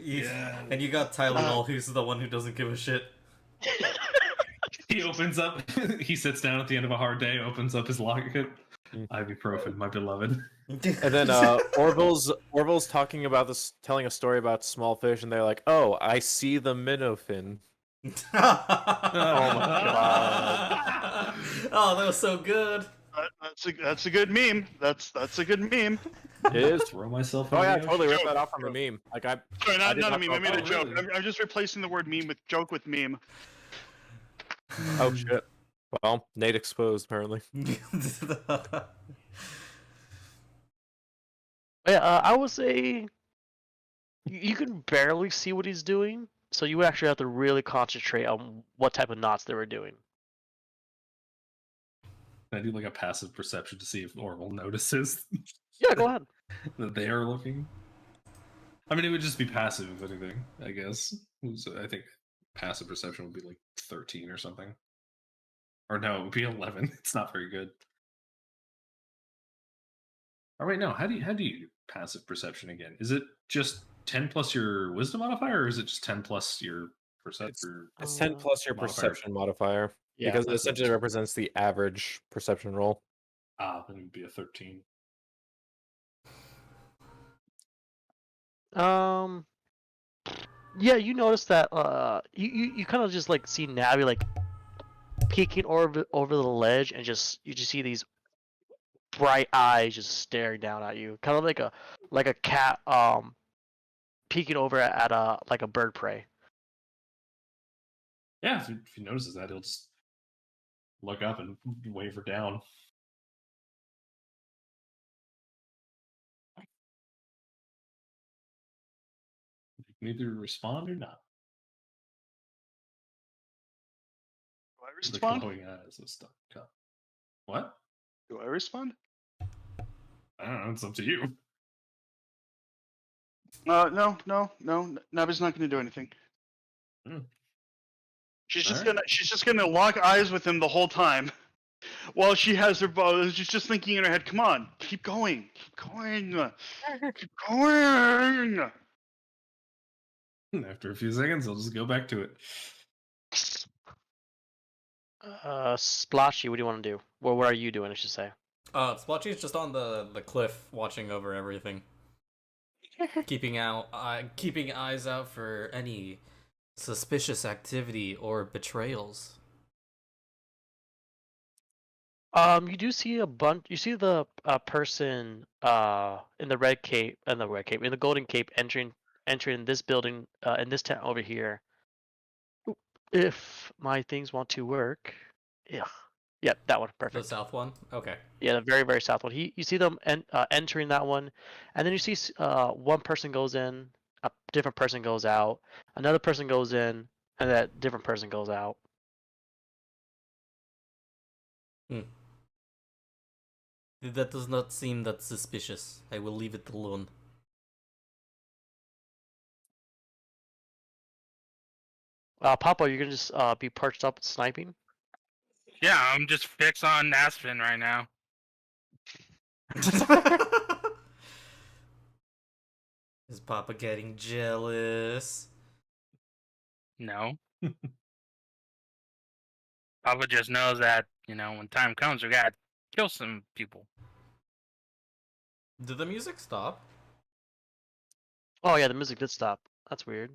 Yeah. And you got Tylenol, who's the one who doesn't give a shit. He opens up. He sits down at the end of a hard day, opens up his locket. Ibuprofen, my beloved. And then Orville's talking about this, telling a story about small fish, and they're like, "Oh, I see the minnow fin." Oh my god! Oh, that was so good. That's a good meme. That's a good meme. It is. Throw myself. Oh in yeah, I the totally ocean. ripped that off from a meme. Like I. Sorry, I not did a not meme. know I made a about joke. really? I'm just replacing the word meme with joke with meme. Oh shit. Well, Nate exposed apparently. Yeah, I would say you can barely see what he's doing, so you would actually have to really concentrate on what type of knots they were doing. Can I do like a passive perception to see if Orville notices Yeah, go ahead. that they are looking? I mean, it would just be passive if anything, I guess. So I think passive perception would be like 13 or something. Or no, it would be 11. It's not very good. Oh wait, no. How do you do passive perception again? Is it just 10 plus your wisdom modifier, or is it just 10 plus your perception? It's 10 plus your modifier. perception modifier Yeah, because it that's essentially it. represents the average perception roll. Ah, then it would be a 13. Yeah, you notice that you kind of just like see Navi like peeking over the ledge, and you just see these bright eyes just staring down at you, kind of like a cat peeking over at a like a bird prey. Yeah, if he notices that, he'll just look up and wave her down. You can either respond or not. Do I The respond? glowing eyes of stuff. What? Do I respond? I don't know. It's up to you. No. Navi's not going to do anything. Hmm. She's just Alright. gonna lock eyes with him the whole time, while she has her bow. She's just thinking in her head, "Come on, keep going, keep going, keep going." After a few seconds, I'll just go back to it. Splotchy, what do you want to do? Well, what are you doing, I should say? Splotchy's just on the cliff, watching over everything, keeping eyes out for any suspicious activity or betrayals. You do see a bunch. You see the person in the red cape, in the golden cape, entering this building, in this tent over here. If my things want to work, yeah, that one, The perfect. south one? Okay. Yeah, the very very south one. You see them entering that one, and then you see one person goes in, a different person goes out, another person goes in, and that different person goes out. That does not seem that suspicious. I will leave it alone. Papa, you're gonna just be perched up sniping. Yeah, I'm just fixed on Aspen right now. Is Papa getting jealous? No. Papa just knows that, when time comes, we gotta kill some people. Did the music stop? Oh yeah, the music did stop. That's weird.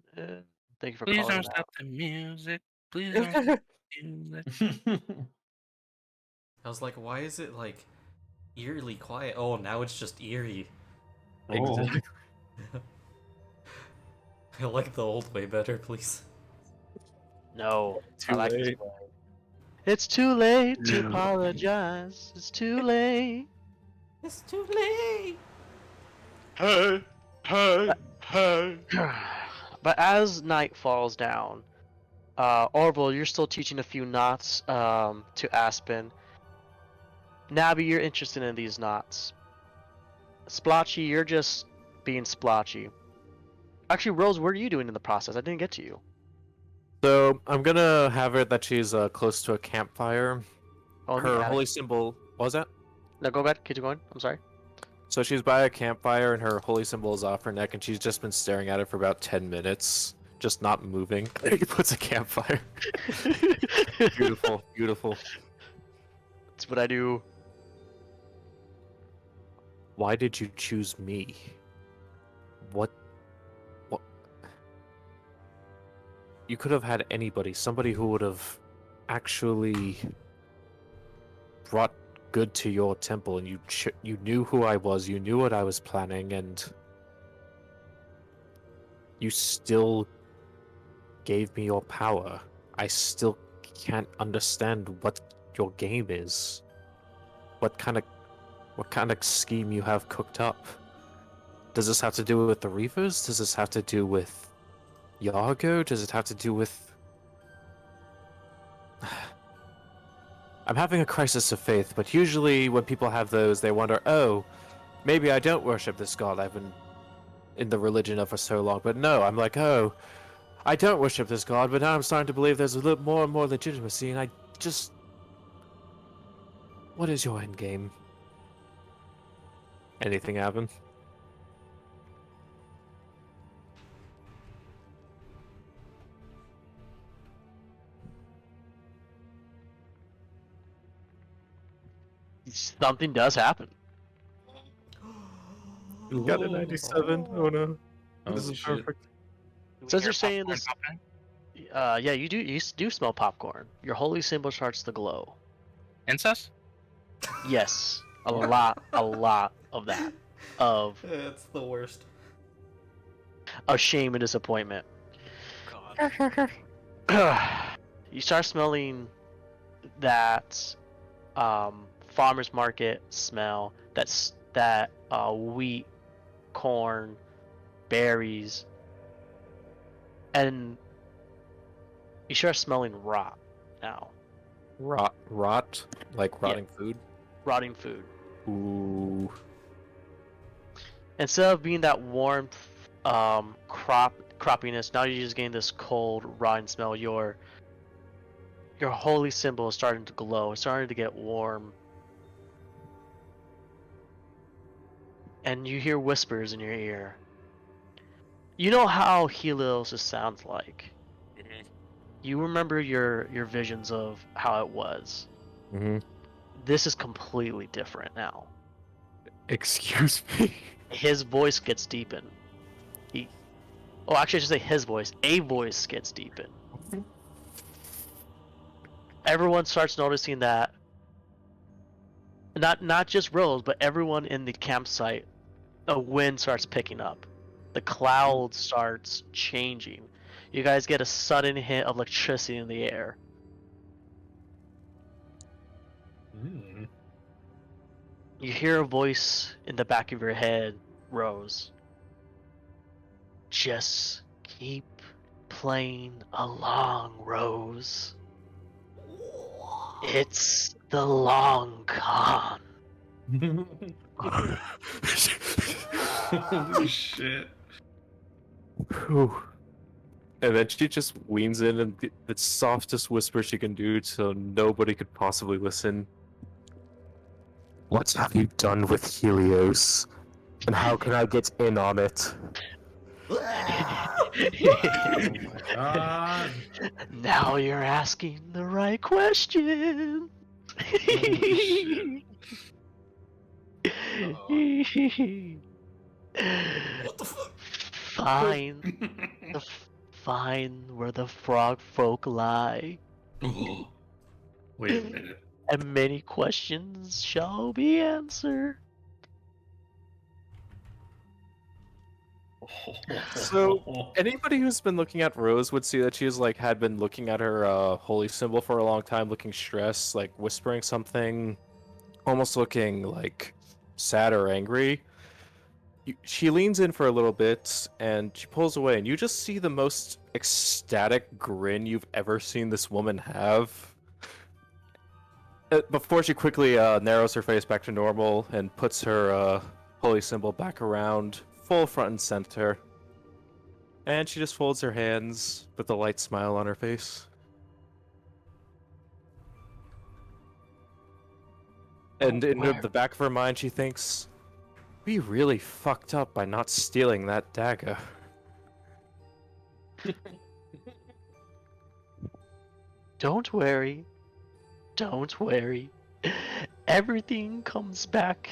Thank you for Please calling don't it stop out. the music. Please don't stop the music. I was like, why is it like eerily quiet? Oh, now it's just eerie. Exactly. I like the old way better, please. No, Too I like late. this way. It's too late to No. apologize. It's too late. It's too late. Hey. But as night falls down, Orville, you're still teaching a few knots to Aspen. Nabby, you're interested in these knots. Splotchy, you're just being splotchy. Actually, Rose, what are you doing in the process? I didn't get to you. So I'm gonna have it that she's close to a campfire. Oh, Her holy symbol. What was that? No, go ahead. Keep going. I'm sorry. So she's by a campfire and her holy symbol is off her neck, and she's just been staring at it for about 10 minutes, just not moving. He puts a campfire. Beautiful, beautiful. That's what I do. Why did you choose me? What? You could have had anybody, somebody who would have actually brought good to your temple, and you knew who I was, you knew what I was planning, and you still gave me your power. I still can't understand what your game is. What kind of scheme you have cooked up? Does this have to do with the reavers? Does this have to do with Yargo? Does it have to do with... I'm having a crisis of faith, but usually when people have those, they wonder, oh, maybe I don't worship this god I've been in the religion of for so long. But no, I'm like, oh, I don't worship this god, but now I'm starting to believe there's a little more and more legitimacy, and I just... What is your end game? Anything happen? Something does happen. Got a 97. Oh no. This Holy is shit. perfect. Since you're saying this, yeah, you do smell popcorn. Your holy symbol starts to glow. Incest? Yes, a lot of that. Of It's the worst. shame and disappointment. God. You start smelling that farmer's market smell. That wheat, corn, berries, and you start smelling rot now. Rot? Like rotting food? Rotting food. Ooh. Instead of being that warm croppiness, now you're just getting this cold, rotten smell. Your holy symbol is starting to glow. It's starting to get warm. And you hear whispers in your ear. You know how Helios sounds like. You remember your visions of how it was. Mm-hmm. This is completely different now. Excuse me? His voice gets deepened. Actually, I should say his voice. A voice gets deepened. Everyone starts noticing that. Not just Rose, but everyone in the campsite. A wind starts picking up. The cloud starts changing. You guys get a sudden hit of electricity in the air. You hear a voice in the back of your head, Rose. Just keep playing along, Rose. It's the long con. Holy shit. Whew. And then she just weans in and the softest whisper she can do so nobody could possibly listen. What have you done with Helios? And how can I get in on it? God. Now you're asking the right question. What the fuck? Find where the frog folk lie, Oh, wait a minute. and many questions shall be answered. So, anybody who's been looking at Rose would see that she's had been looking at her holy symbol for a long time, looking stressed, whispering something, almost looking sad or angry. She leans in for a little bit and she pulls away, and you just see the most ecstatic grin you've ever seen this woman have. Before she quickly narrows her face back to normal and puts her holy symbol back around, full front and center. And she just folds her hands with a light smile on her face. And in the back of her mind, she thinks, we really fucked up by not stealing that dagger. Don't worry. Don't worry. Everything comes back.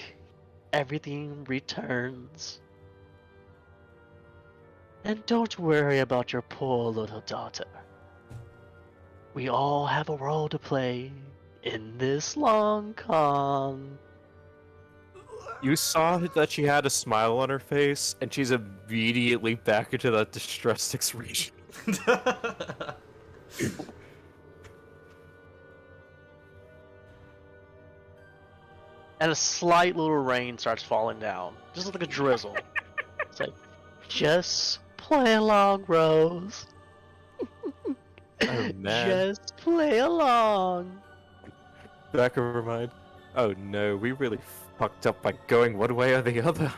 Everything returns. And don't worry about your poor little daughter. We all have a role to play in this long con. You saw that she had a smile on her face, and she's immediately back into that distressed expression. And a slight little rain starts falling down. Just like a drizzle. It's like, just play along, Rose. Oh, man. Just play along. Back of her mind. Oh no, we really fucked up by going one way or the other.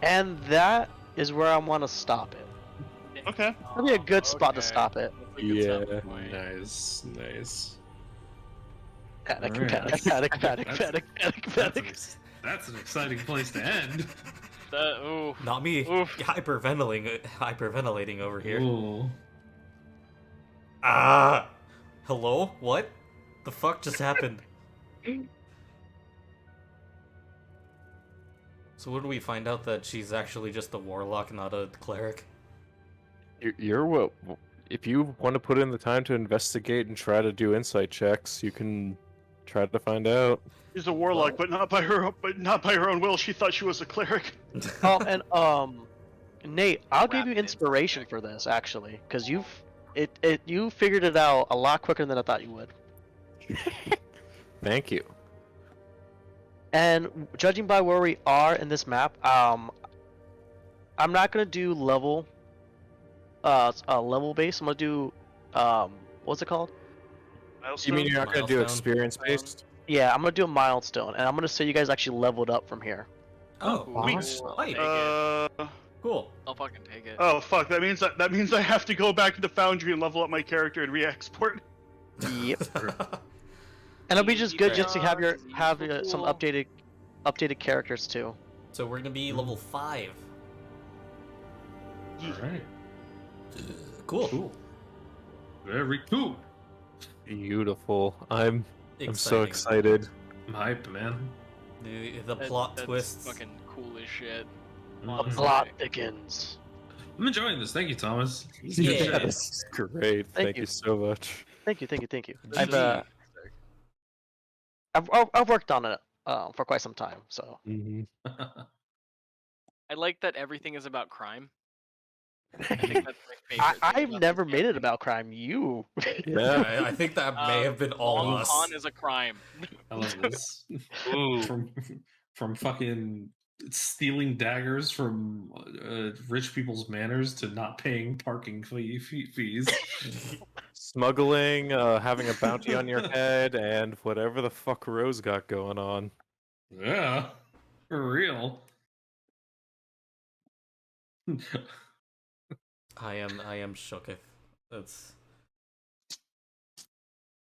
And that is where I want to stop it. Okay. That'd be a good spot to stop it. That's a good stopping Yeah. point. Nice, nice. Panic, Alright. panic, panic, panic, That's- panic, panic, panic. That's an exciting place to end. Ooh. Not me. Oof. Hyperventilating over here. Ooh. Ah! Hello? What? The fuck just happened? So when do we find out that she's actually just a warlock, not a cleric? You're what? If you want to put in the time to investigate and try to do insight checks, you can try to find out. She's a warlock, but not by her own will. She thought she was a cleric. Oh, and Nate, I'll give you inspiration for this actually, because you figured it out a lot quicker than I thought you would. Thank you. And judging by where we are in this map, I'm not gonna do level base. I'm gonna do what's it called? You mean you're not going to do Milestone. experience based? Yeah, I'm gonna do a milestone, and I'm gonna say you guys actually leveled up from here. Oh, Ooh, sweet. I'll Wait. take it. Cool. I'll fucking take it. Oh fuck! That means I have to go back to the foundry and level up my character and re-export. Yep. And it'll be just good just to have some Cool. updated characters too. So we're gonna be level 5. Alright. Cool. Cool. Very cool. Beautiful. I'm so excited. I'm hyped, man. The plot That's twists. fucking cool as shit. The Mhm. plot thickens. I'm enjoying this. Thank you, Thomas. This is Yeah. good shit. Yes, great. Thank you. you so much. Thank you. GG. I've worked on it for quite some time, so Mhm. I like that everything is about crime. I think that's my favorite. thing I've about never this made it campaign. about crime. You. Yeah. I think that may have been all of Long us. con is a crime. I love this. Ooh. From fucking stealing daggers from rich people's manors to not paying parking fees. Smuggling, having a bounty on your head, and whatever the fuck Rose got going on. Yeah, for real. I am shook. That's.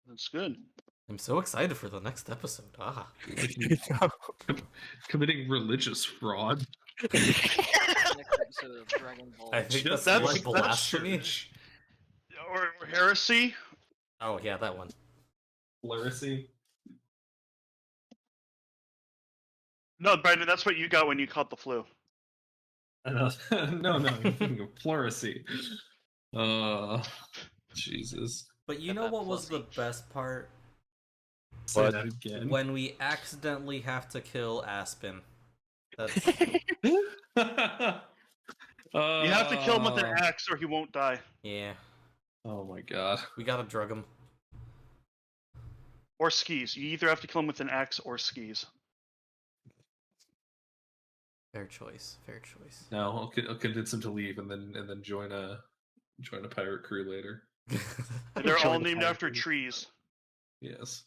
That's good. I'm so excited for the next episode. Ah. Committing religious fraud. Next episode of Dragon Ball. I think Just that's like like blasphemy. church. Or heresy. Oh yeah, that one. Pleurisy. No, Brandon, that's what you got when you caught the flu. No, you're thinking of pleurisy. Jesus. But you know what was the best part? Say What? that again. When we accidentally have to kill Aspen. That's You have to kill him with an axe or he won't die. yeah. Oh my god. We gotta drug him. Or skis. You either have to kill him with an axe or skis. Fair choice. Fair choice. No, I'll convince him to leave and then join a pirate crew later. And they're all Join the named pirate after crew. trees. Yes.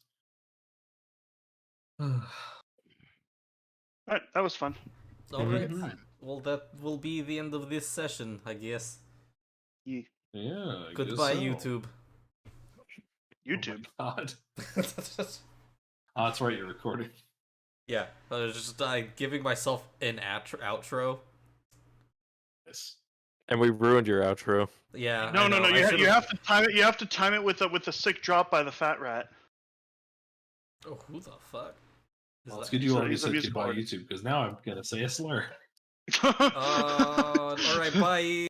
Alright, that was fun. Alright. Well, that will be the end of this session, I guess. Yeah. Yeah. I Goodbye, guess so. YouTube. YouTube. Oh my God. Oh, that's right. You're recording. Yeah, I was just giving myself an outro. Yes. And we ruined your outro. Yeah. No, I no, know, no. I You have to time it. You have to time it with a sick drop by the fat rat. Oh, who the fuck? Is Well, it's that- good you So already he's a said music goodbye artist. YouTube because now I'm gonna say a slur. Alright, bye.